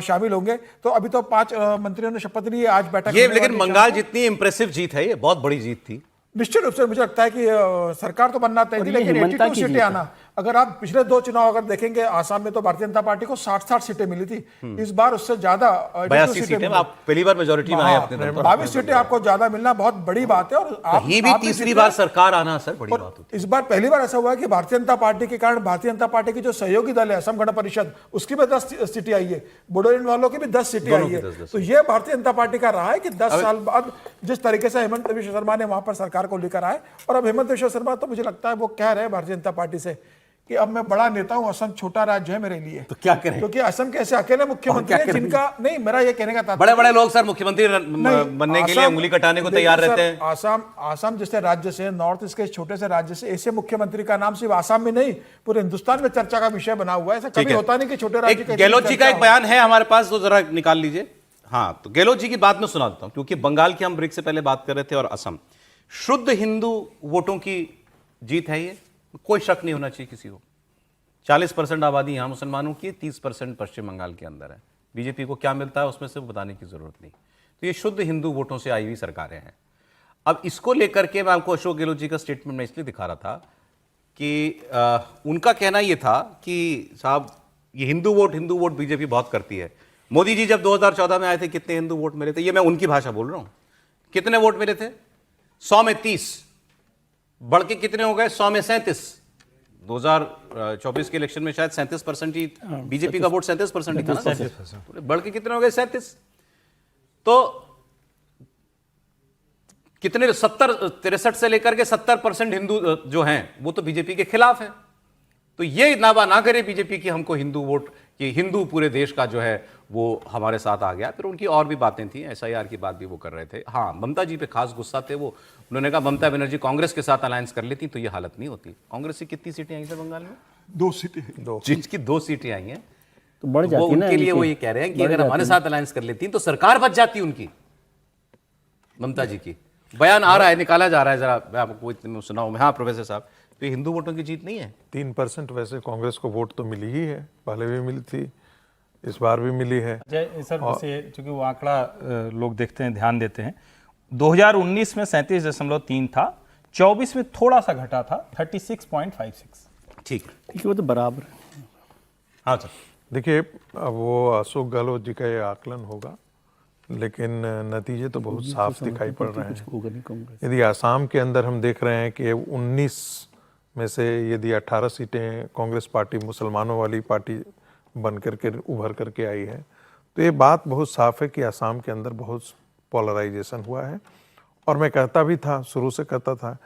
शामिल होंगे। तो अभी तो 5 मंत्रियों ने शपथ ली, आज बैठक। लेकिन बंगाल जितनी इंप्रेसिव जीत है, ये बहुत बड़ी जीत थी। निश्चित रूप से मुझे लगता है कि सरकार तो बनना तय थी, लेकिन 82 सीटें आना अगर आप पिछले 2 चुनाव अगर देखेंगे, आसाम में तो भारतीय जनता पार्टी को 60 सीटें मिली थी, इस बार उससे ज्यादा 82 सीटें, आप पहली बार मेजोरिटी में आए अपने दम पर। 22 सीटें आपको ज्यादा मिलना बहुत बड़ी बात है। और कहीं भी तीसरी बार सरकार आना सर बड़ी बात होती है। इस बार पहली बार ऐसा हुआ है कि भारतीय जनता पार्टी के कारण भारतीय जनता पार्टी की जो सहयोगी दल है असम गण परिषद, उसकी भी 10 सीटें आई है, बोडोलैंड वालों की भी 10 सीटें आई है। तो ये भारतीय जनता पार्टी का रहा है कि 10 साल बाद जिस तरीके से हेमंत विश्व शर्मा ने वहां पर सरकार को लेकर आए, और अब हेमंत विश्व शर्मा तो मुझे लगता है वो कह रहे हैं भारतीय जनता पार्टी से कि अब मैं बड़ा नेता हूं, असम छोटा राज्य है मेरे लिए। तो क्या करें, क्योंकि असम के ऐसे अकेले मुख्यमंत्री हैं जिनका नहीं, मेरा ये कहने का तात्पर्य, बड़े बड़े लोग सर मुख्यमंत्री बनने के लिए उंगली कटाने को तैयार रहते हैं। आसाम जैसे राज्य से, नॉर्थ ईस्ट के छोटे से राज्य से ऐसे मुख्यमंत्री का नाम सिर्फ आसाम में नहीं पूरे हिंदुस्तान में चर्चा का विषय बना हुआ है। ऐसा कभी होता नहीं कि छोटे राज्य का। गहलोत जी का एक बयान है हमारे पास, तो जरा निकाल लीजिए। हाँ, तो गहलोत जी की बात में सुना देता हूं, क्योंकि बंगाल की हम ब्रेक से पहले बात कर रहे थे और असम, शुद्ध हिंदू वोटों की जीत है ये, कोई शक नहीं होना चाहिए किसी को। 40% आबादी यहां मुसलमानों की, 30% पश्चिम बंगाल के अंदर है। बीजेपी को क्या मिलता है उसमें से बताने की जरूरत नहीं। तो ये शुद्ध हिंदू वोटों से आई हुई सरकारें हैं। अब इसको लेकर के मैं आपको अशोक गहलोत जी का स्टेटमेंट में इसलिए दिखा रहा था कि उनका कहना यह था कि साहब ये हिंदू वोट बीजेपी बहुत करती है। मोदी जी जब 2014 में आए थे कितने हिंदू वोट मिले थे, ये मैं उनकी भाषा बोल रहा हूं, कितने वोट मिले थे? 100 में 30, बढ़ के कितने हो गए? 100 में 37। 2024 के इलेक्शन में शायद 37% ही बीजेपी का वोट 37% ही था ना, बढ़ के कितने हो गए? 37। तो कितने 63 से लेकर के 70% हिंदू जो हैं वो तो बीजेपी के खिलाफ हैं। तो ये दावा ना करे बीजेपी की हमको हिंदू वोट, कि हिंदू पूरे देश का जो है वो हमारे साथ आ गया। फिर उनकी और भी बातें थी, SIR की बात भी वो कर रहे थे। हाँ, ममता जी पे खास गुस्सा थे वो, उन्होंने कहा ममता बनर्जी कांग्रेस के साथ अलायंस कर लेती तो ये हालत नहीं होती। कांग्रेस की कितनी सीटें आई थी बंगाल में? 2 सीटें, जिनकी 2 सीटें आई हैं तो बढ़ जाती वो ना उनके लिए वो ये कह रहे हैं कि अगर हमारे साथ अलायंस कर लेती तो सरकार बच जाती उनकी, ममता जी की। बयान आ रहा है, निकाला जा रहा है, जरा मैं आपको इतने सुनाऊं। हाँ प्रोफेसर साहब, तो ये हिंदू वोटों की जीत नहीं है? 3% वैसे कांग्रेस को वोट तो मिली ही है, पहले भी मिली थी, इस बार भी मिली है। जय सर, जैसे चूंकि वो आंकड़ा लोग देखते हैं, ध्यान देते हैं, 2019 में 37.3 था, 24 में थोड़ा सा घटा था 36.56। ठीक है, वो तो बराबर है। हाँ सर, देखिए अब वो अशोक गहलोत जी का ये आकलन होगा, लेकिन नतीजे तो बहुत साफ दिखाई पड़ रहे हैं। यदि आसाम के अंदर हम देख रहे हैं कि 19 में से यदि 18 सीटें कांग्रेस पार्टी मुसलमानों वाली पार्टी बन करके उभर करके आई है, तो ये बात बहुत साफ है कि आसाम के अंदर बहुत पोलराइजेशन हुआ है। और मैं कहता भी था, शुरू से कहता था,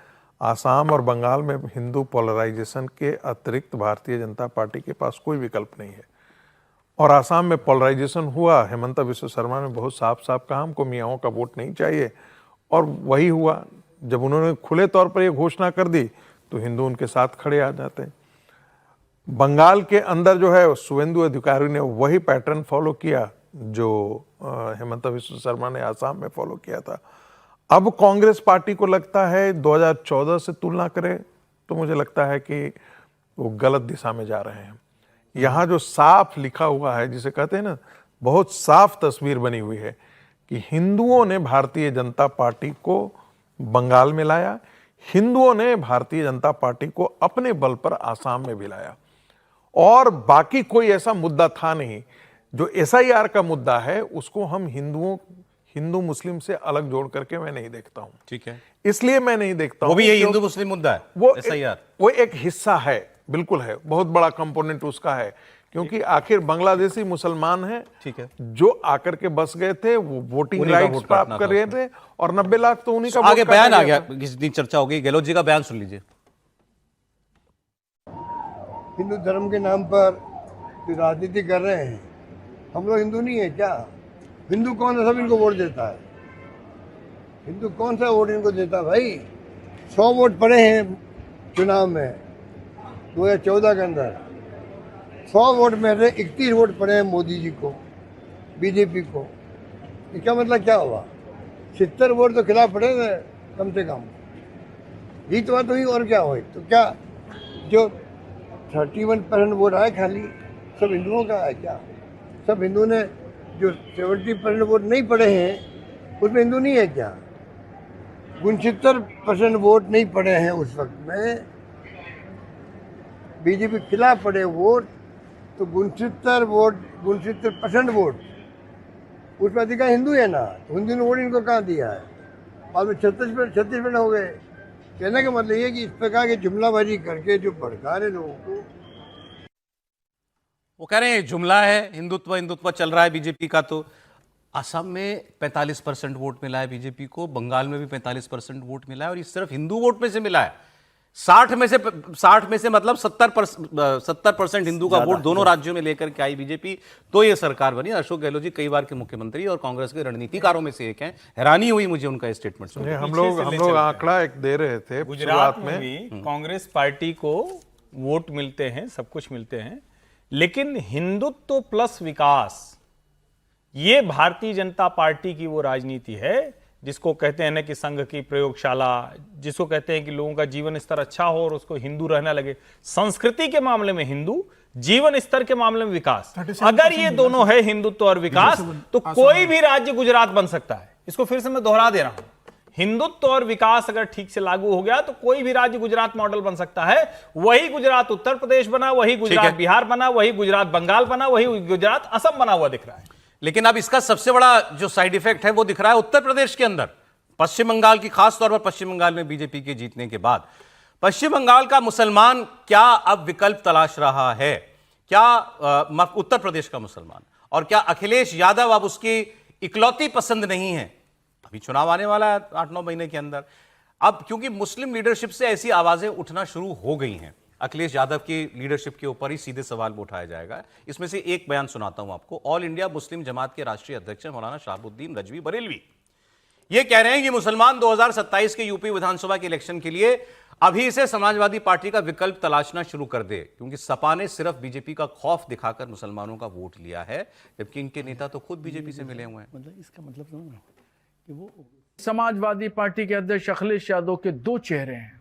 आसाम और बंगाल में हिंदू पोलराइजेशन के अतिरिक्त भारतीय जनता पार्टी के पास कोई विकल्प नहीं है। और आसाम में पोलराइजेशन हुआ, हेमंत विश्व शर्मा ने बहुत साफ साफ कहा हमको मियाओं का वोट नहीं चाहिए, और वही हुआ। जब उन्होंने खुले तौर पर ये घोषणा कर दी तो हिंदू उनके साथ खड़े आ जाते। बंगाल के अंदर जो है शुवेंदु अधिकारी ने वही पैटर्न फॉलो किया जो हेमंत विश्व शर्मा ने आसाम में फॉलो किया था। अब कांग्रेस पार्टी को लगता है 2014 से तुलना करें तो मुझे लगता है कि वो गलत दिशा में जा रहे हैं। यहाँ जो साफ लिखा हुआ है, जिसे कहते हैं ना, बहुत साफ तस्वीर बनी हुई है कि हिंदुओं ने भारतीय जनता पार्टी को बंगाल में लाया, हिंदुओं ने भारतीय जनता पार्टी को अपने बल पर आसाम में भी लाया, और बाकी कोई ऐसा मुद्दा था नहीं। जो SIR का मुद्दा है उसको हम हिंदू मुस्लिम से अलग जोड़ करके मैं नहीं देखता हूं। ठीक है, इसलिए मैं नहीं देखता वो भी ये हिंदू मुस्लिम मुद्दा है, वो SIR वो एक हिस्सा है, बिल्कुल है, बहुत बड़ा कंपोनेंट उसका है, क्योंकि आखिर बांग्लादेशी मुसलमान हैं, ठीक है, जो आकर के बस गए थे, वो वोटिंग राइट्स प्राप्त कर रहे थे, और 90 लाख तो उन्हीं का आगे बयान आ गया, कितनी चर्चा हो गई। गहलोत जी का बयान सुन लीजिए। हिंदू धर्म के नाम पर जो राजनीति कर रहे हैं, हम लोग हिंदू नहीं है क्या? हिंदू कौन है? सब इनको वोट देता है। हिंदू कौन सा वोट इनको देता है भाई? 100 वोट पड़े हैं चुनाव में 2014 के अंदर, 100 वोट में से 31 वोट पड़े हैं मोदी जी को, बीजेपी को। इसका मतलब क्या हुआ? 70 वोट तो खिलाफ पड़े थे कम से कम। यही तो बात हुई, और क्या हुई? तो क्या जो 31% वोट आए खाली सब हिंदुओं का है क्या? सब हिंदू ने जो 70% वोट नहीं पड़े हैं उसमें हिंदू नहीं है क्या? 69% वोट नहीं पड़े हैं उस वक्त में बीजेपी खिलाफ पड़े वोट, तो 69% वोट उसमें अधिकार हिंदू है ना, तो हिंदू ने वोट इनको कहाँ दिया है? बाद में 36% हो गए। कहने का मतलब ये कि इस प्रकार की जुमलाबाजी करके जो भड़का रहे लोगों को, वो कह रहे हैं जुमला है, हिंदुत्व हिंदुत्व चल रहा है बीजेपी का। तो असम में 45% वोट मिला है बीजेपी को, बंगाल में भी 45% वोट मिला है, और ये सिर्फ हिंदू वोट में से मिला है। 60 में से मतलब 70% हिंदू का वोट दोनों राज्यों में लेकर के आई बीजेपी, तो ये सरकार बनी। अशोक गहलोत जी कई बार के मुख्यमंत्री और कांग्रेस के रणनीतिकारों में से एक हैं। हैरानी हुई मुझे उनका स्टेटमेंट सुन के। हम लोग आंकड़ा एक दे रहे थे गुजरात में भी कांग्रेस पार्टी को वोट मिलते हैं, सब कुछ मिलते हैं, लेकिन हिंदुत्व प्लस विकास, ये भारतीय जनता पार्टी की वो राजनीति है जिसको कहते हैं ना कि संघ की प्रयोगशाला, जिसको कहते हैं कि लोगों का जीवन स्तर अच्छा हो और उसको हिंदू रहना लगे। संस्कृति के मामले में हिंदू, जीवन स्तर के मामले में विकास। अगर ये दोनों है, हिंदुत्व और विकास, तो कोई भी राज्य गुजरात बन सकता है। इसको फिर से मैं दोहरा दे रहा हूं, हिंदुत्व और विकास अगर ठीक से लागू हो गया तो कोई भी राज्य गुजरात मॉडल बन सकता है। वही गुजरात उत्तर प्रदेश बना, वही गुजरात बिहार बना, वही गुजरात बंगाल बना, वही गुजरात असम बना हुआ दिख रहा है। लेकिन अब इसका सबसे बड़ा जो साइड इफेक्ट है वो दिख रहा है उत्तर प्रदेश के अंदर, पश्चिम बंगाल की, खासतौर पर पश्चिम बंगाल में बीजेपी के जीतने के बाद पश्चिम बंगाल का मुसलमान क्या अब विकल्प तलाश रहा है? क्या उत्तर प्रदेश का मुसलमान, और क्या अखिलेश यादव अब उसकी इकलौती पसंद नहीं है? अभी चुनाव आने वाला है 8-9 महीने के अंदर। अब क्योंकि मुस्लिम लीडरशिप से ऐसी आवाजें उठना शुरू हो गई हैं, अखिलेश यादव की लीडरशिप के ऊपर ही सीधे सवाल उठाया जाएगा। इसमें से एक बयान सुनाता हूं आपको। ऑल इंडिया मुस्लिम जमात के राष्ट्रीय अध्यक्ष मौलाना शहाबुद्दीन रजवी बरेलवी ये कह रहे हैं कि मुसलमान 2027 के यूपी विधानसभा के इलेक्शन के लिए अभी से समाजवादी पार्टी का विकल्प तलाशना शुरू कर दे, क्योंकि सपा ने सिर्फ बीजेपी का खौफ दिखाकर मुसलमानों का वोट लिया है, जबकि इनके नेता तो खुद बीजेपी से मिले हुए हैं। मतलब इसका मतलब कि वो समाजवादी पार्टी के अध्यक्ष अखिलेश यादव के दो चेहरे हैं,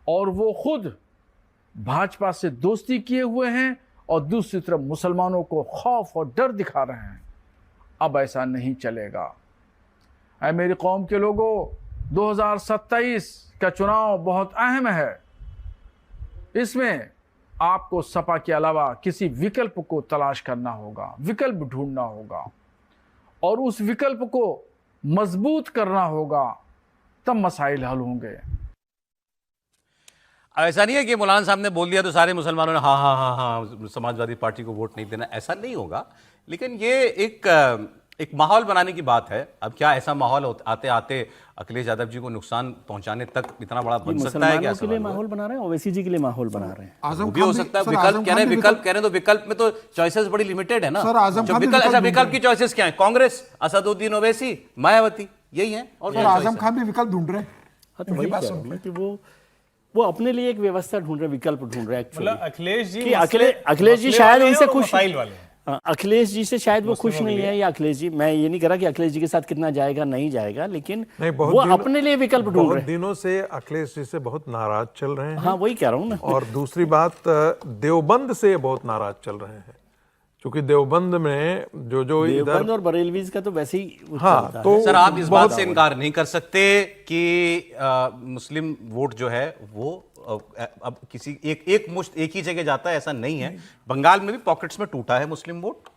और वो खुद भाजपा से दोस्ती किए हुए हैं और दूसरी तरफ मुसलमानों को खौफ और डर दिखा रहे हैं। अब ऐसा नहीं चलेगा। ऐ मेरी कौम के लोगों, 2027 का चुनाव बहुत अहम है। इसमें आपको सपा के अलावा किसी विकल्प को तलाश करना होगा, विकल्प ढूंढना होगा, और उस विकल्प को मजबूत करना होगा, तब मसाइल हल होंगे। ऐसा नहीं है कि मौलाना साहब ने बोल दिया तो सारे मुसलमानों ने हाँ हाँ हाँ हाँ समाजवादी पार्टी को वोट नहीं देना, ऐसा नहीं होगा। लेकिन ये एक माहौल बनाने की बात है। अब क्या ऐसा माहौल आते आते अखिलेश यादव जी को नुकसान पहुंचाने तक इतना बड़ा बन सकता है? क्या के लिए माहौल बना रहे हैं, ओवैसी जी के लिए माहौल बना रहे हैं? वो भी हो सकता है। विकल्प कह रहे हैं, तो विकल्प में तो चॉइसेस बड़ी लिमिटेड है ना। विकल्प की चॉइसेस क्या है? कांग्रेस, असदुद्दीन ओवैसी, मायावती, यही है। और आजम खान भी विकल्प ढूंढ रहे हैं। वो अपने लिए एक व्यवस्था ढूंढ रहे, विकल्प ढूंढ रहे हैं। मतलब अखिलेश जी शायद उनसे खुश, वाले अखिलेश जी से शायद वो खुश नहीं है, या अखिलेश जी, मैं ये नहीं कह रहा कि अखिलेश जी के साथ कितना जाएगा नहीं जाएगा, लेकिन वो अपने लिए विकल्प ढूंढ रहे हैं। दिनों से अखिलेश जी से बहुत नाराज चल रहे हैं। हाँ, वही कह रहा हूँ ना। और दूसरी बात, देवबंद से बहुत नाराज चल रहे हैं, क्योंकि देवबंद में जो देवबंद और बरेलवीज का तो वैसे ही हाँ, तो सर आप इस बात से इनकार नहीं कर सकते कि मुस्लिम वोट जो है वो अब किसी एक मुश्त एक ही जगह जाता है, ऐसा नहीं है। बंगाल में भी पॉकेट्स में टूटा है मुस्लिम वोट।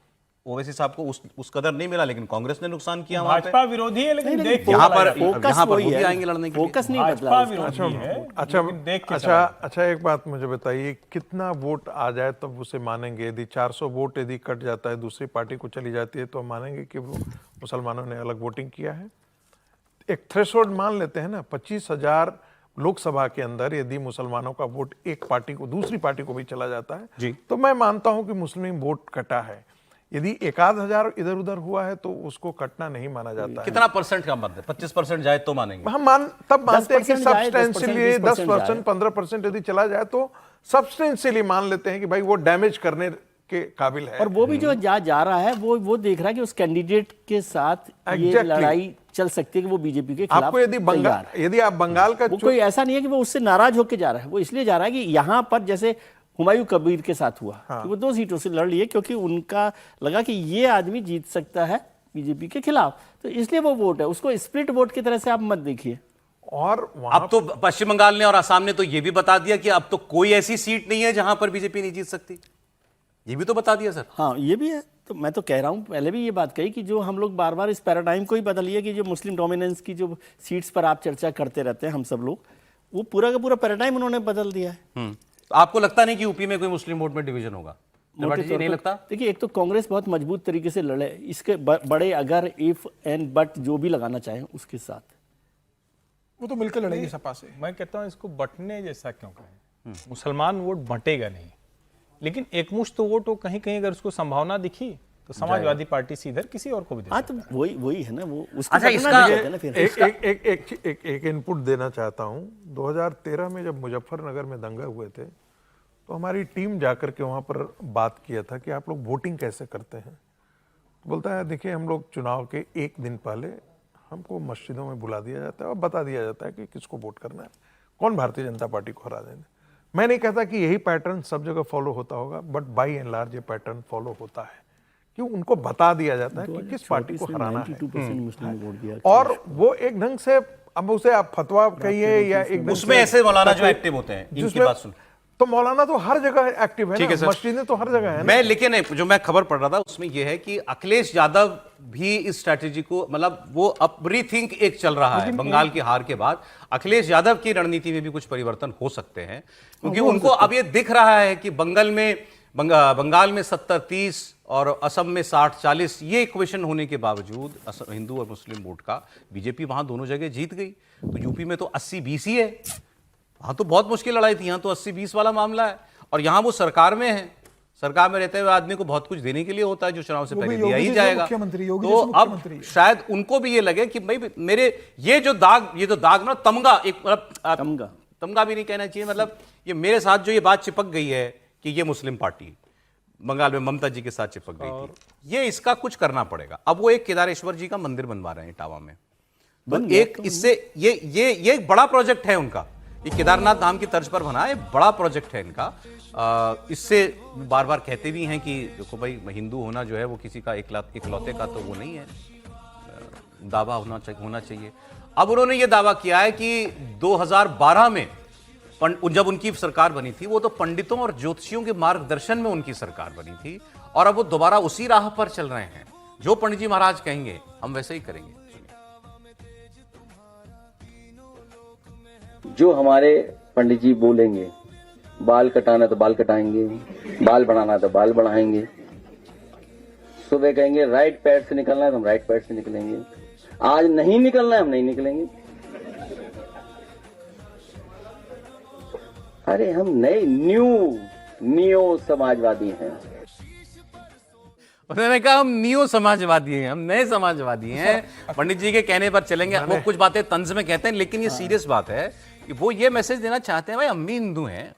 ओवैसी साहब को उस कदर नहीं मिला, लेकिन कांग्रेस ने नुकसान किया। भाजपा विरोधी है, लेकिन यहाँ पर मोदी आएंगे लड़ने के लिए। फोकस नहीं बदला। अच्छा, एक बात मुझे बताइए, कितना वोट आ जाए तब उसे मानेंगे? यदि 400 वोट यदि कट जाता है, दूसरी पार्टी को चली जाती है, तो मानेंगे कि वो मुसलमानों ने अलग वोटिंग किया है? एक थ्रेशोल्ड मान लेते हैं ना, 25,000 लोकसभा के अंदर यदि मुसलमानों का वोट एक पार्टी को, दूसरी पार्टी को भी चला जाता है जी, तो मैं मानता हूं कि मुस्लिम वोट कटा है। यदि 1,000 इधर उधर हुआ है तो उसको कटना नहीं माना जाता है। कितना परसेंट का मत है? 25% जाए तो मानेंगे? हम तब मानते हैं कि सब्सटेंशियली 10%, 15% यदि चला जाए तो सब्सटेंशियली मान लेते हैं कि भाई वो डैमेज करने के काबिल है। और वो भी जो जा रहा है वो देख रहा है कि उस कैंडिडेट के साथ ये लड़ाई चल सकती है कि वो बीजेपी के खिलाफ। आपको यदि आप बंगाल का, वो कोई ऐसा नहीं है कि वो उससे नाराज होकर जा रहा है, वो इसलिए जा रहा है कि यहाँ पर जैसे हुमायूं कबीर के साथ हुआ, हाँ। कि वो 2 सीटों से लड़ लिए, क्योंकि उनका लगा कि ये आदमी जीत सकता है बीजेपी के खिलाफ, तो इसलिए वो वोट है। उसको स्प्लिट वोट की तरह से आप मत देखिए। और वहां अब तो पश्चिम बंगाल ने और असम ने तो यह भी बता दिया कि अब तो कोई ऐसी सीट नहीं है जहां पर बीजेपी नहीं जीत सकती, ये भी तो बता दिया सर। हाँ, ये भी है। तो मैं तो कह रहा हूँ, पहले भी ये बात कही कि जो हम लोग बार बार इस पैराडाइम को ही बदलिए कि जो मुस्लिम डोमिनेंस की जो सीट्स पर आप चर्चा करते रहते हैं हम सब लोग, वो पूरा का पूरा पैराडाइम उन्होंने बदल दिया है। तो आपको लगता नहीं कि यूपी में कोई मुस्लिम वोट में डिवीजन होगा? मोटे जी तौर नहीं पर लगता? देखिए, एक तो कांग्रेस बहुत मजबूत तरीके से लड़े, इसके बड़े अगर इफ एंड बट जो भी लगाना चाहें उसके साथ, वो तो मिलकर लड़ेगी सपा से। मैं कहता हूं इसको बंटने जैसा क्यों कहें, मुसलमान वोट बंटेगा नहीं, लेकिन एकमुश्त तो वोट हो कहीं कहीं अगर उसको संभावना दिखी तो समाजवादी पार्टी से इधर किसी और को भी दे हाँ, सकता तो वही है ना, वो उसको अच्छा, बटना इसका- भी कहते हैं ना फिर। एक इनपुट देना चाहता हूं। 2013 में जब मुजफ्फरनगर में दंगे हुए थे तो हमारी टीम जाकर के वहां पर बात किया था कि आप लोग वोटिंग कैसे करते हैं। तो बोलता है देखिए, हम लोग चुनाव के एक दिन पहले हमको मस्जिदों में बुला दिया जाता है और बता दिया जाता है कि किसको वोट करना है, कौन भारतीय जनता पार्टी को हरा देना। मैं नहीं कहता कि यही पैटर्न सब जगह फॉलो होता होगा, बट बाई एंड लार्ज ये पैटर्न फॉलो होता है कि उनको बता दिया जाता है कि किस पार्टी को हराना है। 92% मुस्लिम ने वोट दिया। और वो एक ढंग से, अब उसे आप फतवा कहिए या एक ढंग उसमें से- ऐसे मौलाना जो एक्टिव होते हैं, इनकी जिसमें- बात सुन। तो मौलाना तो हर जगह एक्टिव है ठीक ना, है सर। मस्जिदें तो हर जगह है ना। मैं लेकिन जो मैं खबर पढ़ रहा था उसमें यह है कि अखिलेश यादव भी इस स्ट्रैटेजी को, मतलब वो अब रीथिंक एक चल रहा है बंगाल की हार के बाद। अखिलेश यादव की रणनीति में भी कुछ परिवर्तन हो सकते हैं, क्योंकि उनको अब ये दिख रहा है कि बंगाल में 70-30 और असम में 60-40 ये इक्वेशन होने के बावजूद हिंदू और मुस्लिम वोट का बीजेपी वहां दोनों जगह जीत गई। तो यूपी में तो 80-20 ही है, वहां तो बहुत मुश्किल लड़ाई थी, यहां तो 80-20 वाला मामला है। और यहां वो सरकार में है, सरकार में रहते हुए आदमी को बहुत कुछ देने के लिए होता है जो चुनाव से पहले दिया ही जाएगा। तो अब शायद उनको भी ये लगे कि भाई मेरे ये जो दाग मतलब तमगा, एक मतलब तमगा भी नहीं कहना चाहिए, मतलब ये मेरे साथ जो ये बात चिपक गई है कि ये मुस्लिम पार्टी बंगाल में ममता जी के साथ चिपक गई थी, ये इसका कुछ करना पड़ेगा। अब वो एक केदारेश्वर जी का मंदिर बनवा रहे हैं इटावा में, तो एक इससे ये एक बड़ा प्रोजेक्ट है उनका, ये केदारनाथ धाम की तर्ज पर बना है, बड़ा प्रोजेक्ट है इनका। इससे बार बार कहते भी हैं कि देखो भाई, हिंदू होना जो है वो किसी का इकलौते का तो वो नहीं है, दावा होना चाहिए। अब उन्होंने ये दावा किया है कि 2012 में जब उनकी सरकार बनी थी, वो तो पंडितों और ज्योतिषियों के मार्गदर्शन में उनकी सरकार बनी थी, और अब वो दोबारा उसी राह पर चल रहे हैं। जो पंडित जी महाराज कहेंगे हम वैसे ही करेंगे। जो हमारे पंडित जी बोलेंगे, बाल कटाना तो बाल कटाएंगे, बाल बढ़ाना तो बाल बढ़ाएंगे, सुबह कहेंगे राइट पैर से निकलना है तो हम राइट पैर से निकलेंगे, आज नहीं निकलना है हम नहीं निकलेंगे। अरे हम नए न्यू समाजवादी हैं। उन्होंने कहा हम नियो समाजवादी हैं, हम नए समाजवादी हैं, पंडित जी के कहने पर चलेंगे। वो कुछ बातें तंज में कहते हैं, लेकिन ये सीरियस बात है कि वो ये मैसेज देना चाहते हैं भाई हम भी हिंदू हैं,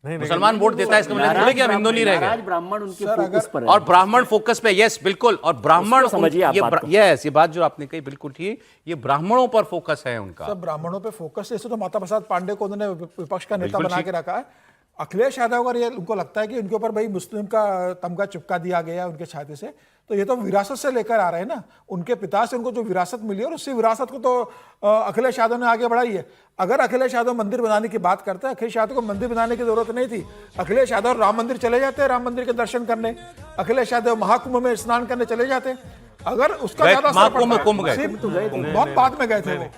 मुसलमान वोट देता है इसका मतलब थोड़ी कि हम हिंदू नहीं रह गए। ब्राह्मण उनके फोकस पर है, और ब्राह्मण फोकस पे, यस बिल्कुल, और ब्राह्मण समझिए आप बात को। यस, ये बात जो आपने कही बिल्कुल ठीक, ये ब्राह्मणों पर फोकस है उनका। सब ब्राह्मणों पे फोकस है। इससे तो माता प्रसाद पांडे को उन्होंने विपक्ष का नेता बना के रखा है। अखिलेश यादव अगर ये उनको लगता है कि उनके ऊपर भाई मुस्लिम का तमगा चिपका दिया गया उनके छाते से, तो ये तो विरासत से लेकर आ रहे हैं ना, उनके पिता से उनको जो विरासत मिली है और उसी विरासत को तो अखिलेश यादव ने आगे बढ़ाई है। अगर अखिलेश यादव मंदिर बनाने की बात करते हैं, अखिलेश यादव को मंदिर बनाने की जरूरत नहीं थी। अखिलेश यादव राम मंदिर चले जाते, राम मंदिर के दर्शन करने, अखिलेश यादव महाकुंभ में स्नान करने चले जाते। अगर उसका ज्यादा बहुत बाद में गए थे वो,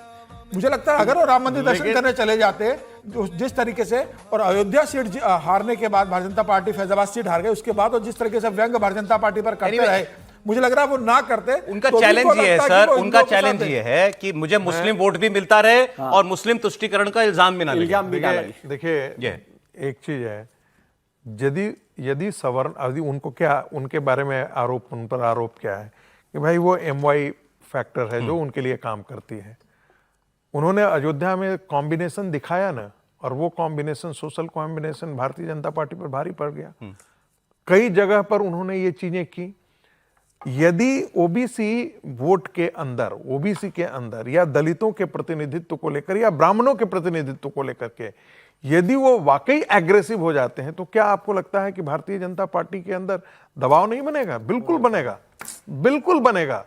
मुझे लगता है अगर वो राम मंदिर दर्शन करने चले जाते जिस तरीके से, और अयोध्या सीट हारने के बाद भारतीय जनता पार्टी फैजाबाद सीट हार गई, उसके बाद और जिस तरीके से व्यंग भारतीय जनता पार्टी पर करते रहे, मुझे लग रहा है वो ना करते। उनका चैलेंज ये है सर, उनका चैलेंज ये है कि मुझे मुस्लिम वोट भी मिलता रहे और मुस्लिम तुष्टीकरण का इल्जाम भी ना लगे। देखिए एक चीज है, यदि सवर्ण उनको क्या, उनके बारे में आरोप, उन पर आरोप क्या है कि भाई वो MY फैक्टर है जो उनके लिए काम करती है। उन्होंने अयोध्या में कॉम्बिनेशन दिखाया ना, और वो combination, social combination Bharatiya Janata party पर भारी पड़ गया। कई जगह पर उन्होंने ये चीजें की। यदि ओबीसी वोट के अंदर, ओबीसी के अंदर या दलितों के प्रतिनिधित्व को लेकर या ब्राह्मणों के प्रतिनिधित्व को लेकर के यदि वो वाकई एग्रेसिव हो जाते हैं, तो क्या आपको लगता है कि भारतीय जनता पार्टी के अंदर दबाव नहीं बनेगा? बिल्कुल बनेगा, बिल्कुल बनेगा।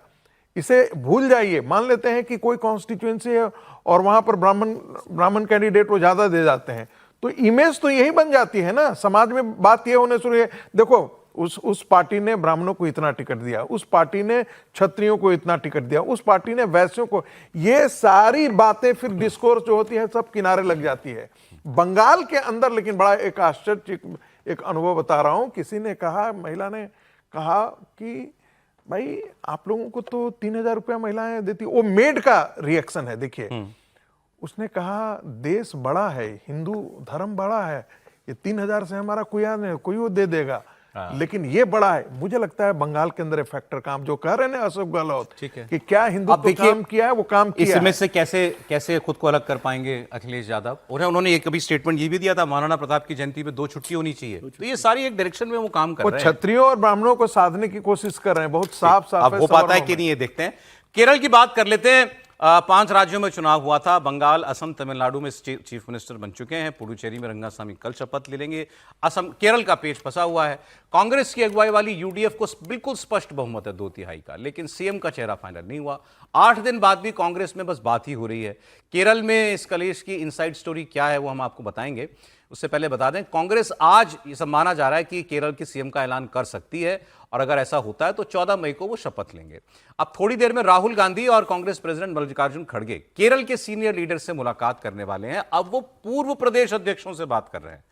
इसे भूल जाइए। मान लेते हैं कि कोई कॉन्स्टिट्यूएंसी है और वहां पर ब्राह्मण कैंडिडेट वो ज्यादा दे जाते हैं, तो इमेज तो यही बन जाती है ना समाज में। बात ये होने शुरू है, देखो उस पार्टी ने ब्राह्मणों को इतना टिकट दिया, उस पार्टी ने क्षत्रियों को इतना टिकट दिया, उस पार्टी ने वैश्यों को, ये सारी बातें फिर डिस्कोर्स जो होती है सब किनारे लग जाती है। बंगाल के अंदर लेकिन बड़ा एक आश्चर्य एक अनुभव बता रहा हूं। किसी ने कहा, महिला ने कहा कि भाई आप लोगों को तो 3,000 रुपया महिलाएं देती, वो मेड का रिएक्शन है। देखिए उसने कहा देश बड़ा है, हिंदू धर्म बड़ा है, ये 3,000 से हमारा कोई याद नहीं, कोई वो दे देगा, लेकिन ये बड़ा है। मुझे लगता है बंगाल के अंदर फैक्टर काम जो कह रहे हैं अशोक गहलोत कि क्या हिंदुत्व काम किया है, वो काम किया इस इमेज से कैसे खुद को अलग कर पाएंगे अखिलेश यादव। और उन्होंने एक अभी स्टेटमेंट ये भी दिया था, महाराणा प्रताप की जयंती पे 2 छुट्टी होनी चाहिए। तो ये सारी एक डायरेक्शन में वो काम कर रहे हैं, क्षत्रियों और ब्राह्मणों को साधने की कोशिश कर रहे हैं। बहुत साफ अब हो पाता है कि नहीं ये देखते हैं। केरल की बात कर लेते हैं। 5 राज्यों में चुनाव हुआ था। बंगाल, असम, तमिलनाडु में चीफ मिनिस्टर बन चुके हैं। पुडुचेरी में रंगास्वामी कल शपथ ले लेंगे। असम, केरल का पेच फंसा हुआ है। कांग्रेस की अगुवाई वाली यूडीएफ को बिल्कुल स्पष्ट बहुमत है 2/3 का, लेकिन सीएम का चेहरा फाइनल नहीं हुआ। 8 दिन बाद भी कांग्रेस में बस बात ही हो रही है। केरल में इस कलेश की इनसाइड स्टोरी क्या है वो हम आपको बताएंगे। उससे पहले बता दें, कांग्रेस आज ये सब माना जा रहा है कि केरल के सीएम का ऐलान कर सकती है, और अगर ऐसा होता है तो 14 मई को वो शपथ लेंगे। अब थोड़ी देर में राहुल गांधी और कांग्रेस प्रेसिडेंट मल्लिकार्जुन खड़गे केरल के सीनियर लीडर से मुलाकात करने वाले हैं। अब वो पूर्व प्रदेश अध्यक्षों से बात कर रहे हैं।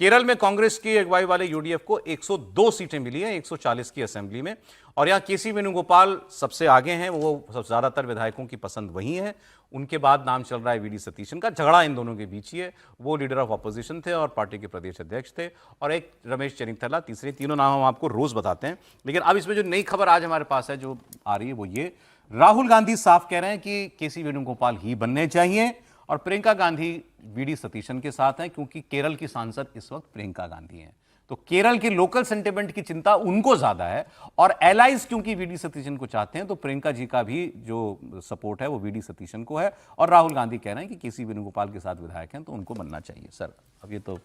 केरल में कांग्रेस की अगुवाई वाले यूडीएफ को 102 सीटें मिली हैं 140 की असेंबली में, और यहां केसी वेणुगोपाल सबसे आगे हैं। वो ज्यादातर विधायकों की पसंद वही है। उनके बाद नाम चल रहा है वीडी सतीशन का। झगड़ा इन दोनों के बीच ही है। वो लीडर ऑफ ऑपोजिशन थे और पार्टी के प्रदेश अध्यक्ष थे, और एक रमेश चेन्निथला तीसरे। तीनों नाम हम आपको रोज बताते हैं, लेकिन अब इसमें जो नई खबर आज हमारे पास है जो आ रही है वो ये, राहुल गांधी साफ कह रहे हैं कि केसी वेणुगोपाल ही बनने चाहिए, और प्रियंका गांधी वीडी सतीशन के साथ हैं, क्योंकि केरल की सांसद इस वक्त प्रियंका गांधी हैं। तो केरल के लोकल सेंटिमेंट की चिंता उनको ज्यादा है, और एलाइज क्योंकि वीडी सतीशन को चाहते हैं, तो प्रियंका जी का भी जो सपोर्ट है वो वीडी सतीशन को है। और राहुल गांधी कह रहे हैं कि केसी वेणुगोपाल के साथ विधायक हैं तो उनको बनना चाहिए। सर अब ये तो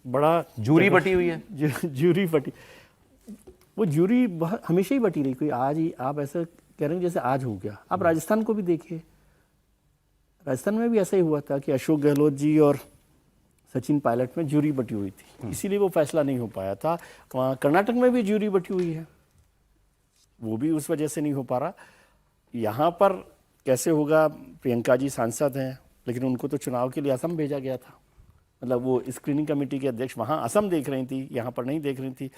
बड़ा जूरी बटी हुई है। जूरी बटी, वो जूरी हमेशा ही बटी रही। कोई आज ही आप ऐसा कह रहे हैं जैसे आज हो गया। आप राजस्थान को भी देखिए, राजस्थान में भी ऐसा ही हुआ था कि अशोक गहलोत जी और सचिन पायलट में जूरी बटी हुई थी, इसीलिए वो फैसला नहीं हो पाया था। वहाँ कर्नाटक में भी जूरी बटी हुई है, वो भी उस वजह से नहीं हो पा रहा। यहाँ पर कैसे होगा? प्रियंका जी सांसद हैं, लेकिन उनको तो चुनाव के लिए असम भेजा गया था। मतलब वो स्क्रीनिंग कमेटी के अध्यक्ष वहाँ असम देख रही थी, यहाँ पर नहीं देख रही थी।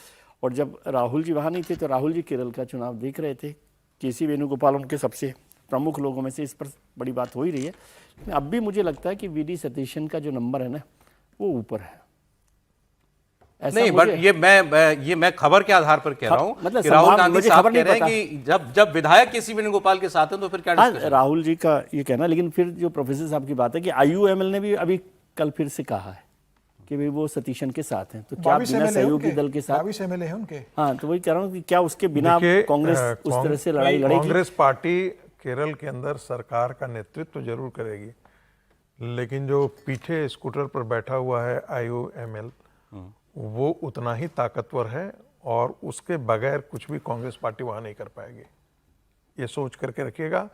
और जब राहुल जी वहाँ नहीं थे तो राहुल जी केरल का चुनाव देख रहे थे। केसी वेणुगोपाल उनके सबसे प्रमुख लोगों में से, इस पर बड़ी बात हो ही रही है। लेकिन अब भी मुझे लगता है कि वीडी सतीशन का जो नंबर है ना वो ऊपर है। ऐसा नहीं, बट ये मैं खबर के आधार पर कह रहा हूं, मतलब कि राहुल गांधी साहब कह रहे हैं कि जब विधायक केसी वेणुगोपाल के साथ हैं तो फिर क्या डिस्कशन? राहुल जी का ये कहना, लेकिन फिर जो प्रोफेसर साहब की बात है कि आईयूएमएल ने भी अभी कल फिर से कहा है कि भाई वो सतीशन के साथ हैं, तो क्या बिना सहयोगी दल के साथ? 22 एमएलए हैं उनके। हाँ, तो वही कह रहा हूँ कि क्या उसके बिना कांग्रेस उस तरह से लड़ाई लड़ेगी? कांग्रेस पार्टी केरल के अंदर सरकार का नेतृत्व तो जरूर करेगी, लेकिन जो पीछे स्कूटर पर बैठा हुआ है आईयूएमएल, वो उतना ही ताकतवर है, और उसके बगैर कुछ भी कांग्रेस पार्टी वहां नहीं कर पाएगी। ये सोच करके रखिएगा।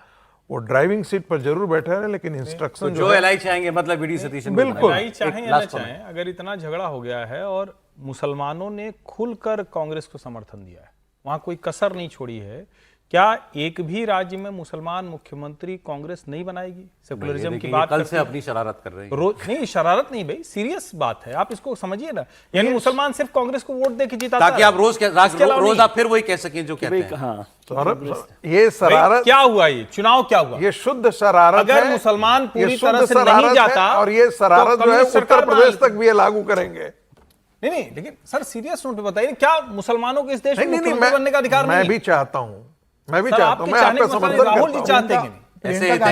वो ड्राइविंग सीट पर जरूर बैठा है, लेकिन इंस्ट्रक्शन तो जो एलआई चाहेंगे, मतलब वीडी सतीशन बिल्कुल एलआई चाहें या ना चाहें, अगर इतना झगड़ा हो गया है और मुसलमानों ने खुलकर कांग्रेस को समर्थन दिया है, वहां कोई कसर नहीं छोड़ी है, क्या एक भी राज्य में मुसलमान मुख्यमंत्री कांग्रेस नहीं बनाएगी? सेकुलरिज्म की बात कल से अपनी शरारत कर रहे हैं। नहीं, शरारत नहीं भाई, सीरियस बात है, आप इसको समझिए ना। यानी मुसलमान सिर्फ कांग्रेस को वोट देके जीता, ताकि आप रोज आप फिर वही कह सकें जो कहते हैं। हाँ, ये शरारत क्या हुआ? ये चुनाव क्या हुआ? ये शुद्ध शरारत अगर है। मुसलमान पूरी शुद्ध तरह से नहीं जाता, और ये शरारत जो है उत्तर प्रदेश तक भी ये लागू करेंगे। नहीं, लेकिन सर सीरियस नोट पे बताइए, क्या मुसलमानों को इस देश में मुख्यमंत्री बनने का अधिकार नहीं है? मैं भी चाहता हूँ, मैं आपका समर्थन राहुल जी चाहते हैं,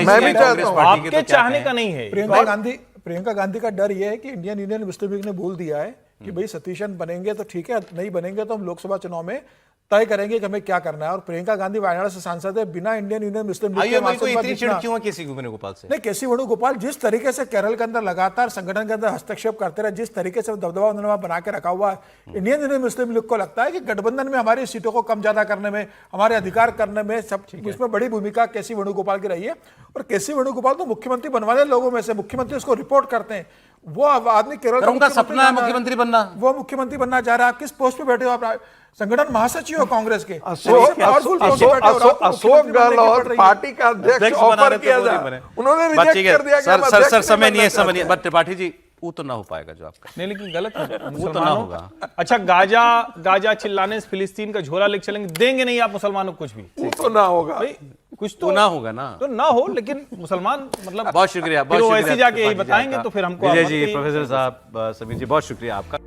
मैं भी चाहता हूँ। आपके चाहने का नहीं है। प्रियंका गांधी का डर यह है कि इंडियन यूनियन मुस्लिम लीग ने बोल दिया है कि भाई सतीशन बनेंगे तो ठीक है, नहीं बनेंगे तो हम लोकसभा चुनाव में तय करेंगे कि हमें क्या करना है। और प्रियंका गांधी वायनाड से सांसद है, बिना इंडियन यूनियन मुस्लिम लीग के आइए, वहां को से इतनी चिढ़ जीतना- क्यों है केसी वेणुगोपाल से? नहीं, केसी वेणुगोपाल जिस तरीके से केरल के अंदर लगातार संगठन के अंदर हस्तक्षेप करते रहे, जिस तरीके से दबदबा उन्होंने वहां बना के रखा हुआ है, इंडियन यूनियन मुस्लिम लीग को लगता है कि गठबंधन में हमारी सीटों को कम ज्यादा करने में, हमारे अधिकार करने में, सब उसमें बड़ी भूमिका केसी वेणुगोपाल की रही है। और केसी वेणुगोपाल तो मुख्यमंत्री बनवाने लोगों में से, मुख्यमंत्री उसको रिपोर्ट करते हैं, वो आदमी केरल का उनका सपना है मुख्यमंत्री बनना, वो मुख्यमंत्री बनना चाह रहा है। किस पोस्ट पे बैठे हो आप? संगठन महासचिव हो कांग्रेस के, अशोक गहलोत पार्टी का अध्यक्ष ऑफर किया जाए, उन्होंने रिजेक्ट कर दिया। सर समय नहीं है, समय नहीं है। बट त्रिपाठी जी, वो तो ना हो पाएगा जो आपका। नहीं, लेकिन गलत है। वो तो ना होगा। अच्छा, गाजा चिल्लाने से फिलिस्तीन का झोला लेके चलेंगे, देंगे नहीं आप मुसलमानों को कुछ भी। वो तो ना होगा, कुछ तो ना होगा ना, तो ना हो, लेकिन मुसलमान मतलब बहुत शुक्रिया, फिर वो ऐसे जाके यही बताएंगे तो फिर हमको विजय जी, प्रोफेसर साहब, समीर जी, बहुत शुक्रिया आपका।